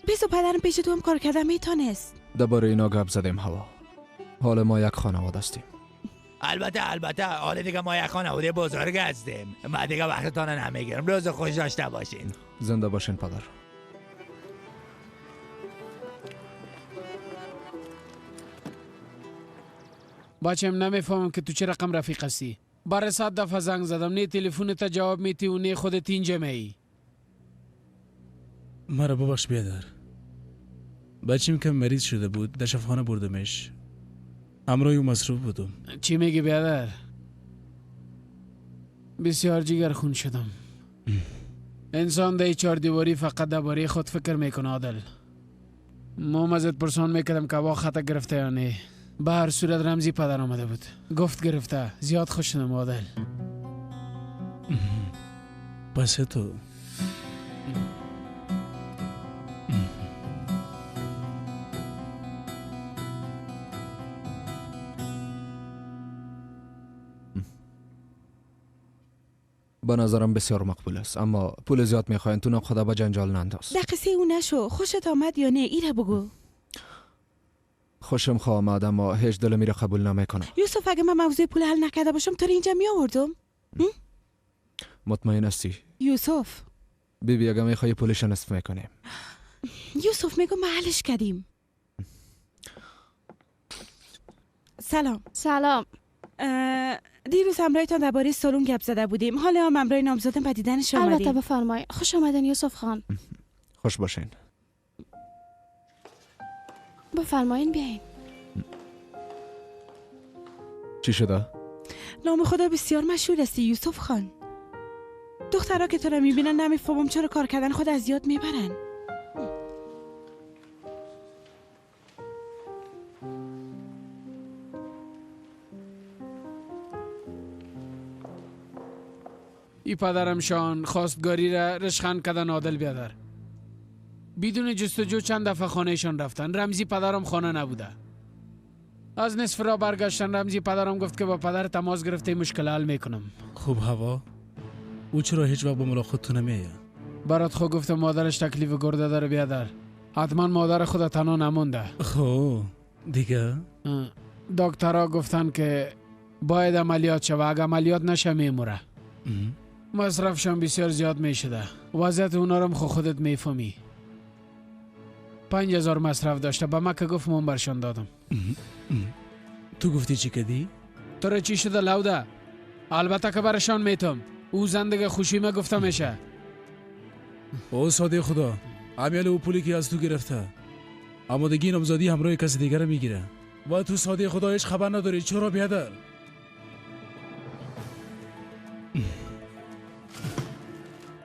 Speaker 6: بیسو پدرم پیش تو هم کار کردم میتونست.
Speaker 21: درباره اینا گپ زدیم هوا. حال ما یک خانواده هستیم.
Speaker 16: البته حالا دیگه ما یک خانواده بزرگ هستیم. من دیگه وقتتان نمیگیرم. روز خوش داشته باشین.
Speaker 21: زنده باشین پدر.
Speaker 11: بچم نمیفهمم که تو چه رقم رفیق هستی. برای 100 دفعه زنگ زدم، نه تلفن تا جواب میتی و نه خودت اینجا می.
Speaker 10: مرا ببخش بیادر. بچیم که مریض شده بود، در شفاخانه بردمش. همراه او مصروف بودم.
Speaker 11: چی میگی بیادر؟ بسیار جگرخون شدم. انسان در 4 دیواری فقط درباره خود فکر میکنه عادل. ما ازت پرسان میکردم که هوا خطا گرفته یا نه. به هر صورت رمزی پدر آمده بود. گفت گرفته. زیاد خوش شدم عادل.
Speaker 10: پس تو
Speaker 21: به نظرم بسیار مقبول است، اما پول زیاد میخواین تو خدا به جنجال ننداز.
Speaker 6: در قصه او نشو. خوشت آمد یا نه؟ ایره بگو.
Speaker 21: خوشم خواه آمد اما هیچ دل میره قبول نمیکنم.
Speaker 6: یوسف اگه من موضوع پول حل نکرده باشم تو رو اینجا می آوردم؟
Speaker 21: مطمئن هستی؟
Speaker 6: یوسف
Speaker 21: بیبی اگه میخوای پولش نصف میکنیم.
Speaker 6: یوسف میگم ما حلش کردیم.
Speaker 17: سلام.
Speaker 6: دیروز همراهتان درباره سالن گپ زده بودیم. حالا هم همراه نامزادم به دیدنش اومدیم.
Speaker 17: البته بفرمایید. خوش آمدین یوسف خان.
Speaker 21: خوش باشین.
Speaker 17: بفرمایین بیاین.
Speaker 21: چی شده؟
Speaker 6: نام خدا بسیار مشهور هستی یوسف خان. دخترها که تو رو میبینن نمیفهمم چرا کار کردن خود از یاد میبرن.
Speaker 11: ای پدرم شان خواستگاری را رشخند کردن عادل بیادر. بدون جستجو چند دفعه خانهشان رفتن. رمزی پدرم خانه نبوده. از نصف را برگشتن. رمزی پدرم گفت که با پدر تماس گرفته مشکل حل میکنم.
Speaker 10: خوب هوا او چرا هیچ وقت با ملاقات تو نمیه؟
Speaker 11: برات خود گفتم مادرش تکلیف گرده داره بیادر. حتما مادر خود تنها نمونده.
Speaker 10: خب دیگه
Speaker 11: دکترها گفتن که باید عملیات شوه. اگه عملیات نشه میموره. مصرفشان بسیار زیاد میشده. وضعیت اونا رو خودت میفهمی. 5000 مصرف داشته. به من که گفت من برشان دادم.
Speaker 10: تو گفتی چی کردی؟
Speaker 11: تو را چی شده لوده؟ البته که برشان میتم. او زندگی خوشی ما گفته میشه.
Speaker 10: او ساده خدا امیال او پولی که از تو گرفته آمادگی نامزادی همراه کسی دیگر میگیره و تو ساده خدا هیچ خبر نداری. چرا بیادر؟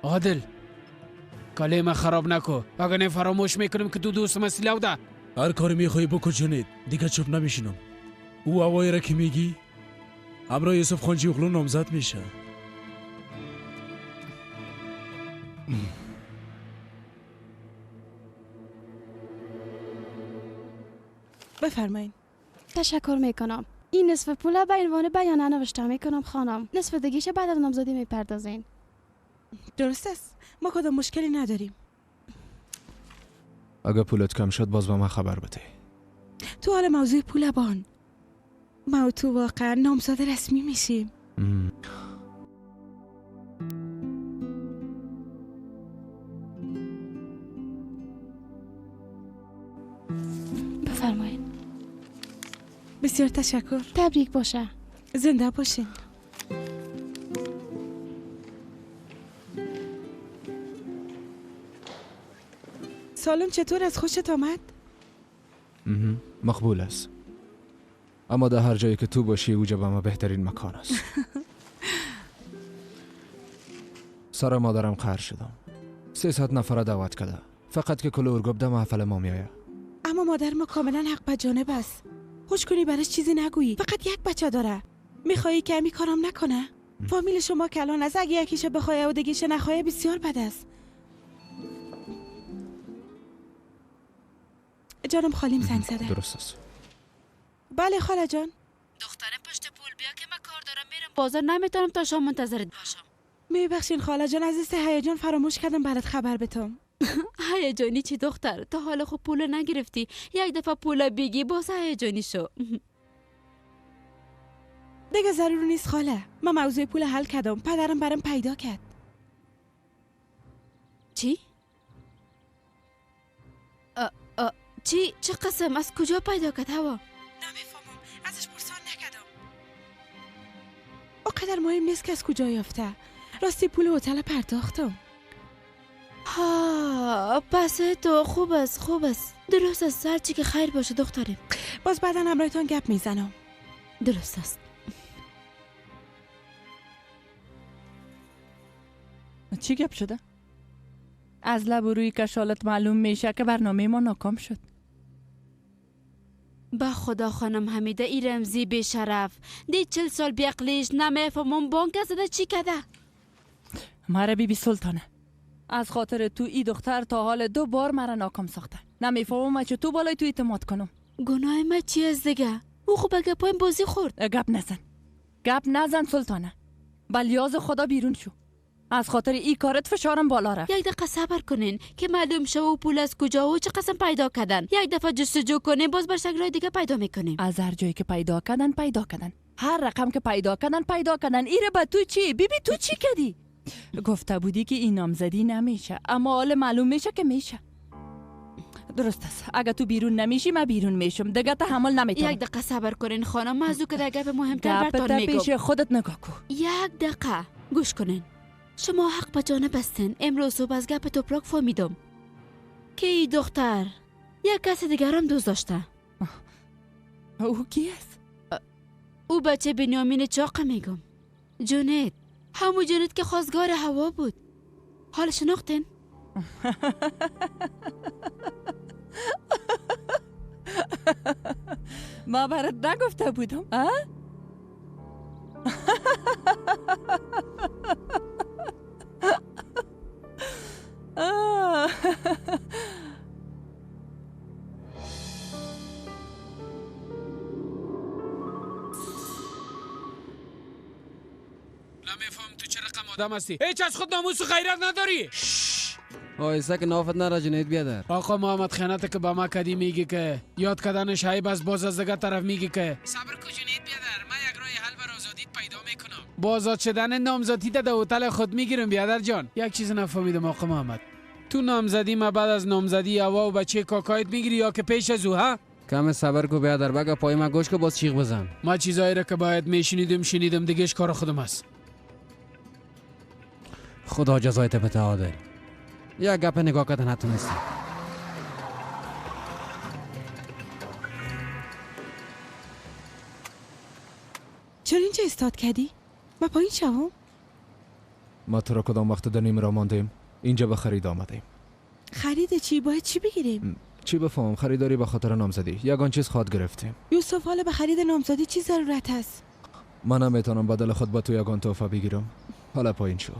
Speaker 11: عادل کلمه خراب نکو. اگه نه فراموش میکنم که تو دوستم هستی لوده.
Speaker 10: هر کاری میخوایی بکن جنید. دیگه چوب نمیشینم. او هوایی را که میگی همراه یوسف خانجی اغلو نامزد میشه.
Speaker 6: بفرمایید.
Speaker 17: تشکر میکنم. این نصف پول به عنوان بیانیه نوشته میکنم خانم. نصف دیگه‌ش بعد از نامزدی میپردازین.
Speaker 6: درست است. ما کدام مشکلی نداریم.
Speaker 21: اگه پولت کم شد باز به من خبر بده.
Speaker 6: تو حال موضوع پول بان. ما و تو واقعا نامزد رسمی میشیم.
Speaker 17: بفرمایید.
Speaker 6: بسیار تشکر.
Speaker 17: تبریک باشه.
Speaker 6: زنده باشین. سالن چطور از خوشت آمد؟
Speaker 21: مقبول است. اما در هر جایی که تو باشی اوجا به ما بهترین مکان است. سر مادرم قهر شدم. 300 نفر دعوت کرده. فقط که کل ارگوب ده محفل ما میایه.
Speaker 6: اما مادر ما کاملا حق به جانب است. خوش کنی برش چیزی نگویی. فقط یک بچه داره. میخوایی که امی کارم نکنه؟ فامیل شما کلان است. اگه یکیش بخواه و دیگیش نخواه بسیار بد است. جانم خالیم زنگ زده.
Speaker 21: درست است.
Speaker 6: بله خاله جان.
Speaker 1: دخترم پشت پول بیا که من کار دارم میرم بازار نمیتونم تا شام منتظرت باشم.
Speaker 6: میبخشین خاله جان، از دست هیجان فراموش کردم برات خبر بتم.
Speaker 1: هیجانی چی دختر؟ تا حالا خب پول نگرفتی. یک دفعه پول بگی باز هیجانی شو.
Speaker 6: دیگه ضرور نیست خاله. من موضوع پول حل کردم. پدرم برام پیدا کرد.
Speaker 1: چی؟ چی؟ چه قسم؟ از کجا پیدا کرد هوا؟
Speaker 6: نمیفهمم. ازش پرسان نکردم. او قدر اینقدر مهم نیست که از کجا یافته. راستی پول هتل پرداختم.
Speaker 1: ها پس تو خوب است درست است. هرچی که خیر باشه دخترم.
Speaker 6: باز بعدا همراهتان گپ میزنم.
Speaker 1: درست است.
Speaker 5: چی گپ شده؟ از لب و روی کشالت معلوم میشه که برنامه ما ناکام شد.
Speaker 1: با خدا خانم حمیده ای رمزی بیشرف دی 40 سال بیقلیش نمیفهمم بانک زده چی کده.
Speaker 5: مرا بیبی سلطانه، از خاطر تو ای دختر تا حال 2 بار مرا ناکام ساخته. نمیفهمم چه تو بالای تو اعتماد کنم.
Speaker 1: گناه ما چی از دیگه؟ او خوب اگه پایم بازی خورد.
Speaker 5: گپ نزن سلطانه. بلیاز خدا بیرون شو. از خاطر ای کارت فشارم بالا رفت.
Speaker 1: یک دقیقه صبر کنین که معلوم شه و پول از کجا و چه قسم پیدا کردن. یک دفعه جستجو کنیم باز بر شکل‌های دیگه پیدا میکنیم.
Speaker 5: از هر جایی که پیدا کردن هر رقم که پیدا کردن ایره به تو چی؟ بیبی تو چی کردی؟ گفته بودی که این نامزدی نمیشه، اما حالا معلوم میشه که میشه. درست است. اگه تو بیرون نمیشی من بیرون میشم. دیگه تحمل نمیتونم.
Speaker 1: یک دقیقه صبر کنین خانم. موضوع که در گپ مهمتر براتون میگم.
Speaker 5: پیش خودت نگاه کن.
Speaker 1: یک دقیقه گوش کنین. شما حق به جانب هستین. امروز صبح از گپ توپراک فهمیدم که این دختر یک کس دیگر هم دوست داشته.
Speaker 5: او کی است؟
Speaker 1: او بچه بنیامین چاقه میگم. جونید. همون جونید که خواستگار هوا بود. حال شناختین؟
Speaker 5: ما برات نگفته بودم.
Speaker 11: نمیفهم تو چه رقم آدم هستی؟ هیچ از خود ناموس و غیرت نداری؟
Speaker 19: آیسته که نافت نرا جنید بیادر.
Speaker 11: آقا محمد خیانت که با ما کدی میگی که یاد کردن شایب از باز از دیگه طرف میگی که صبر کو جنید بیادر، من یک راه حل بر آزادیت پیدا میکنم. بازاد شدن نامزدی در هتل خود میگیرم بیادر جان. یک چیز نفهمیدم آقا محمد. تو نامزدی ما بعد از نامزدی هوا و بچه کاکایت میگیری یا که پیش از او ها؟
Speaker 19: کم صبر کو بیادر، بگه پای ما گوش که باز چیغ بزن.
Speaker 11: ما چیزایی را که باید میشنیدم دیگهش کار خودم است.
Speaker 19: خدا جزایت بده عادل. یا گپ نگاه کردن نتونستی.
Speaker 6: چرا اینجا استاد کردی؟ ما پایین شوم؟
Speaker 21: ما تو را کدام وقت دنیم را ماندیم؟ اینجا به خرید آمدیم.
Speaker 6: خرید چی؟ باید چی بگیریم؟
Speaker 21: چی بفهم؟ خریداری به خاطر نامزدی. یگان چیز خواد گرفتیم.
Speaker 6: یوسف، حالا به خرید نامزدی چی ضرورت هست؟
Speaker 21: من نمیتونم بدل خود با تو یگان تحفه بگیرم. حالا پایین شو.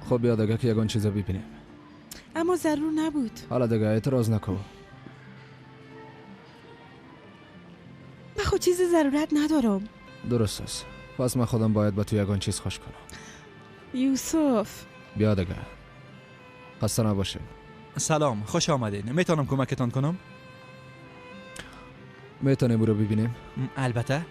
Speaker 21: خب بیا دیگه که یگان چیزا ببینیم.
Speaker 6: اما ضرور نبود.
Speaker 21: حالا دیگه اعتراض نکن.
Speaker 6: من خود چیز ضرورت ندارم.
Speaker 21: درست است. پس من خودم باید با تو یگان چیز خوش کنم.
Speaker 6: یوسف
Speaker 21: بیا دیگه. خسته نباشین.
Speaker 3: سلام، خوش آمدین. میتونم کمکتان کنم؟
Speaker 21: میتونیم او رو ببینیم؟
Speaker 3: البته.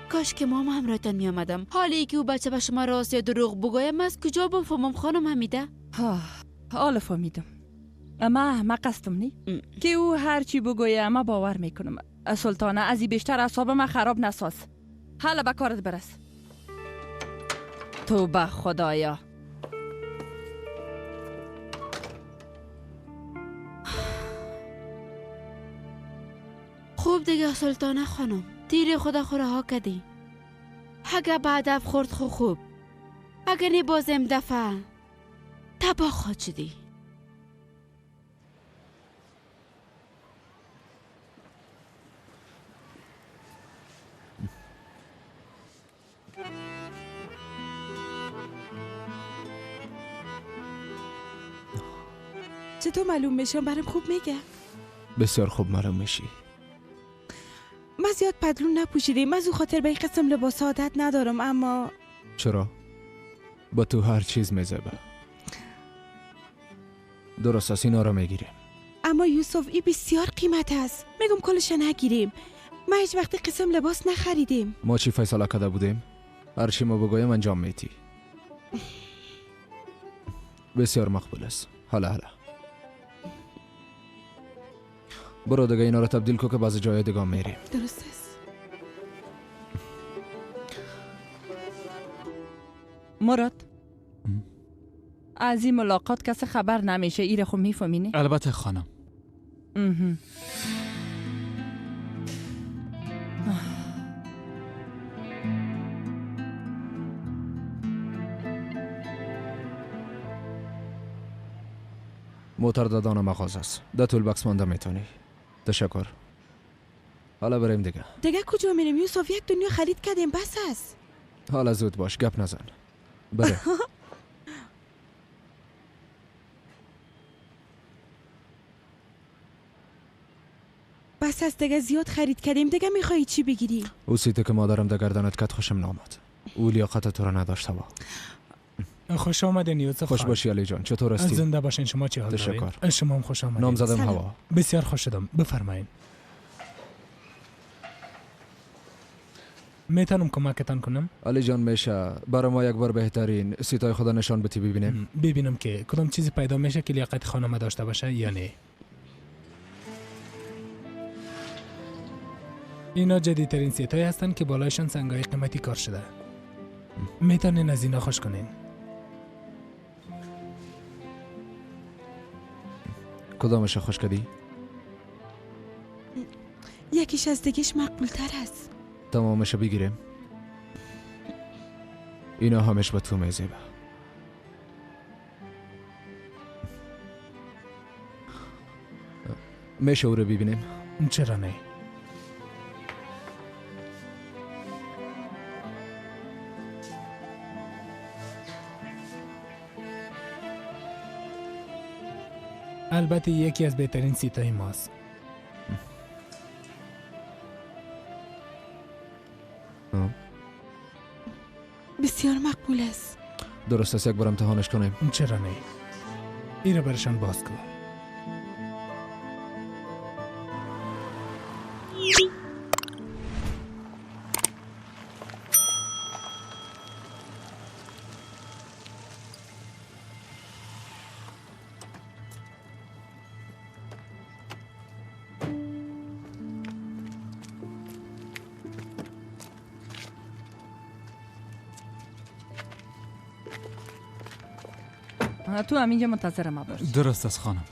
Speaker 1: کاش که ما همراهتان می آمدم. حالی که او بچه به شما راست یا دروغ بگویم از کجا بفهمم خانم حمیده؟
Speaker 5: حالا فهمیدم. اما احمق هستم نی؟ که او هر چی بگویه اما باور میکنم. سلطانه از این بیشتر اعصاب من خراب نساز. حالا به کارت برس. تو به خدایا.
Speaker 1: خوب دیگه سلطانه خانم، تیر خدا خورها کدی. اگه بعد خورد خوب، اگه نی بازم دفعه تبا خود شدی.
Speaker 6: چطور معلوم میشم؟ برام خوب میگه.
Speaker 21: بسیار خوب معلوم میشی.
Speaker 6: من زیاد پدلون نپوشیدیم. از او خاطر به این قسم لباس عادت ندارم. اما
Speaker 21: چرا؟ با تو هر چیز میزبه. درست است، اینا رو میگیریم.
Speaker 6: اما یوسف ای بسیار قیمت است. میگم کلش نگیریم. ما هیچ وقت قسم لباس نخریدیم.
Speaker 21: ما چی فیصله کرده بودیم؟ هر چی ما بگویم انجام میتی. بسیار مقبول است. حالا برو دیگه اینا رو تبدیل کن که بعضی جای دیگه میریم.
Speaker 6: درست است.
Speaker 5: مراد از این ملاقات کسی خبر نمیشه، ایره خو میفهمینی؟
Speaker 3: البته خانم.
Speaker 21: موتر دادان مغازه است. ده طول بکس مانده میتونی. تشکر. حالا بریم دیگه
Speaker 6: کجا میریم یوسف؟ یک دنیا خرید کردیم بس است.
Speaker 21: حالا زود باش، گپ نزن. بره.
Speaker 6: بس است دیگه، زیاد خرید کردیم. دیگه میخوایی چی بگیری؟
Speaker 21: او سیته که مادرم در گردنت کت خوشم نامد. او لیاقت تو را نداشت.
Speaker 2: خوش آمدین یوسف خان.
Speaker 21: خوش باشی علی جان. چطور هستی؟
Speaker 2: زنده باشین. شما چی حال دارین؟
Speaker 21: تشکر.
Speaker 2: شما هم خوش آمدین.
Speaker 21: نام زدم هوا.
Speaker 2: بسیار خوش شدم. بفرمایین. میتونم کمکتان کنم؟
Speaker 21: علی جان میشه برای ما یک بار بهترین سیتای خدا نشان بدی ببینیم؟
Speaker 2: ببینم که کدام چیزی پیدا میشه که لیاقت خانم داشته باشه یا نه. اینا جدیدترین سیتایی هستن که بالایشان سنگای قیمتی کار شده. میتونین از اینا خوش کنین.
Speaker 21: کدامش خوش کردی؟
Speaker 6: یکیش از دیگهش مقبول تر است.
Speaker 21: تمامش بگیریم. اینا همش به تو میزیبه. میشه او رو ببینیم؟
Speaker 2: چرا نه؟ البته یکی از بهترین سیتای ماست.
Speaker 6: بسیار مقبول است.
Speaker 21: درست است، یک بار امتحانش کنیم.
Speaker 2: چرا نه؟ این رو برشان باز کن.
Speaker 5: تو همینجا منتظر ما باش.
Speaker 3: درست است خانم.